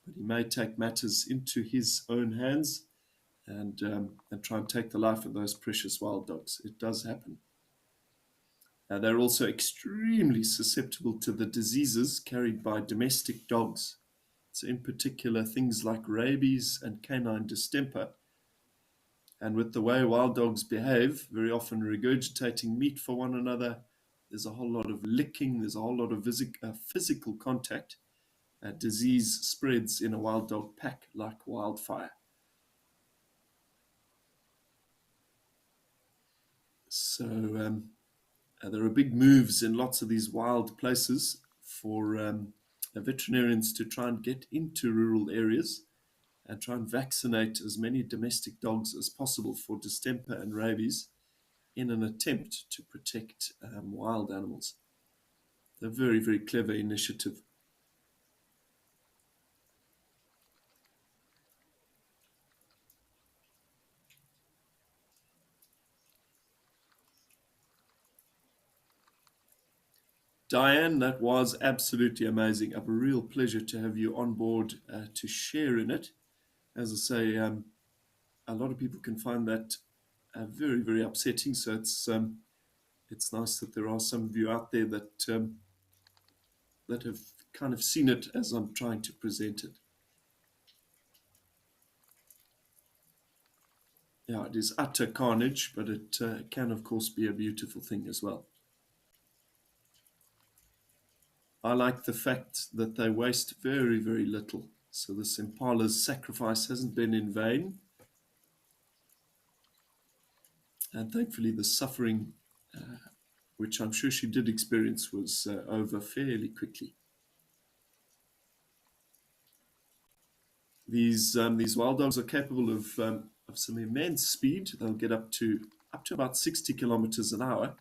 but he may take matters into his own hands and try and take the life of those precious wild dogs. It does happen. They're also extremely susceptible to the diseases carried by domestic dogs. So in particular, things like rabies and canine distemper. And with the way wild dogs behave, very often regurgitating meat for one another, there's a whole lot of licking, there's a whole lot of physical contact. Disease spreads in a wild dog pack like wildfire. So there are big moves in lots of these wild places for veterinarians to try and get into rural areas and try and vaccinate as many domestic dogs as possible for distemper and rabies in an attempt to protect wild animals. A very, very clever initiative. Diane, that was absolutely amazing. A real pleasure to have you on board to share in it. As I say, a lot of people can find that very, very upsetting. So it's nice that there are some of you out there that that have kind of seen it as I'm trying to present it. Yeah, it is utter carnage, but it can, of course, be a beautiful thing as well. I like the fact that they waste very, very little. So this impala's sacrifice hasn't been in vain. And thankfully, the suffering, which I'm sure she did experience, was over fairly quickly. These wild dogs are capable of some immense speed. They'll get up to about 60 kilometers an hour.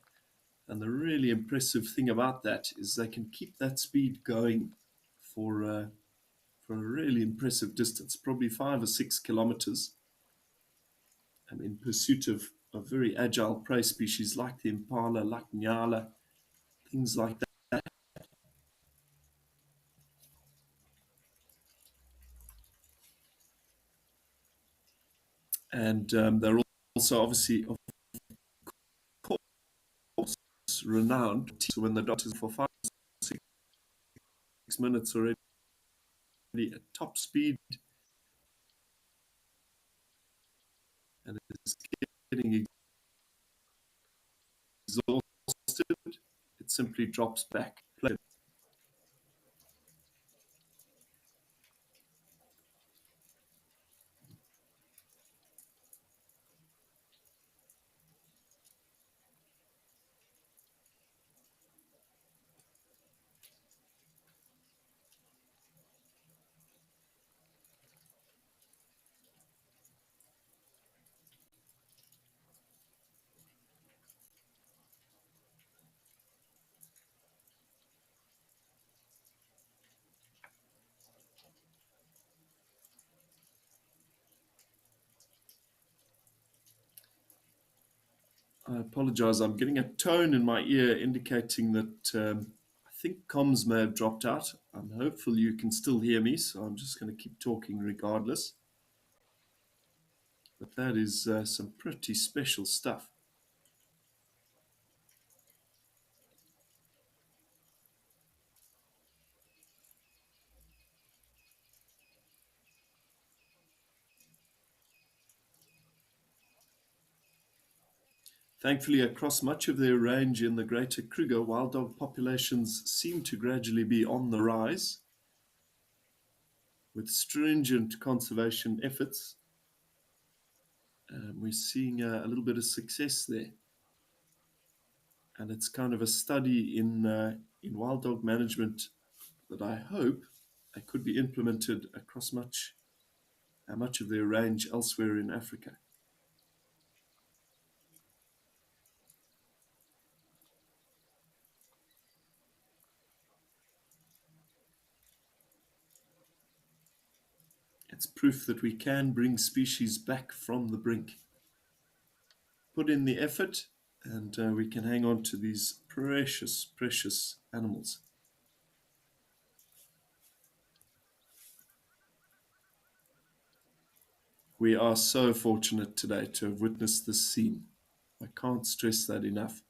And the really impressive thing about that is they can keep that speed going for a really impressive distance, probably 5 or 6 kilometers, and in pursuit of very agile prey species like the impala, like nyala, things like that. And they're also obviously, of course, renowned. So when the doctors for 5 or 6 minutes already at top speed and is getting exhausted, it simply drops back. I apologize. I'm getting a tone in my ear indicating that I think comms may have dropped out. I'm hopeful you can still hear me, so I'm just going to keep talking regardless. But that is some pretty special stuff. Thankfully, across much of their range in the Greater Kruger, wild dog populations seem to gradually be on the rise. With stringent conservation efforts, we're seeing a little bit of success there. And it's kind of a study in wild dog management that I hope could be implemented across much of their range elsewhere in Africa. It's proof that we can bring species back from the brink. Put in the effort, and we can hang on to these precious, precious animals. We are so fortunate today to have witnessed this scene. I can't stress that enough.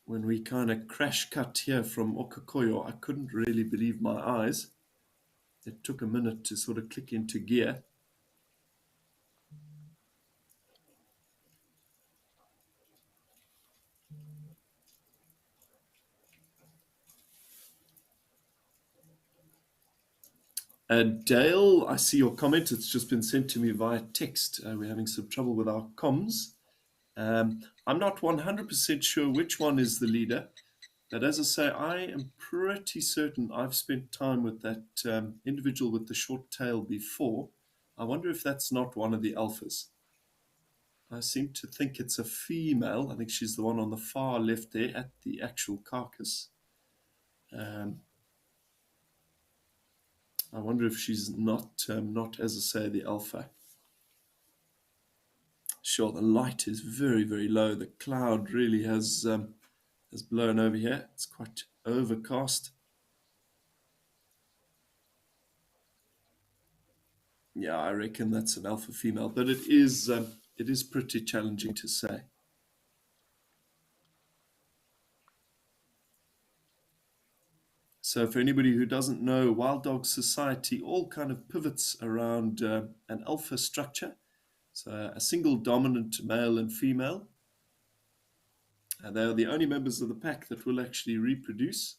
When we kind of crash cut here from Okakoyo, I couldn't really believe my eyes. It took a minute to sort of click into gear. Dale, I see your comment. It's just been sent to me via text. We're having some trouble with our comms. I'm not 100% sure which one is the leader, but as I say, I am pretty certain I've spent time with that individual with the short tail before. I wonder if that's not one of the alphas. I seem to think it's a female. I think she's the one on the far left there at the actual carcass. I wonder if she's not, as I say, the alpha. Sure, the light is very, very low. The cloud really has blown over here. It's quite overcast. Yeah, I reckon that's an alpha female, but it is pretty challenging to say. So for anybody who doesn't know, Wild Dog Society all kind of pivots around an alpha structure. So a single dominant male and female. And they are the only members of the pack that will actually reproduce.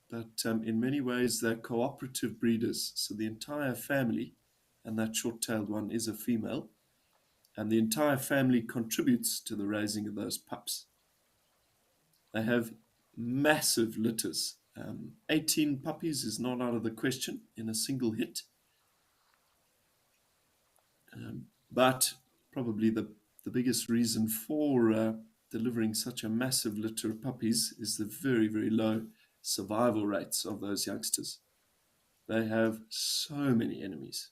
but in many ways they're cooperative breeders. So the entire family, and that short-tailed one is a female, and the entire family contributes to the raising of those pups. They have massive litters. 18 puppies is not out of the question in a single hit. But probably the biggest reason for delivering such a massive litter of puppies is the very, very low survival rates of those youngsters. They have so many enemies.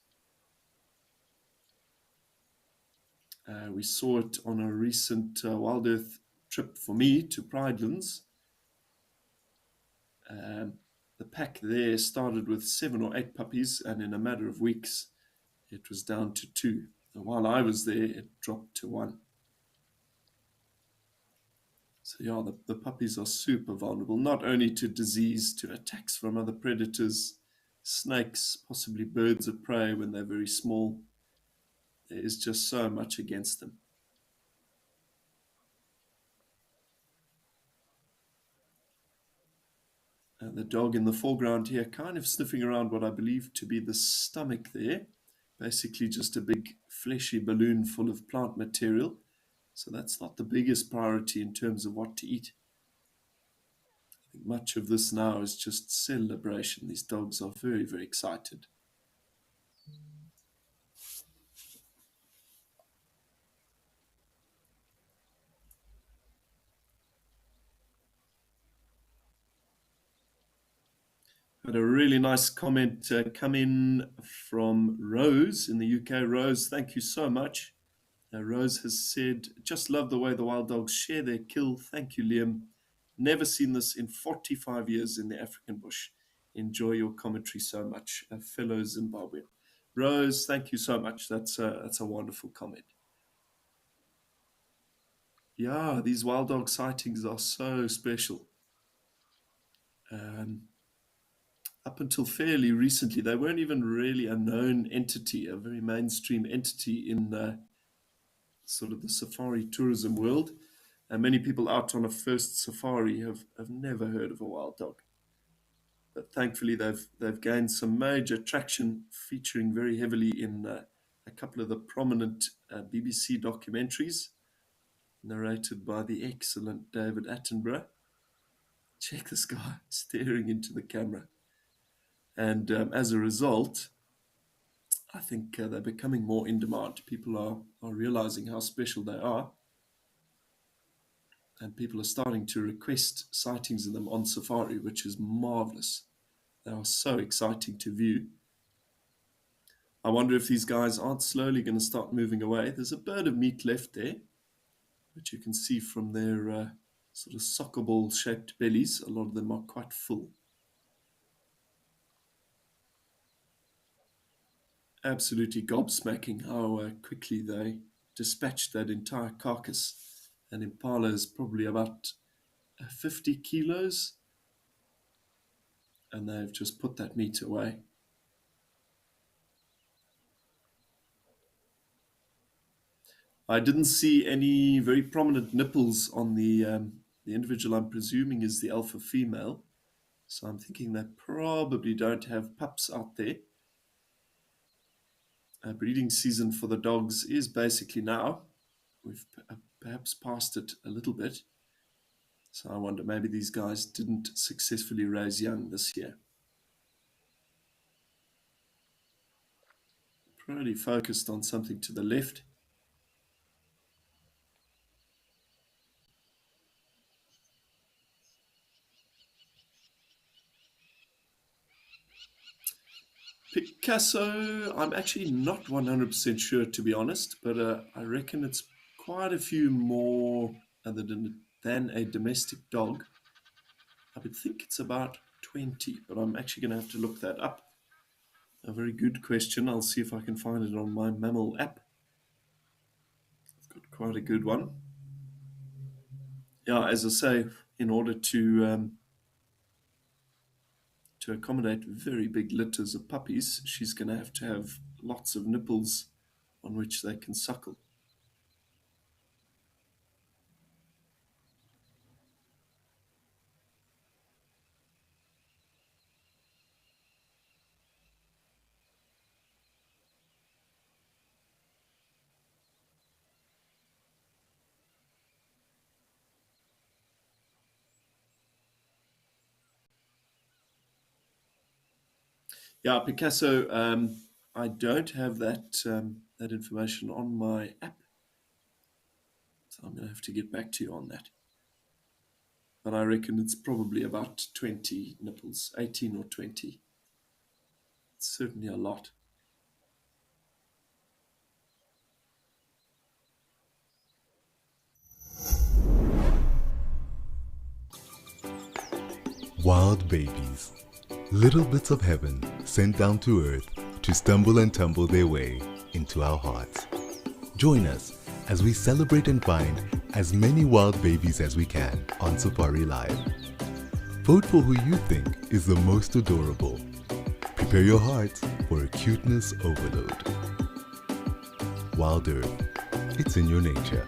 We saw it on a recent WildEarth trip for me to Pridelands. The pack there started with 7 or 8 puppies, and in a matter of weeks, it was down to 2. And while I was there, it dropped to 1. So yeah, the puppies are super vulnerable, not only to disease, to attacks from other predators, snakes, possibly birds of prey when they're very small. There is just so much against them. The dog in the foreground here kind of sniffing around what I believe to be the stomach there. Basically just a big fleshy balloon full of plant material. So that's not the biggest priority in terms of what to eat. I think much of this now is just celebration. These dogs are very, very excited. Had a really nice comment come in from Rose in the UK. Rose, thank you so much. Rose has said, just love the way the wild dogs share their kill. Thank you, Liam. Never seen this in 45 years in the African bush. Enjoy your commentary so much, fellow Zimbabwean. Rose, thank you so much. That's a wonderful comment. Yeah, these wild dog sightings are so special. Up until fairly recently, they weren't even really a known entity, a very mainstream entity in sort of the safari tourism world. And many people out on a first safari have never heard of a wild dog. But thankfully, they've gained some major traction, featuring very heavily in a couple of the prominent BBC documentaries, narrated by the excellent David Attenborough. Check this guy staring into the camera. And as a result, I think they're becoming more in demand. People are realizing how special they are. And people are starting to request sightings of them on safari, which is marvelous. They are so exciting to view. I wonder if these guys aren't slowly going to start moving away. There's a bird of meat left there, which you can see from their sort of soccer ball shaped bellies. A lot of them are quite full. Absolutely gobsmacking how quickly they dispatched that entire carcass. An impala is probably about 50 kilos, and they've just put that meat away. I didn't see any very prominent nipples on the individual I'm presuming is the alpha female, so I'm thinking they probably don't have pups out there. Breeding season for the dogs is basically now. We've perhaps passed it a little bit. So I wonder, maybe these guys didn't successfully raise young this year. Pretty focused on something to the left. Picasso, I'm actually not 100% sure, to be honest, but I reckon it's quite a few more than a domestic dog. I would think it's about 20, but I'm actually going to have to look that up. A very good question. I'll see if I can find it on my mammal app. I've got quite a good one. Yeah, as I say, in order to accommodate very big litters of puppies, she's going to have lots of nipples on which they can suckle. Yeah, Picasso. I don't have that information on my app, so I'm going to have to get back to you on that. But I reckon it's probably about 20 nipples, 18 or 20. It's certainly a lot. Wild babies. Little bits of heaven sent down to earth to stumble and tumble their way into our hearts. Join us as we celebrate and find as many wild babies as we can on Safari Live. Vote for who you think is the most adorable. Prepare your hearts for a cuteness overload. WildEarth. It's in your nature.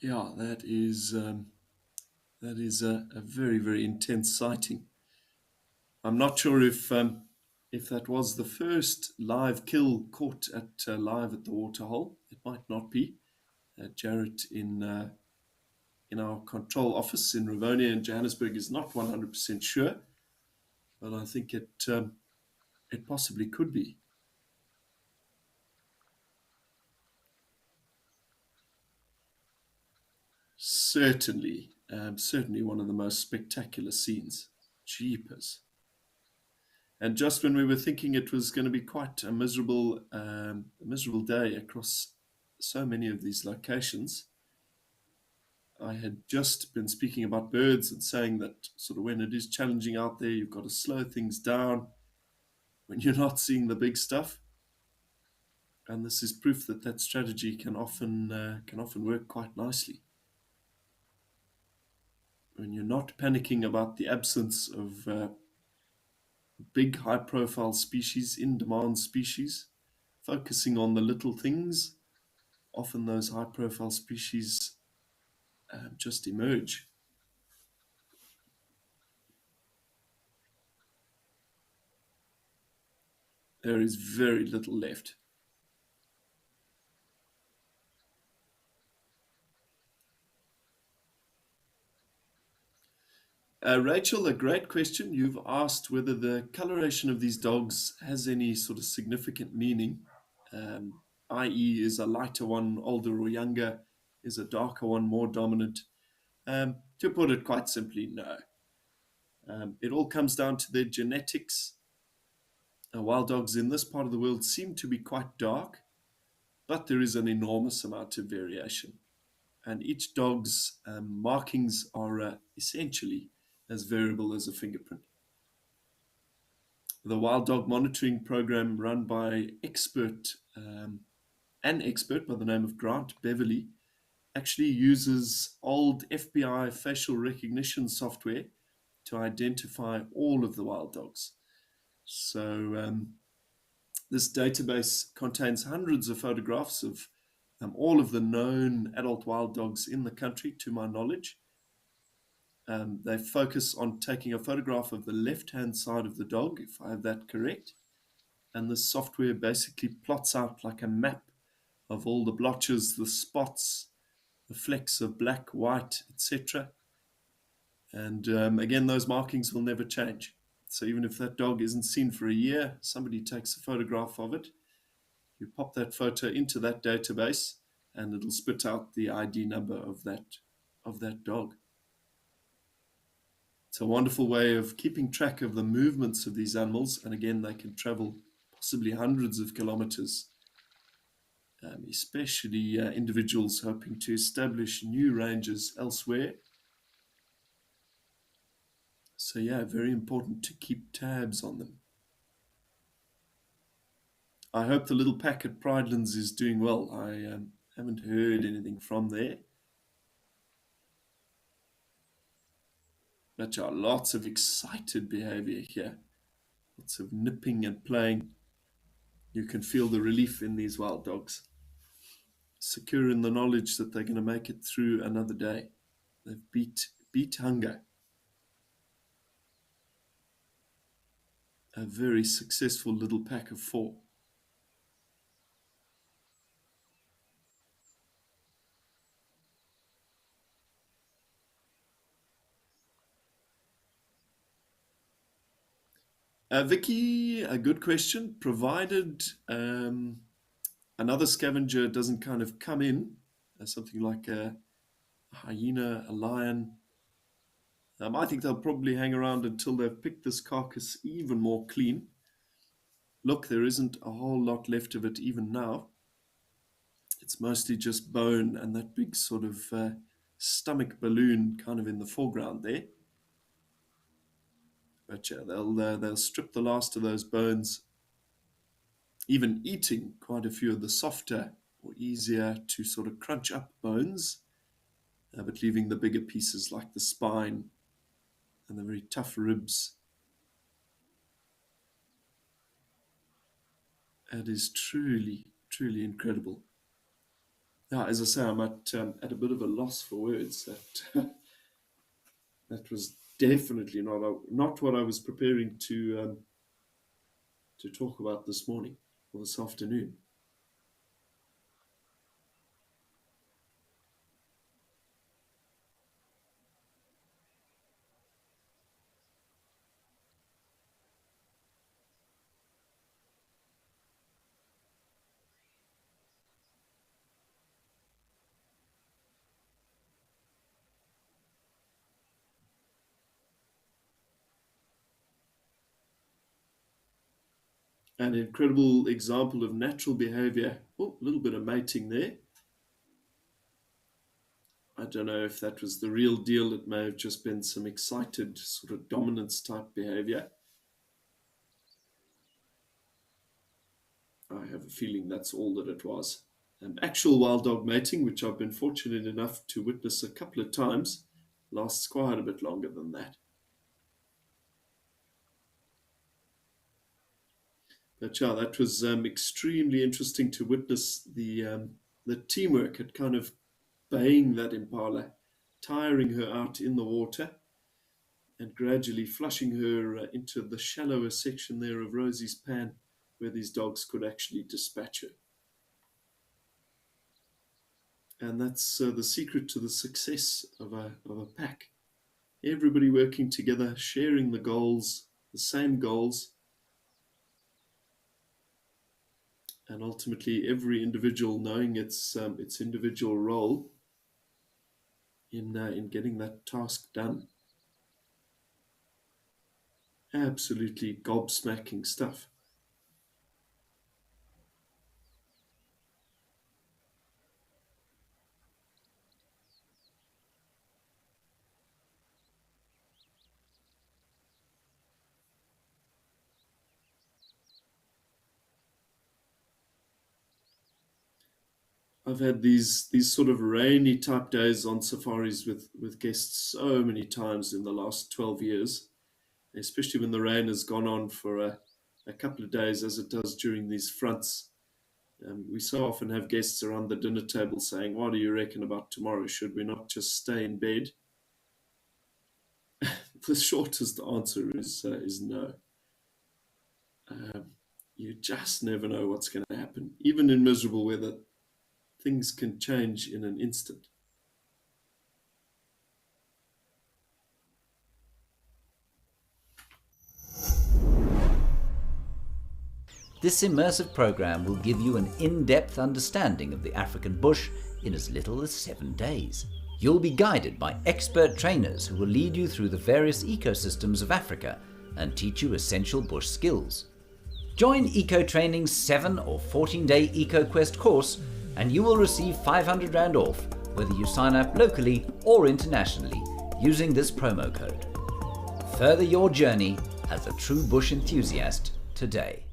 Yeah, that is a very, very intense sighting. I'm not sure if that was the first live kill caught at live at the Waterhole. It might not be. Jarrett in our control office in Rivonia in Johannesburg is not 100% sure, but I think it possibly could be. Certainly one of the most spectacular scenes. Jeepers. And just when we were thinking it was going to be quite a miserable day across so many of these locations, I had just been speaking about birds and saying that sort of when it is challenging out there, you've got to slow things down when you're not seeing the big stuff. And this is proof that that strategy can often work quite nicely. When you're not panicking about the absence of big, high-profile species, in-demand species, focusing on the little things, often those high-profile species just emerge. There is very little left. Rachel, a great question. You've asked whether the coloration of these dogs has any sort of significant meaning, i.e. is a lighter one older or younger, is a darker one more dominant? To put it quite simply, no. It all comes down to their genetics. Wild dogs in this part of the world seem to be quite dark, but there is an enormous amount of variation. And each dog's markings are essentially as variable as a fingerprint. The wild dog monitoring program run by an expert by the name of Grant Beverly actually uses old FBI facial recognition software to identify all of the wild dogs. So this database contains hundreds of photographs of all of the known adult wild dogs in the country, to my knowledge. They focus on taking a photograph of the left-hand side of the dog, if I have that correct. And the software basically plots out like a map of all the blotches, the spots, the flecks of black, white, etc. And again, those markings will never change. So even if that dog isn't seen for a year, somebody takes a photograph of it, you pop that photo into that database, and it'll spit out the ID number of that dog. It's a wonderful way of keeping track of the movements of these animals, and again, they can travel possibly hundreds of kilometers, especially individuals hoping to establish new ranges elsewhere. So yeah, very important to keep tabs on them. I hope the little pack at Pridelands is doing well. I haven't heard anything from there. But yeah, lots of excited behavior here. Lots of nipping and playing. You can feel the relief in these wild dogs. Secure in the knowledge that they're going to make it through another day. They've beat hunger. A very successful little pack of 4. Vicky, a good question. Provided another scavenger doesn't kind of come in, something like a hyena, a lion, I think they'll probably hang around until they've picked this carcass even more clean. Look, there isn't a whole lot left of it even now. It's mostly just bone and that big sort of stomach balloon kind of in the foreground there. But yeah, they'll strip the last of those bones, even eating quite a few of the softer or easier to sort of crunch up bones, but leaving the bigger pieces like the spine and the very tough ribs. It is truly, truly incredible. Now, as I say, I'm at a bit of a loss for words. That was definitely not what I was preparing to talk about this morning or this afternoon. An incredible example of natural behavior. Oh, a little bit of mating there. I don't know if that was the real deal. It may have just been some excited sort of dominance type behavior. I have a feeling that's all that it was. Actual wild dog mating, which I've been fortunate enough to witness a couple of times, lasts quite a bit longer than that. But yeah, that was extremely interesting to witness the teamwork at kind of baying that impala, tiring her out in the water, and gradually flushing her into the shallower section there of Rosie's pan, where these dogs could actually dispatch her. And that's the secret to the success of a pack. Everybody working together, sharing the goals, the same goals, and ultimately every individual knowing its individual role in getting that task done. Absolutely gobsmacking stuff. I've had these sort of rainy type days on safaris with guests so many times in the last 12 years, especially when the rain has gone on for a couple of days as it does during these fronts. We so often have guests around the dinner table saying, what do you reckon about tomorrow? Should we not just stay in bed? The shortest answer is no. You just never know what's going to happen. Even in miserable weather, things can change in an instant. This immersive program will give you an in-depth understanding of the African bush in as little as 7 days. You'll be guided by expert trainers who will lead you through the various ecosystems of Africa and teach you essential bush skills. Join Eco Training's 7 or 14-day EcoQuest course and you will receive 500 Rand off whether you sign up locally or internationally using this promo code. Further your journey as a true bush enthusiast today.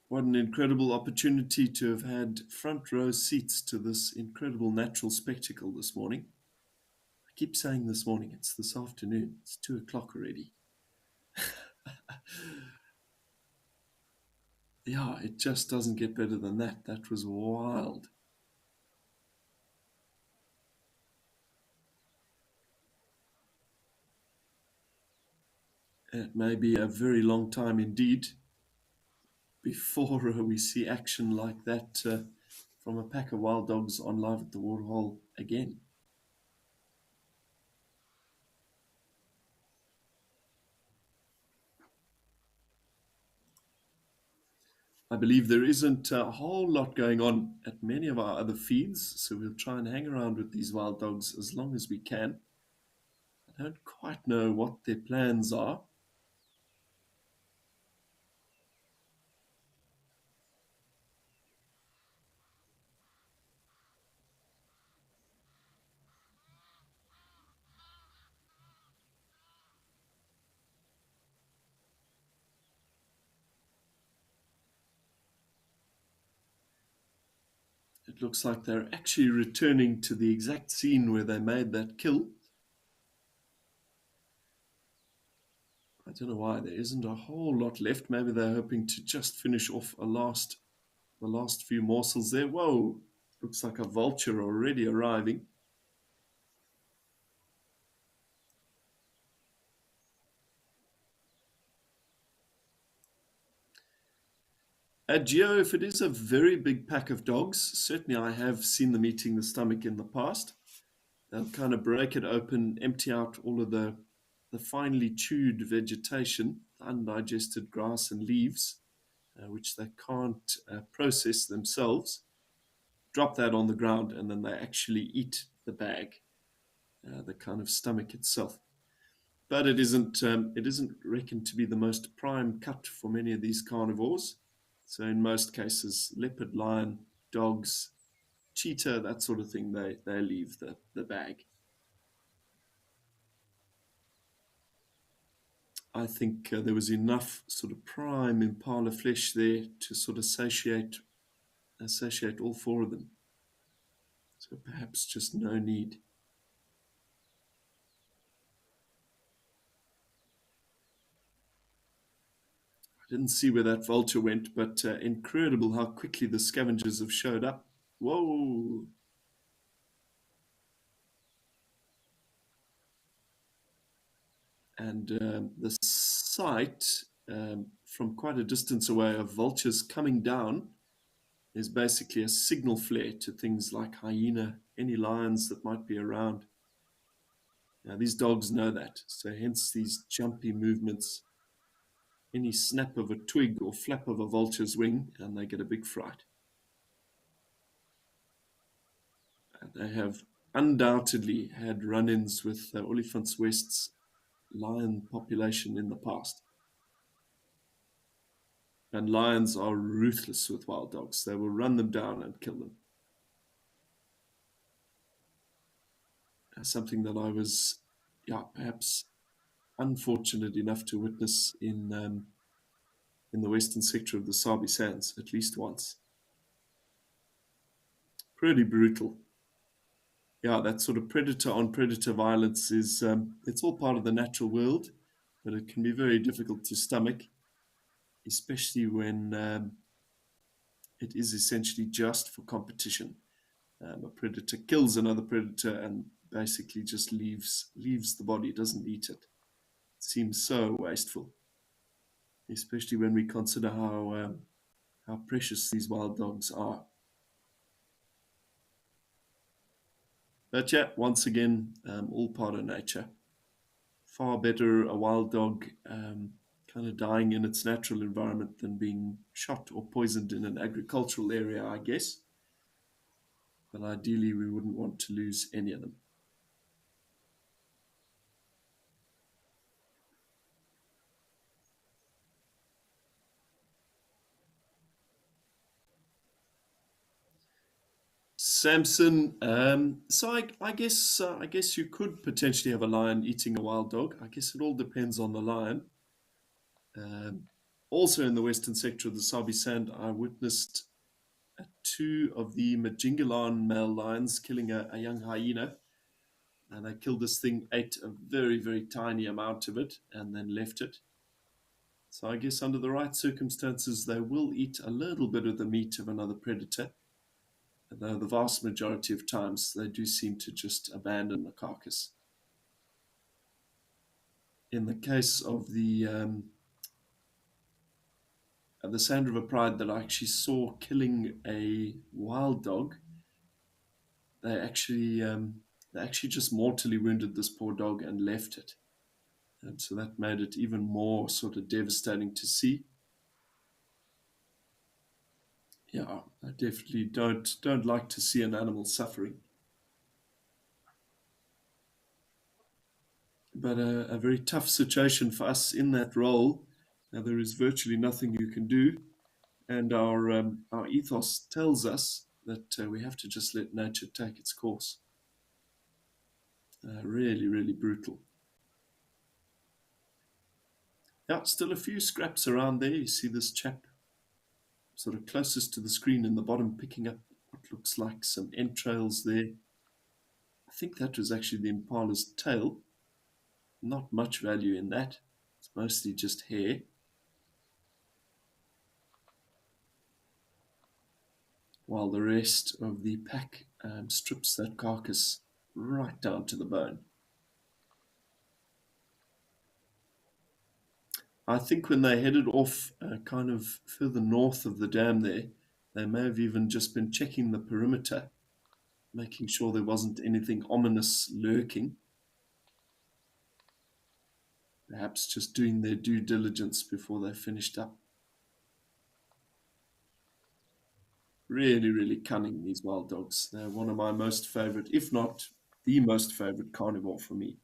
What an incredible opportunity to have had front row seats to this incredible natural spectacle this morning. I keep saying this morning, it's this afternoon. It's 2 o'clock already. Yeah, it just doesn't get better than that. That was wild. It may be a very long time indeed before we see action like that from a pack of wild dogs on Live at the Waterhole again. I believe there isn't a whole lot going on at many of our other feeds, so we'll try and hang around with these wild dogs as long as we can. I don't quite know what their plans are. It looks like they're actually returning to the exact scene where they made that kill. I don't know why there isn't a whole lot left. Maybe they're hoping to just finish off the last few morsels there. Whoa, looks like a vulture already arriving. Geo, if it is a very big pack of dogs, certainly I have seen them eating the stomach in the past. They'll kind of break it open, empty out all of the finely chewed vegetation, undigested grass and leaves, which they can't process themselves, drop that on the ground, and then they actually eat the bag, the kind of stomach itself. But it isn't reckoned to be the most prime cut for many of these carnivores. So in most cases, leopard, lion, dogs, cheetah, that sort of thing, they leave the bag. I think there was enough sort of prime impala flesh there to sort of satiate all four of them. So perhaps just no need. I didn't see where that vulture went, but incredible how quickly the scavengers have showed up. Whoa! And the sight from quite a distance away of vultures coming down is basically a signal flare to things like hyena, any lions that might be around. Now, these dogs know that, so hence these jumpy movements. Any snap of a twig or flap of a vulture's wing, and they get a big fright. And they have undoubtedly had run-ins with Olifants West's lion population in the past. And lions are ruthless with wild dogs. They will run them down and kill them. Something that I was, perhaps unfortunate enough to witness in the western sector of the Sabi Sands at least once. Pretty brutal. Yeah, that sort of predator-on-predator violence is, it's all part of the natural world, but it can be very difficult to stomach, especially when it is essentially just for competition. A predator kills another predator and basically just leaves the body, doesn't eat it. It seems so wasteful, especially when we consider how precious these wild dogs are. But yeah, once again, all part of nature. Far better a wild dog kind of dying in its natural environment than being shot or poisoned in an agricultural area, I guess. But ideally, we wouldn't want to lose any of them. Samson, so I guess you could potentially have a lion eating a wild dog. I guess it all depends on the lion. Also in the western sector of the Sabi Sand, I witnessed two of the Majingalan male lions killing a young hyena. And they killed this thing, ate a very, very tiny amount of it, and then left it. So I guess under the right circumstances, they will eat a little bit of the meat of another predator. Though the vast majority of times, they do seem to just abandon the carcass. In the case of the Sand River Pride that I actually saw killing a wild dog, they actually just mortally wounded this poor dog and left it. And so that made it even more sort of devastating to see. Yeah, I definitely don't like to see an animal suffering. But a very tough situation for us in that role. Now, there is virtually nothing you can do. And our ethos tells us that we have to just let nature take its course. Really, really brutal. Yeah, still a few scraps around there. You see this chap sort of closest to the screen in the bottom picking up what looks like some entrails there. I think that was actually the impala's tail. Not much value in that. It's mostly just hair. While the rest of the pack strips that carcass right down to the bone. I think when they headed off kind of further north of the dam there, they may have even just been checking the perimeter, making sure there wasn't anything ominous lurking. Perhaps just doing their due diligence before they finished up. Really, really cunning, these wild dogs. They're one of my most favorite, if not the most favorite carnivore for me.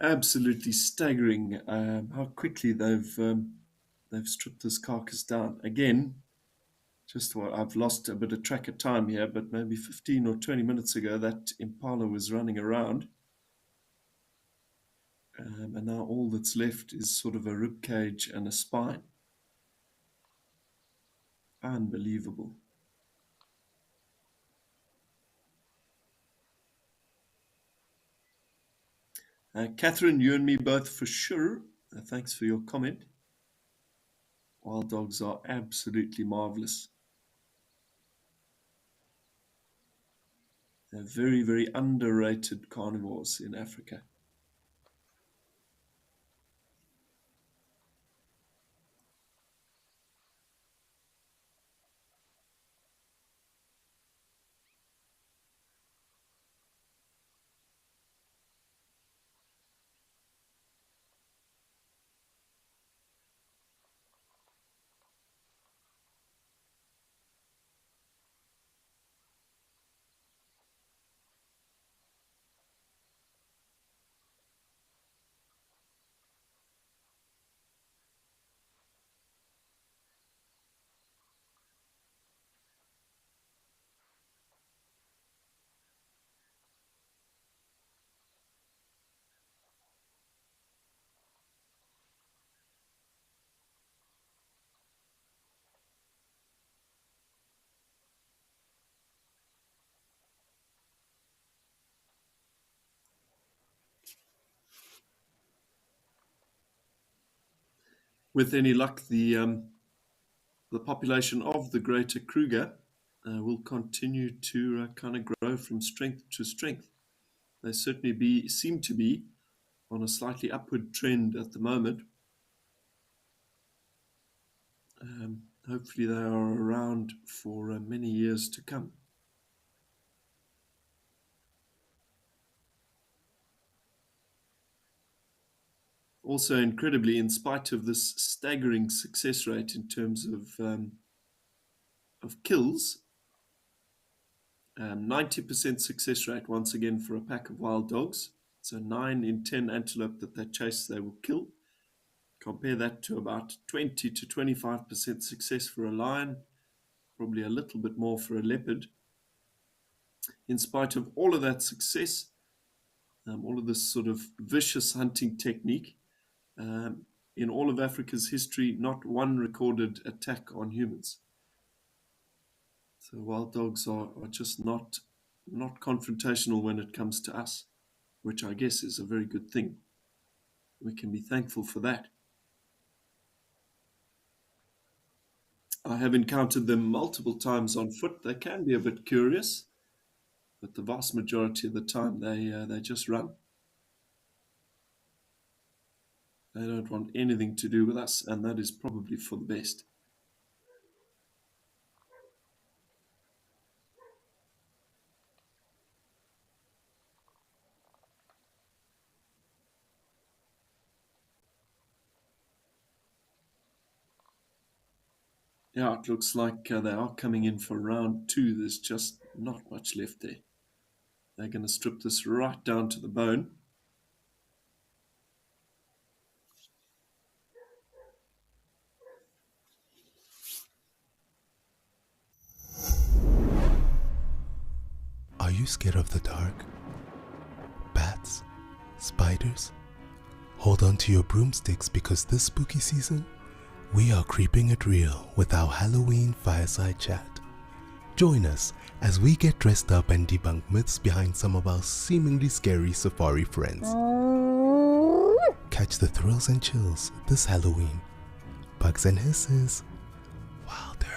Absolutely staggering how quickly they've stripped this carcass down. Again, just what I've lost a bit of track of time here, but maybe 15 or 20 minutes ago, that impala was running around. And now all that's left is sort of a rib cage and a spine. Unbelievable. Catherine, you and me both for sure. Thanks for your comment. Wild dogs are absolutely marvelous. They're very, very underrated carnivores in Africa. With any luck, the population of the greater Kruger will continue to kind of grow from strength to strength. They certainly seem to be on a slightly upward trend at the moment. Hopefully they are around for many years to come. Also, incredibly, in spite of this staggering success rate in terms of kills, 90% success rate once again for a pack of wild dogs. So 9 in 10 antelope that they chase, they will kill. Compare that to about 20 to 25% success for a lion, probably a little bit more for a leopard. In spite of all of that success, all of this sort of vicious hunting technique, in all of Africa's history, not one recorded attack on humans. So wild dogs are just not confrontational when it comes to us, which I guess is a very good thing. We can be thankful for that. I have encountered them multiple times on foot. They can be a bit curious, but the vast majority of the time they just run. They don't want anything to do with us, and that is probably for the best. Yeah, it looks like they are coming in for round 2. There's just not much left there. They're going to strip this right down to the bone. Are you scared of the dark? Bats? Spiders? Hold on to your broomsticks because this spooky season, we are keeping it real with our Halloween fireside chat. Join us as we get dressed up and debunk myths behind some of our seemingly scary safari friends. Catch the thrills and chills this Halloween. Bugs and Hisses. WildEarth.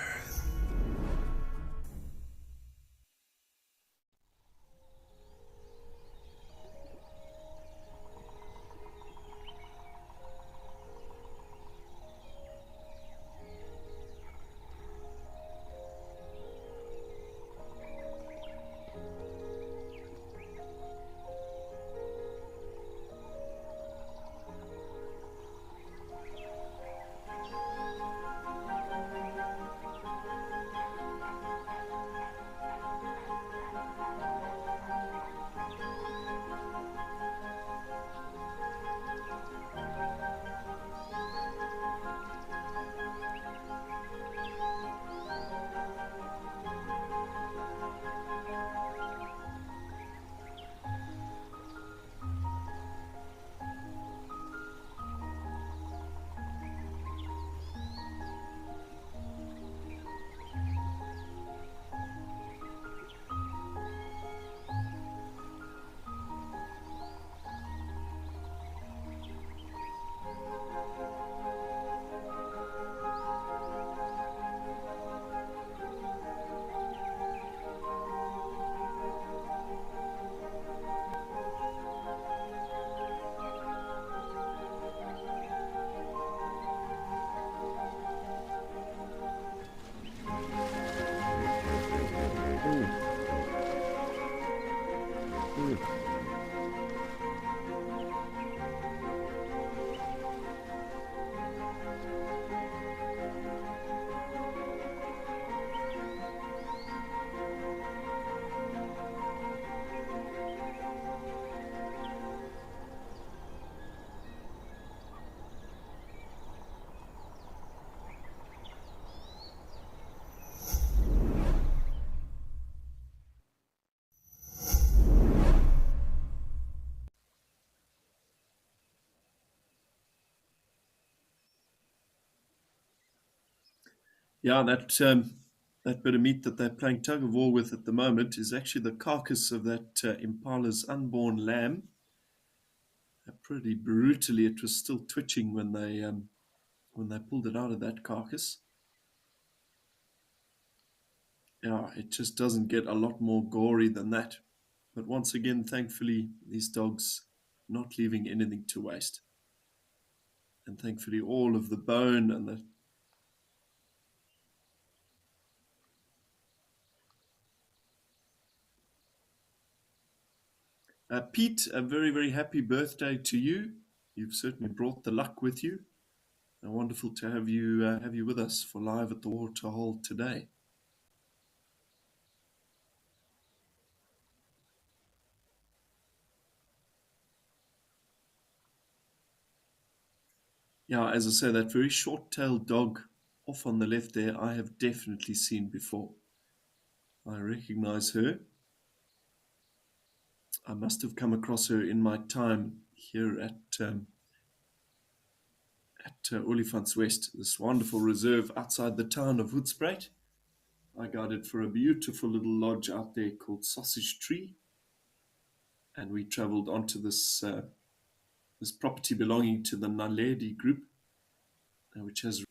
Yeah, that bit of meat that they're playing tug of war with at the moment is actually the carcass of that impala's unborn lamb. Pretty brutally, it was still twitching when they pulled it out of that carcass. Yeah, it just doesn't get a lot more gory than that. But once again, thankfully, these dogs not leaving anything to waste. And thankfully, all of the bone and the Pete, a very, very happy birthday to you. You've certainly brought the luck with you. Wonderful to have you with us for Live at the Waterhole today. Yeah, as I say, that very short-tailed dog off on the left there, I have definitely seen before. I recognize her. I must have come across her in my time here at Olifantswest, this wonderful reserve outside the town of Hoedspruit. I guided for a beautiful little lodge out there called Sausage Tree, and we travelled onto this property belonging to the Naledi group, which has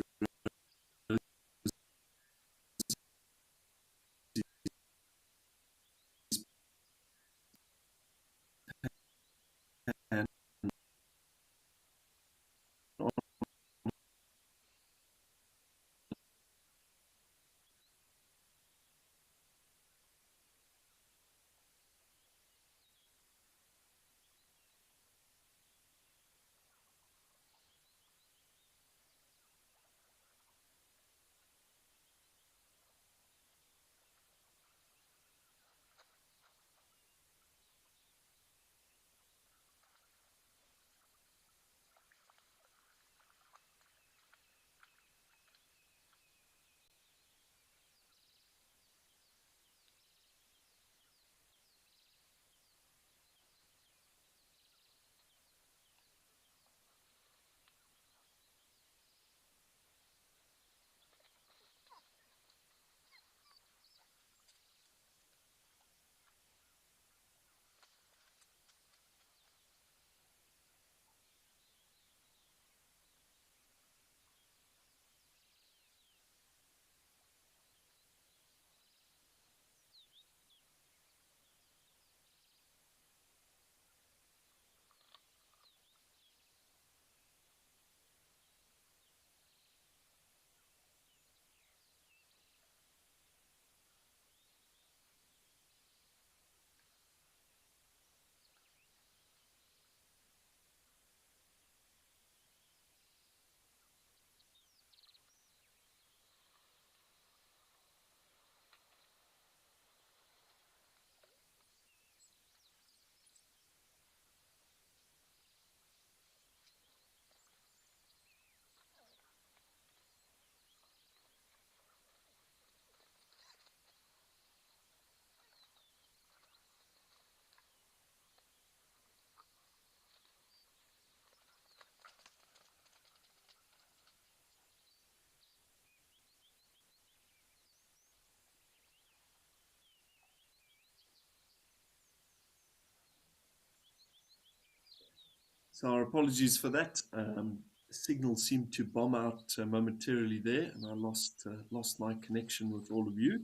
So our apologies for that. The signal seemed to bomb out momentarily there, and I lost my connection with all of you.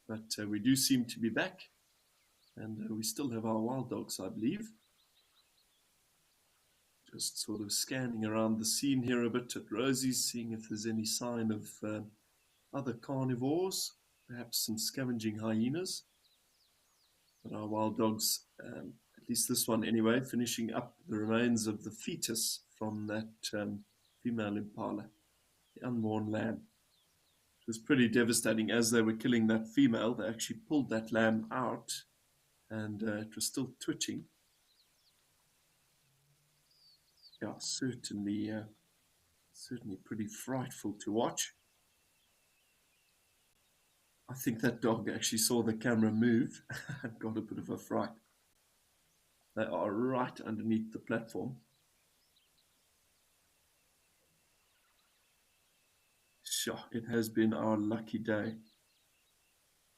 But we do seem to be back, and we still have our wild dogs, I believe. Just sort of scanning around the scene here a bit at Rosie's, seeing if there's any sign of other carnivores, perhaps some scavenging hyenas. But our wild dogs, at least this one anyway, finishing up the remains of the fetus from that female impala, the unborn lamb. It was pretty devastating. As they were killing that female, they actually pulled that lamb out, and it was still twitching. Yeah, certainly pretty frightful to watch. I think that dog actually saw the camera move and got a bit of a fright. They are right underneath the platform. Sure, it has been our lucky day.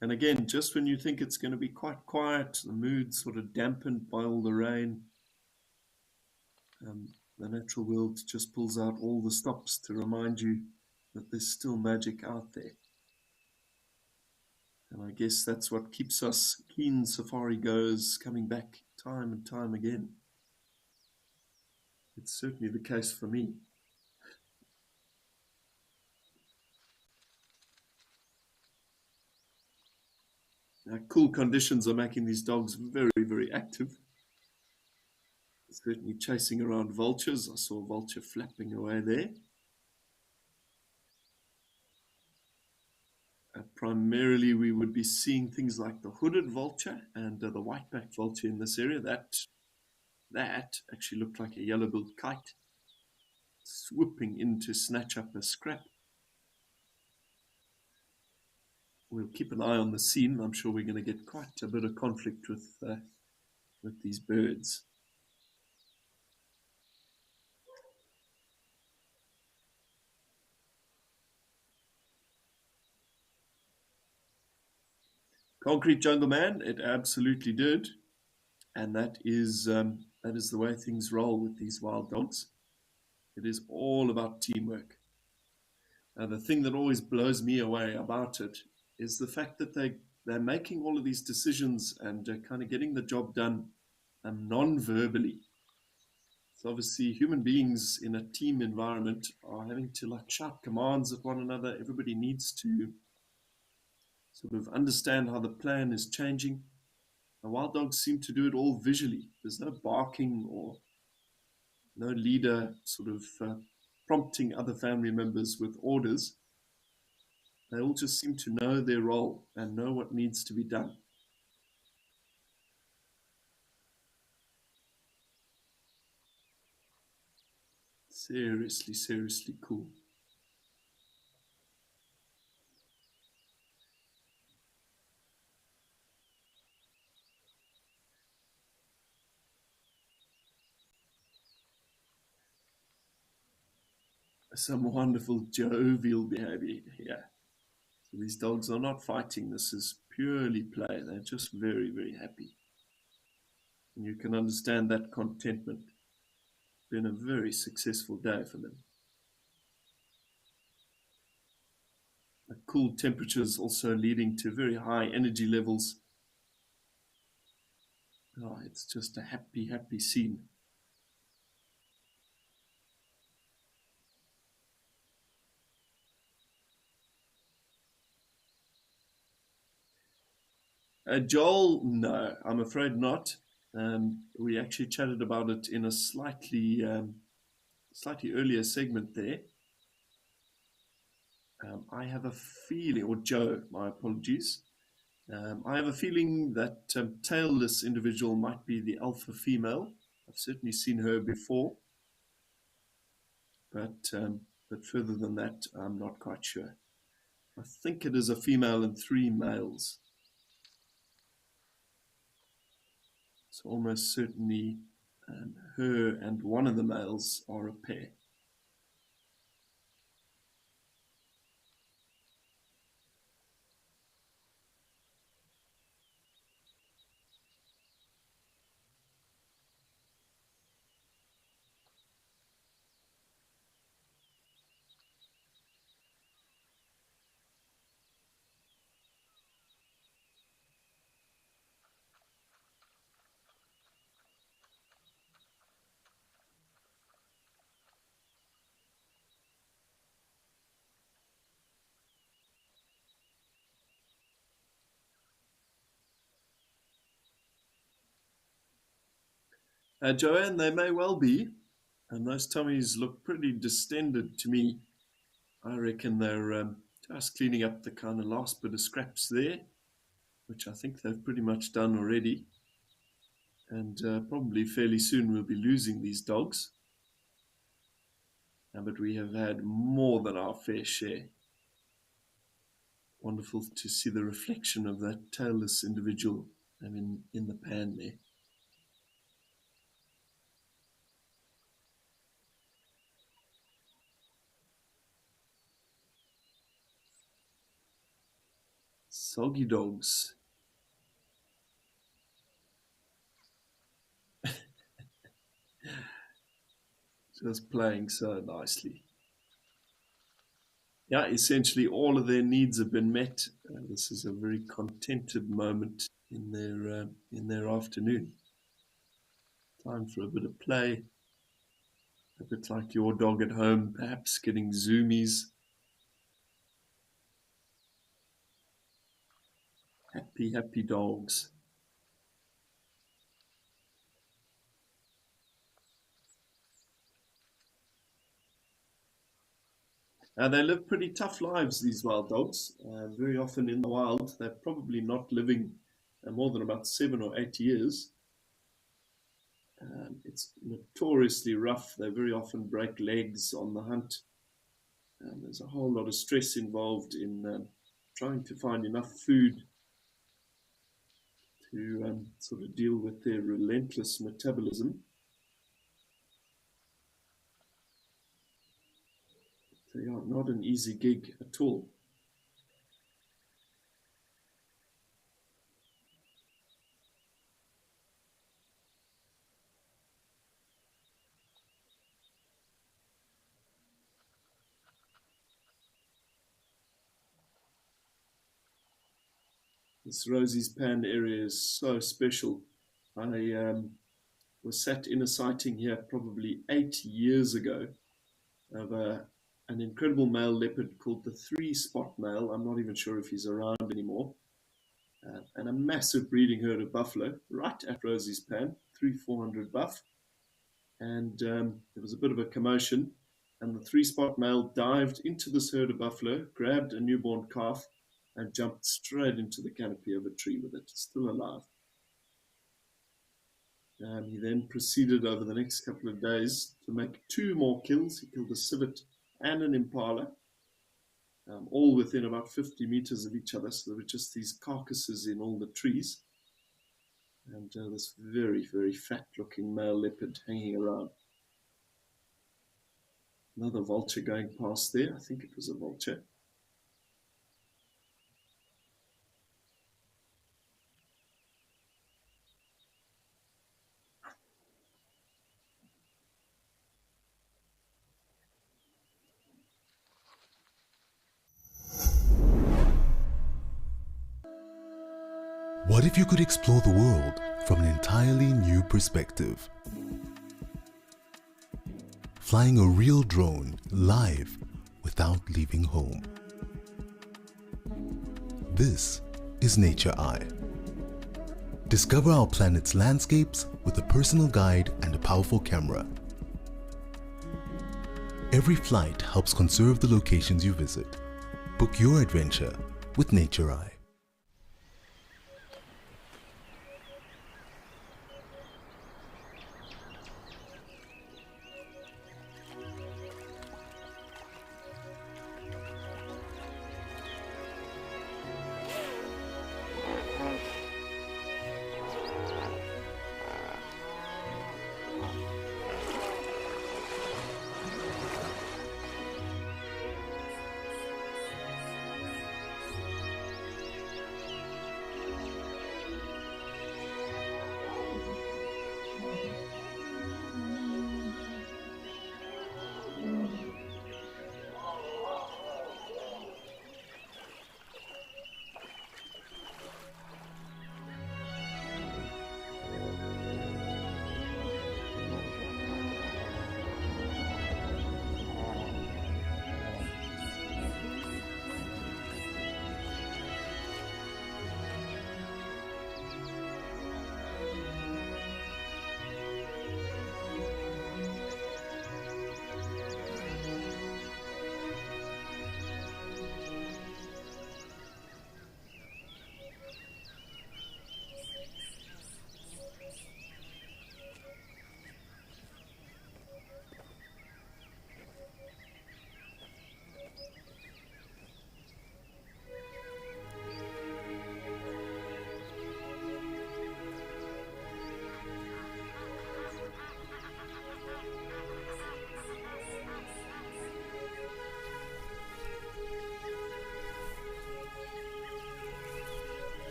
And again, just when you think it's going to be quite quiet, the mood sort of dampened by all the rain, the natural world just pulls out all the stops to remind you that there's still magic out there. And I guess that's what keeps us keen safari goers coming back time and time again. It's certainly the case for me. Cool conditions are making these dogs very, very active. Certainly chasing around vultures. I saw a vulture flapping away there. Primarily, we would be seeing things like the hooded vulture and the white-backed vulture in this area. That actually looked like a yellow-billed kite swooping in to snatch up a scrap. We'll keep an eye on the scene. I'm sure we're going to get quite a bit of conflict with these birds. Concrete Jungle Man, it absolutely did. And that is the way things roll with these wild dogs. It is all about teamwork. The thing that always blows me away about it is the fact that they're making all of these decisions and kind of getting the job done non-verbally. So obviously human beings in a team environment are having to like shout commands at one another. Everybody needs to sort of understand how the plan is changing. The wild dogs seem to do it all visually. There's no barking or no leader sort of prompting other family members with orders. They all just seem to know their role and know what needs to be done. Seriously, seriously cool. Some wonderful jovial behavior here. So these dogs are not fighting. This is purely play. They're just very, very happy. And you can understand that contentment. It's been a very successful day for them. The cool temperatures also leading to very high energy levels. Oh, it's just a happy, happy scene. Joel, no, I'm afraid not. We actually chatted about it in a slightly earlier segment there. I have a feeling, or Joe, my apologies. I have a feeling that tailless individual might be the alpha female. I've certainly seen her before, but further than that, I'm not quite sure. I think it is a female and 3 males. So almost certainly her and one of the males are a pair. Joanne, they may well be, and those tummies look pretty distended to me. I reckon they're just cleaning up the kind of last bit of scraps there, which I think they've pretty much done already. And probably fairly soon we'll be losing these dogs. But we have had more than our fair share. Wonderful to see the reflection of that tailless individual in the pan there. Soggy dogs. Just playing so nicely. Yeah, essentially all of their needs have been met. This is a very contented moment in their afternoon. Time for a bit of play. A bit like your dog at home, perhaps getting zoomies. Happy, happy dogs. They live pretty tough lives, these wild dogs. Very often in the wild, they're probably not living more than about 7 or 8 years. It's notoriously rough. They very often break legs on the hunt. There's a whole lot of stress involved in trying to find enough food to sort of deal with their relentless metabolism. They are not an easy gig at all. This Rosie's Pan area is so special. I was sat in a sighting here probably 8 years ago of an incredible male leopard called the 3-spot male. I'm not even sure if he's around anymore. And a massive breeding herd of buffalo right at Rosie's Pan, 300-400 buff. And there was a bit of a commotion, and the 3-spot male dived into this herd of buffalo, grabbed a newborn calf, and jumped straight into the canopy of a tree with it, still alive. He then proceeded over the next couple of days to make 2 more kills. He killed a civet and an impala, all within about 50 meters of each other. So there were just these carcasses in all the trees. And this very, very fat-looking male leopard hanging around. Another vulture going past there. I think it was a vulture. What if you could explore the world from an entirely new perspective? Flying a real drone live without leaving home. This is Nature Eye. Discover our planet's landscapes with a personal guide and a powerful camera. Every flight helps conserve the locations you visit. Book your adventure with Nature Eye.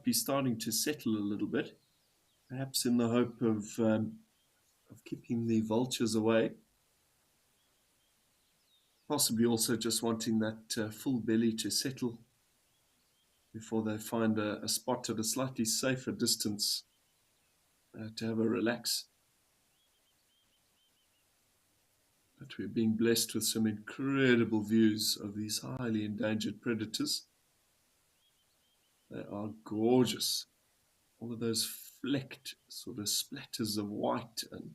be starting to settle a little bit, perhaps in the hope of keeping the vultures away. Possibly also just wanting that full belly to settle before they find a spot at a slightly safer distance to have a relax. But we're being blessed with some incredible views of these highly endangered predators. They are gorgeous. All of those flecked sort of splatters of white and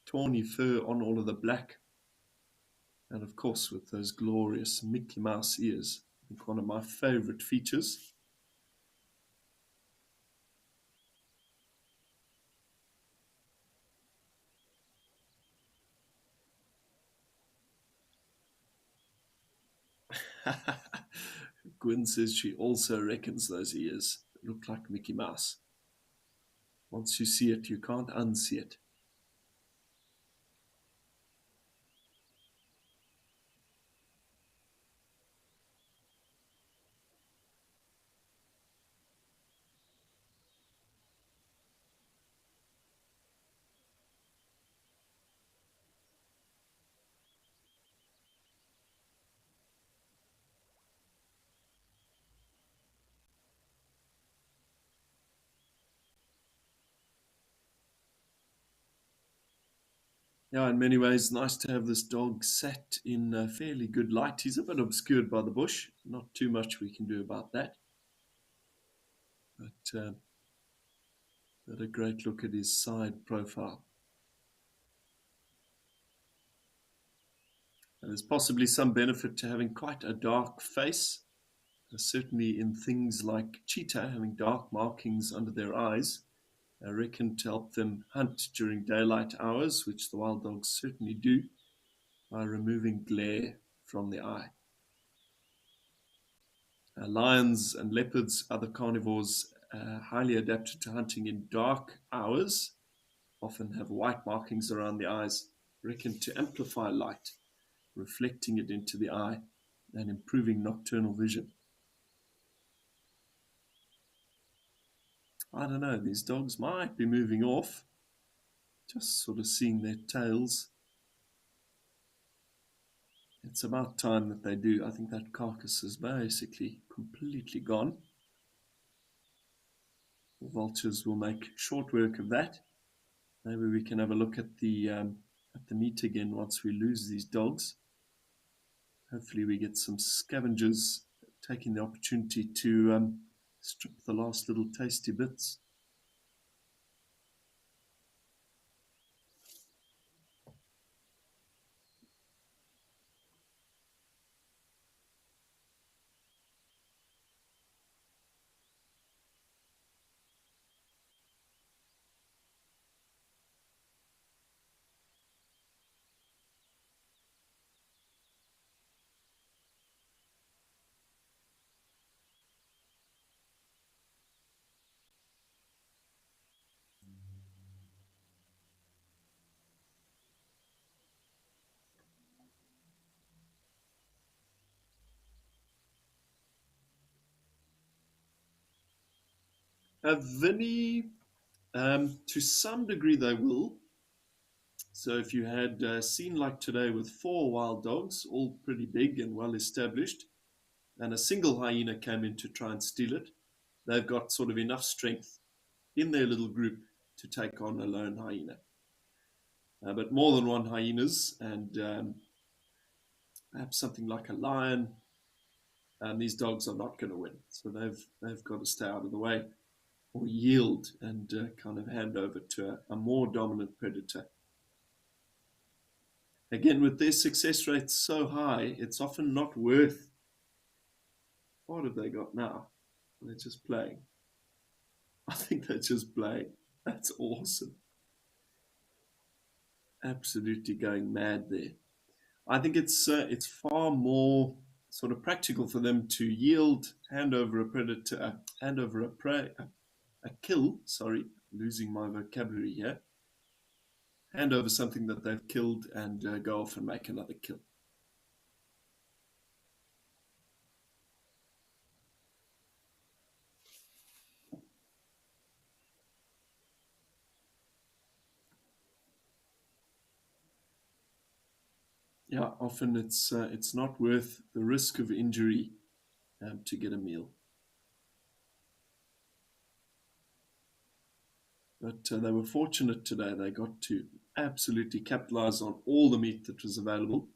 tawny fur on all of the black. And of course, with those glorious Mickey Mouse ears, I think one of my favorite features. Gwen says she also reckons those ears look like Mickey Mouse. Once you see it, you can't unsee it. Yeah, in many ways, nice to have this dog sat in fairly good light. He's a bit obscured by the bush. Not too much we can do about that. But a great look at his side profile. And there's possibly some benefit to having quite a dark face. Certainly in things like cheetah, having dark markings under their eyes, I reckon to help them hunt during daylight hours, which the wild dogs certainly do, by removing glare from the eye. Lions and leopards, other carnivores, highly adapted to hunting in dark hours, often have white markings around the eyes, reckoned to amplify light, reflecting it into the eye and improving nocturnal vision. I don't know, these dogs might be moving off, just sort of seeing their tails. It's about time that they do. I think that carcass is basically completely gone. The vultures will make short work of that. Maybe we can have a look at the meat again once we lose these dogs. Hopefully we get some scavengers taking the opportunity to strip the last little tasty bits. Vinny, to some degree they will. So if you had a scene like today with 4 wild dogs, all pretty big and well established, and a single hyena came in to try and steal it, they've got sort of enough strength in their little group to take on a lone hyena. But more than one hyenas and perhaps something like a lion, these dogs are not going to win. So they've got to stay out of the way or yield and kind of hand over to a more dominant predator. Again, with their success rates so high, it's often not worth. What have they got now? They're just playing. I think they're just playing. That's awesome. Absolutely going mad there. I think it's far more sort of practical for them to yield, hand over a predator, hand over a prey, a kill. Sorry, losing my vocabulary here. Hand over something that they've killed and go off and make another kill. yeah, often it's not worth the risk of injury to get a meal. But they were fortunate today. They got to absolutely capitalize on all the meat that was available.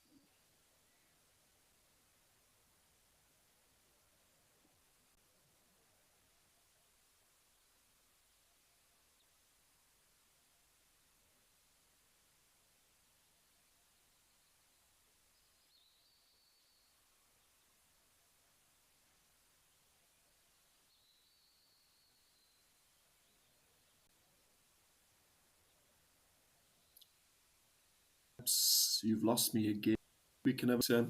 Perhaps you've lost me again. We can have a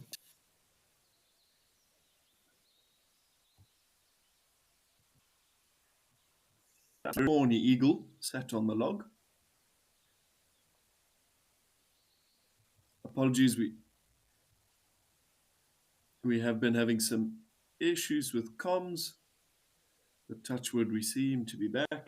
tawny eagle sat on the log. Apologies, we have been having some issues with comms, but touch wood, we seem to be back.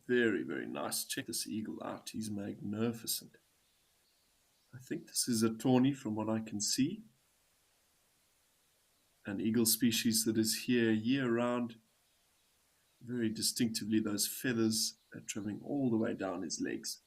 Very, very nice. Check this eagle out. He's magnificent. I think this is a tawny from what I can see. An eagle species that is here year-round. Very distinctively, those feathers are traveling all the way down his legs.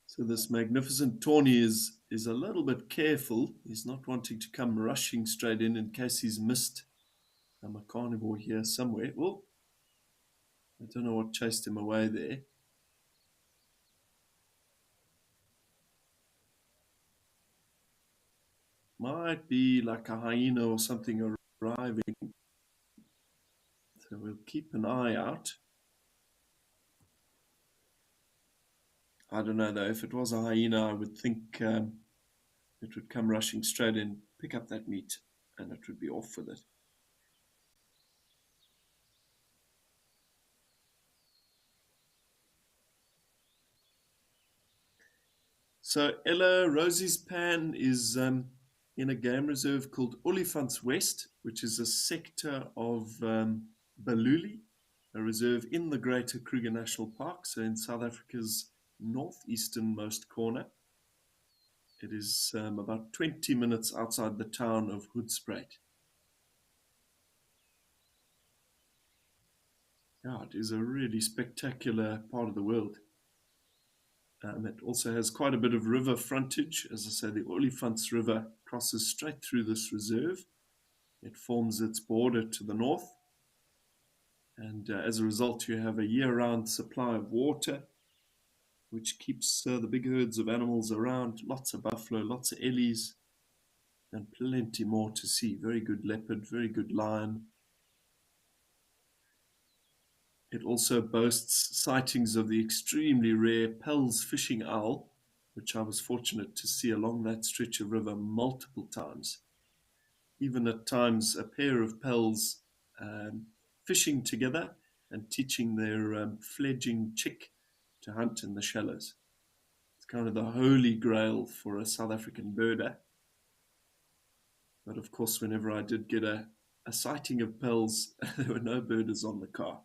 So this magnificent tawny is a little bit careful. He's not wanting to come rushing straight in case he's missed a carnivore here somewhere. Well, I don't know what chased him away there. Might be like a hyena or something arriving. So we'll keep an eye out. I don't know though, if it was a hyena, I would think it would come rushing straight in, pick up that meat, and it would be off with it. So Ella Rosie's Pan is in a game reserve called Olifants West, which is a sector of Baluli, a reserve in the Greater Kruger National Park, so in South Africa's northeasternmost corner. It is about 20 minutes outside the town of Hoedspruit. Yeah, it is a really spectacular part of the world. It also has quite a bit of river frontage. As I say, the Olifants River crosses straight through this reserve. It forms its border to the north. And as a result, you have a year-round supply of water, which keeps the big herds of animals around. Lots of buffalo, lots of ellies, and plenty more to see. Very good leopard, very good lion. It also boasts sightings of the extremely rare Pell's fishing owl, which I was fortunate to see along that stretch of river multiple times. Even at times, a pair of Pells fishing together and teaching their fledgling chick to hunt in the shallows. It's kind of the holy grail for a South African birder. But of course, whenever I did get a sighting of Pells, there were no birders on the car.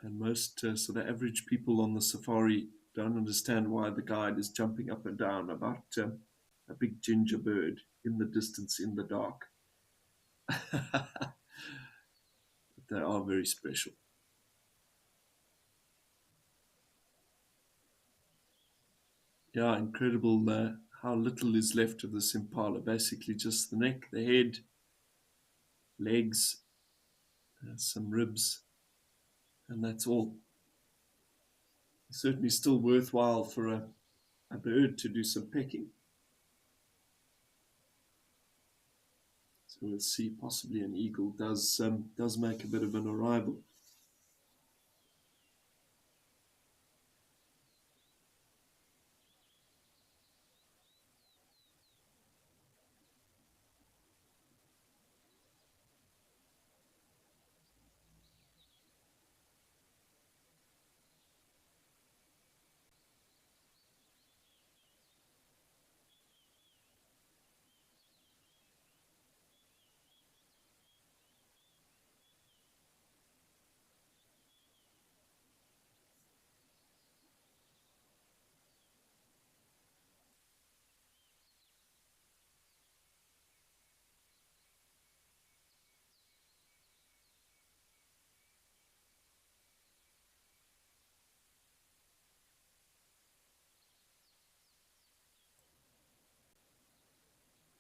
And most sort of average people on the safari don't understand why the guide is jumping up and down about a big ginger bird in the distance in the dark. But they are very special. Yeah, incredible how little is left of this impala. Basically just the neck, the head, legs, some ribs, and that's all. Certainly still worthwhile for a bird to do some pecking. So we'll see, possibly an eagle does make a bit of an arrival.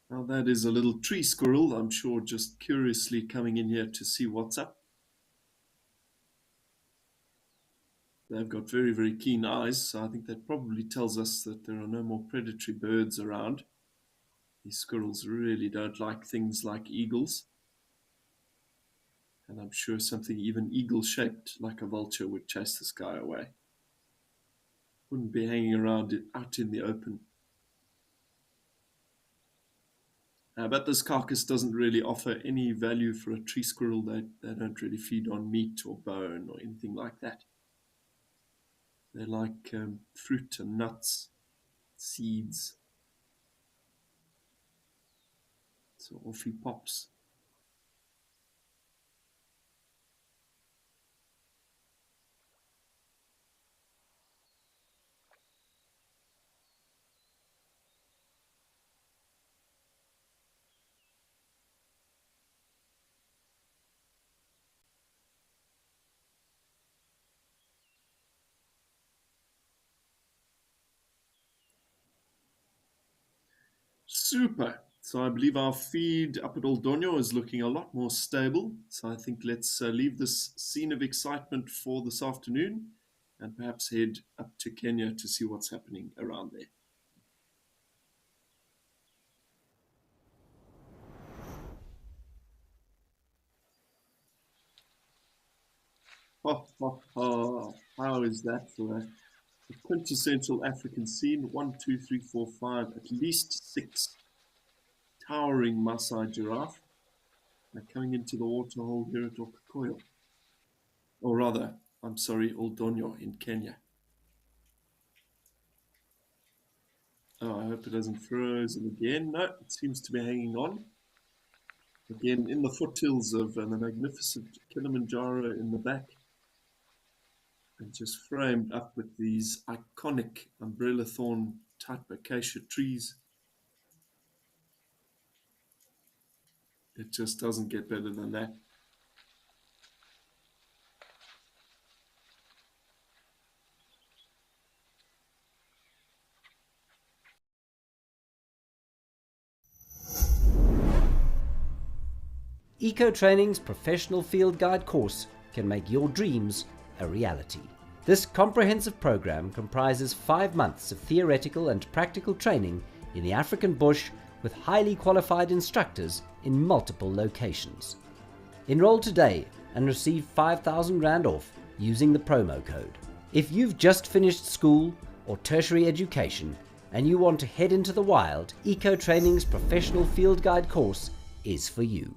Now that is a little tree squirrel, I'm sure, just curiously coming in here to see what's up. They've got very, very keen eyes, so I think that probably tells us that there are no more predatory birds around. These squirrels really don't like things like eagles. And I'm sure something even eagle-shaped, like a vulture, would chase this guy away. Wouldn't be hanging around out in the open. But this carcass doesn't really offer any value for a tree squirrel. They don't really feed on meat or bone or anything like that. They like fruit and nuts, seeds. So off he pops. Super. So I believe our feed up at Old Donyo is looking a lot more stable. So I think let's leave this scene of excitement for this afternoon and perhaps head up to Kenya to see what's happening around there. How is that for a quintessential African scene? 1, 2, 3, 4, 5, at least 6 towering Maasai giraffe. They're coming into the waterhole here at Okakoyo. Or rather, I'm sorry, Old Donyo in Kenya. Oh, I hope it hasn't frozen again. No, it seems to be hanging on. Again, in the foothills of the magnificent Kilimanjaro in the back. And just framed up with these iconic umbrella thorn type acacia trees. It just doesn't get better than that. Eco Training's professional field guide course can make your dreams a reality. This comprehensive program comprises 5 months of theoretical and practical training in the African bush with highly qualified instructors in multiple locations. Enroll today and receive 5,000 Rand off using the promo code. If you've just finished school or tertiary education and you want to head into the wild, Eco Training's professional field guide course is for you.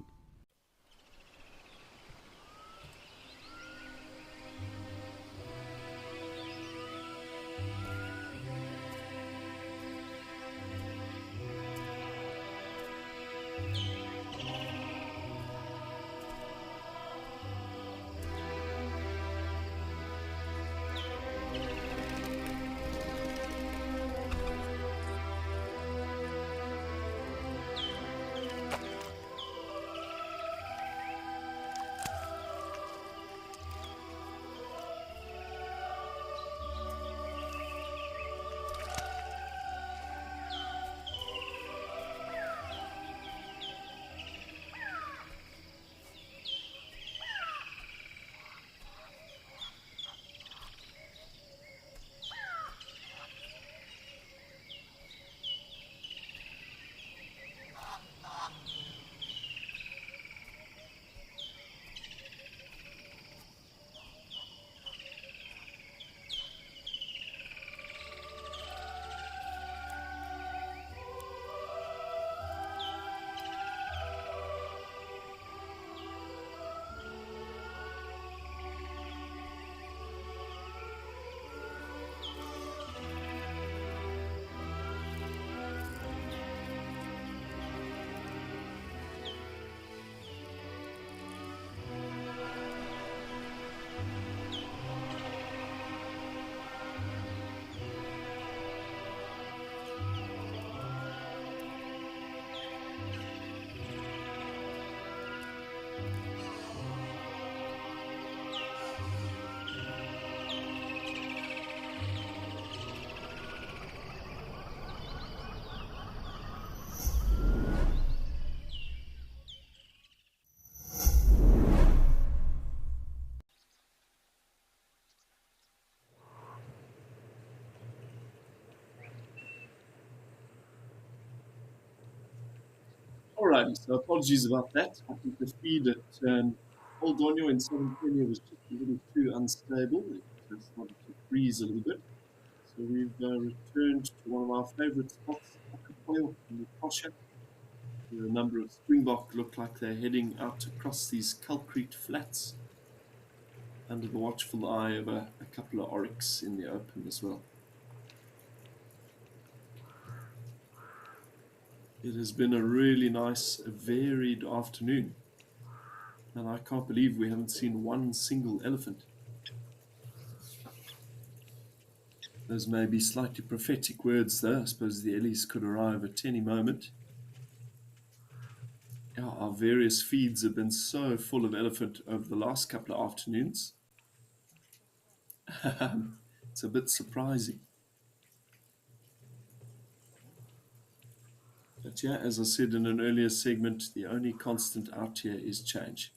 Alrighty, so apologies about that. I think the feed at Old Donyo in southern Kenya was just a little too unstable. It started to freeze a little bit. So we've returned to one of our favorite spots, Waterhole in the Kosha, where a number of springbok look like they're heading out across these concrete flats under the watchful eye of a couple of oryx in the open as well. It has been a really nice, varied afternoon, and I can't believe we haven't seen one single elephant. Those may be slightly prophetic words, though. I suppose the Ellies could arrive at any moment. Our various feeds have been so full of elephant over the last couple of afternoons. It's a bit surprising. But yeah, as I said in an earlier segment, the only constant out here is change.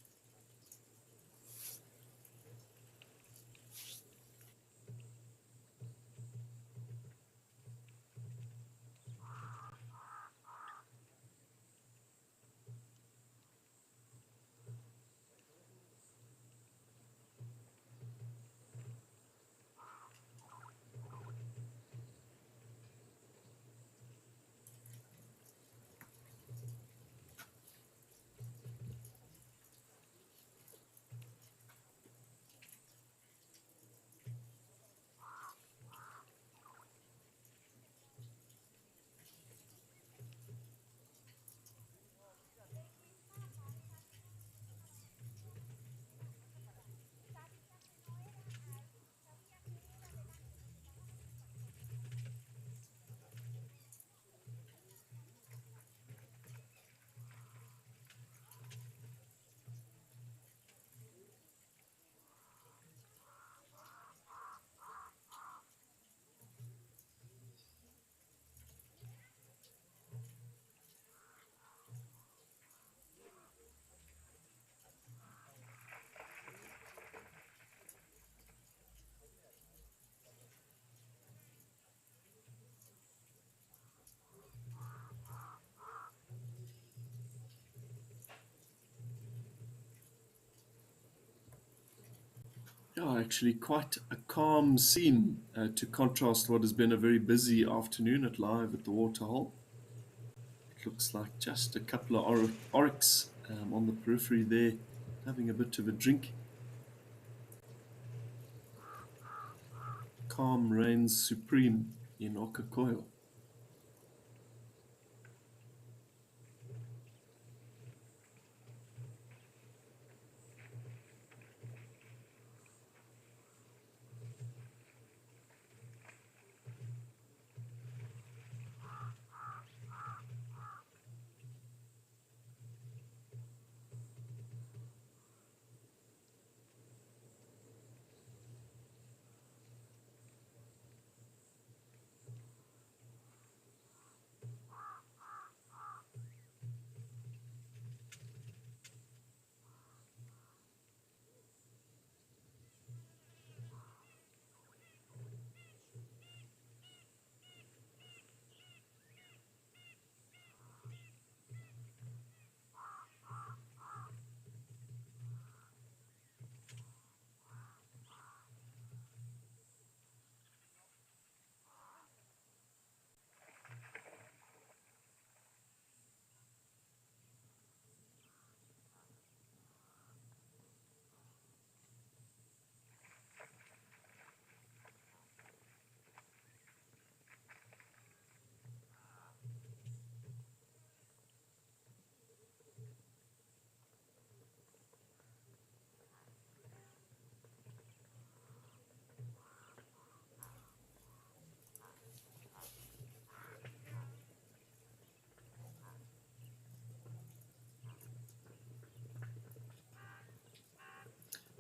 Yeah, actually quite a calm scene to contrast what has been a very busy afternoon at Live at the Waterhole. It looks like just a couple of oryx on the periphery there, having a bit of a drink. Calm reigns supreme in Okakoyo.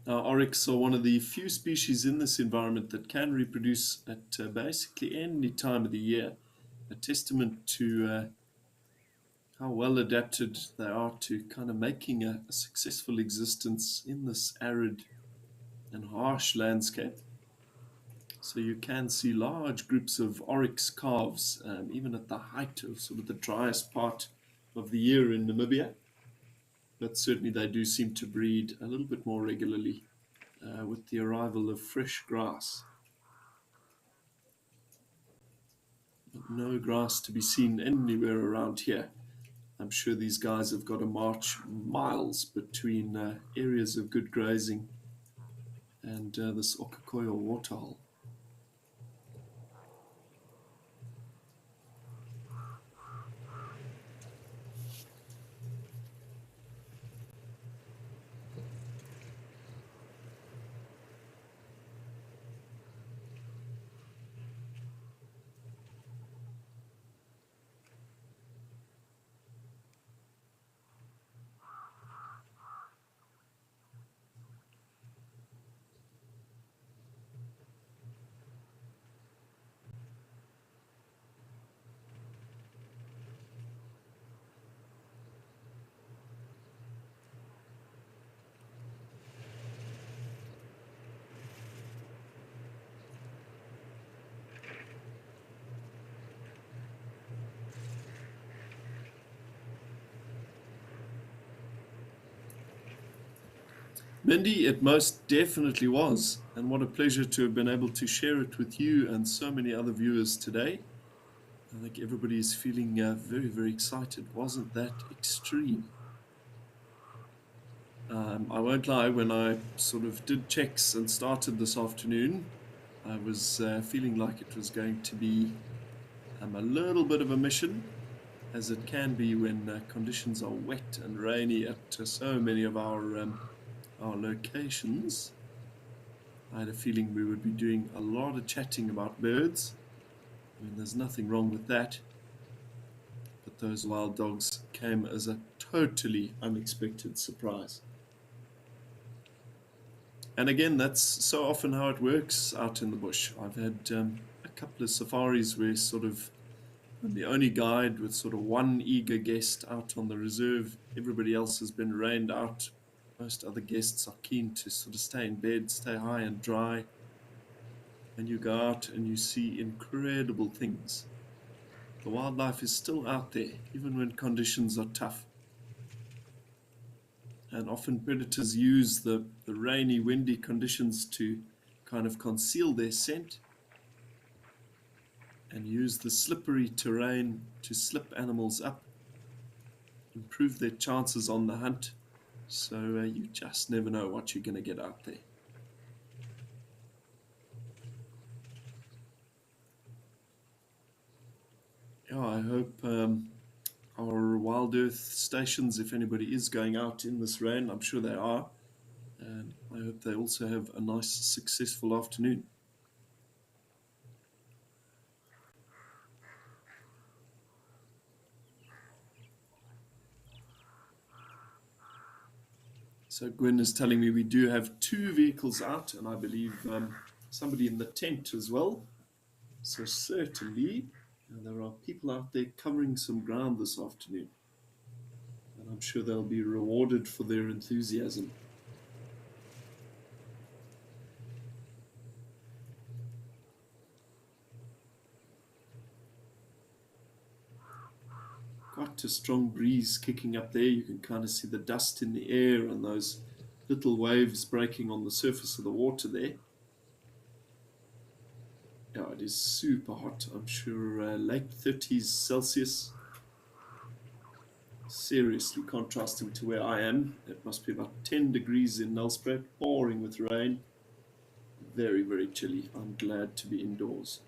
Now, oryx are one of the few species in this environment that can reproduce at basically any time of the year, a testament to how well adapted they are to kind of making a successful existence in this arid and harsh landscape. So you can see large groups of oryx calves, even at the height of sort of the driest part of the year in Namibia, but certainly they do seem to breed a little bit more regularly with the arrival of fresh grass. But no grass to be seen anywhere around here. I'm sure these guys have got to march miles between areas of good grazing and this Okakoyo waterhole. Mindy, it most definitely was, and what a pleasure to have been able to share it with you and so many other viewers today. I think everybody is feeling very, very excited. Wasn't that extreme? I won't lie, when I sort of did checks and started this afternoon, I was feeling like it was going to be a little bit of a mission, as it can be when conditions are wet and rainy at so many of our locations. I had a feeling we would be doing a lot of chatting about birds. I mean, there's nothing wrong with that. But those wild dogs came as a totally unexpected surprise. And again, that's so often how it works out in the bush. I've had a couple of safaris where sort of I'm the only guide with sort of one eager guest out on the reserve. Everybody else has been rained out. Most other guests are keen to sort of stay in bed, stay high and dry. And you go out and you see incredible things. The wildlife is still out there, even when conditions are tough. And often predators use the rainy, windy conditions to kind of conceal their scent and use the slippery terrain to slip animals up, improve their chances on the hunt. So you just never know what you're going to get out there. Yeah, I hope our WildEarth stations, if anybody is going out in this rain, I'm sure they are, and I hope they also have a nice, successful afternoon. So Gwen is telling me we do have 2 vehicles out, and I believe somebody in the tent as well. So certainly there are people out there covering some ground this afternoon, and I'm sure they'll be rewarded for their enthusiasm. Quite a strong breeze kicking up there. You can kind of see the dust in the air and those little waves breaking on the surface of the water there. Yeah, it is super hot. I'm sure late 30s Celsius. Seriously contrasting to where I am. It must be about 10 degrees in Nelspruit, pouring with rain. Very, very chilly. I'm glad to be indoors.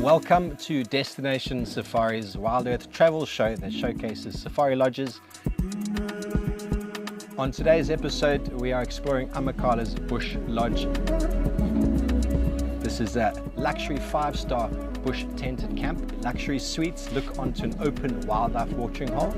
Welcome to Destination Safari's WildEarth travel show that showcases safari lodges. On today's episode, we are exploring Amakala's Bush Lodge. This is a luxury 5-star bush tented camp. Luxury suites look onto an open wildlife watering hole.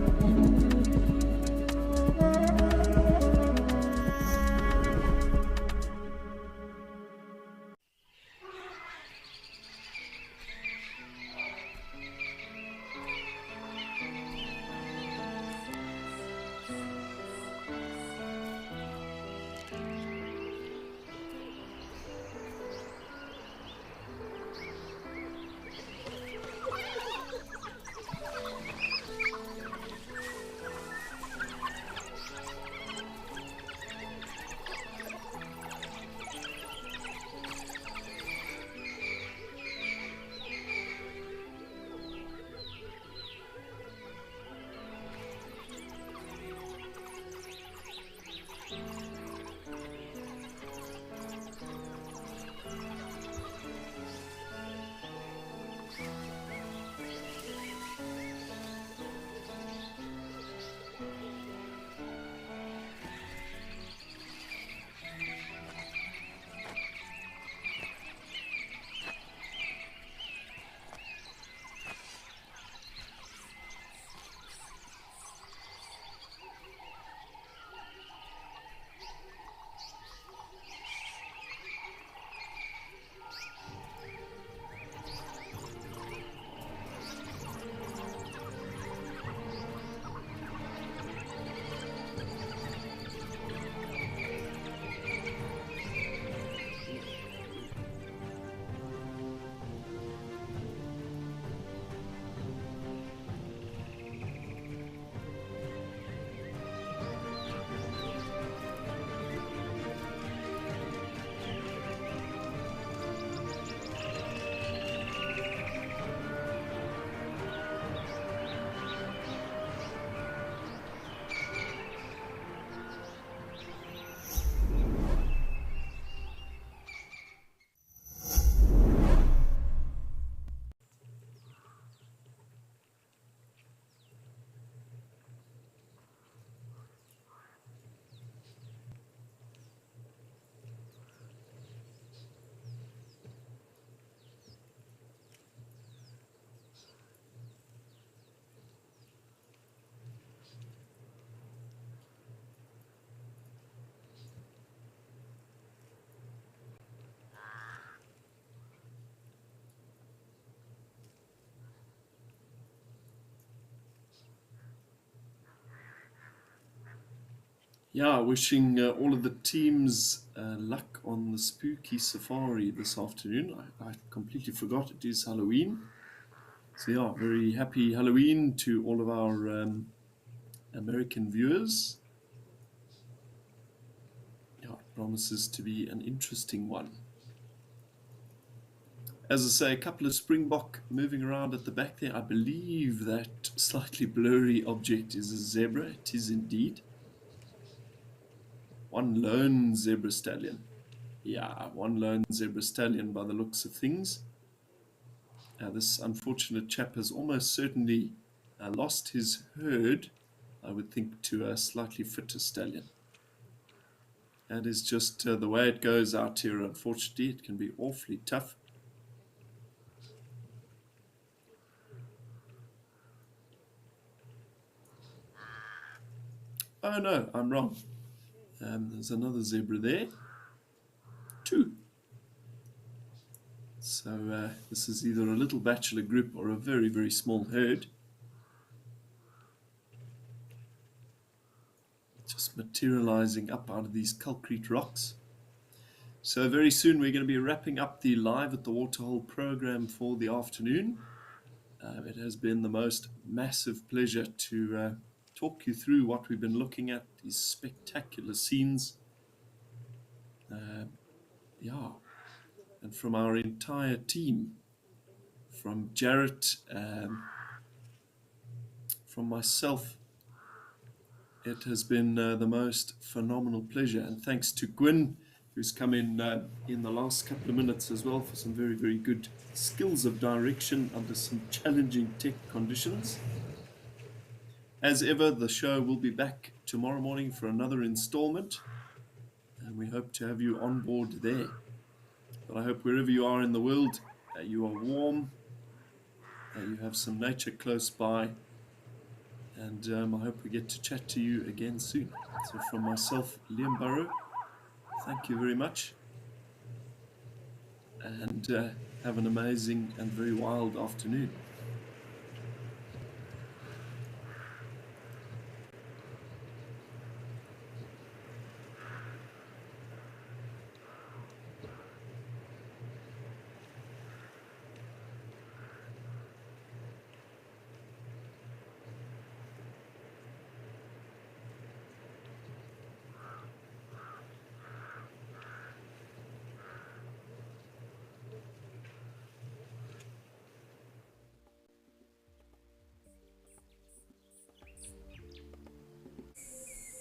yeah, wishing all of the teams luck on the spooky safari this afternoon. I completely forgot it is Halloween. So yeah, very happy Halloween to all of our American viewers. Yeah, it promises to be an interesting one. As I say, a couple of springbok moving around at the back there. I believe that slightly blurry object is a zebra. It is indeed. One lone zebra stallion. Yeah, one lone zebra stallion by the looks of things. This unfortunate chap has almost certainly lost his herd, I would think, to a slightly fitter stallion. That is just the way it goes out here, unfortunately. It can be awfully tough. Oh no, I'm wrong. There's another zebra there. 2. So this is either a little bachelor group or a very, very small herd. Just materializing up out of these concrete rocks. So very soon we're going to be wrapping up the Live at the Waterhole program for the afternoon. It has been the most massive pleasure to talk you through what we've been looking at, these spectacular scenes. Yeah, and from our entire team, from Jarrett, from myself, it has been the most phenomenal pleasure. And thanks to Gwyn, who's come in the last couple of minutes as well for some very, very good skills of direction under some challenging tech conditions. As ever, the show will be back tomorrow morning for another installment, and we hope to have you on board there. But I hope wherever you are in the world, you are warm, you have some nature close by, and I hope we get to chat to you again soon. So from myself, Liam Burrow, thank you very much, and have an amazing and very wild afternoon.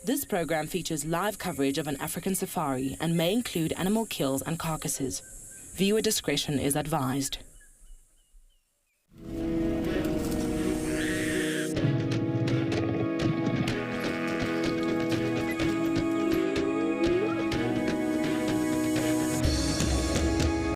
This program features live coverage of an African safari and may include animal kills and carcasses. Viewer discretion is advised.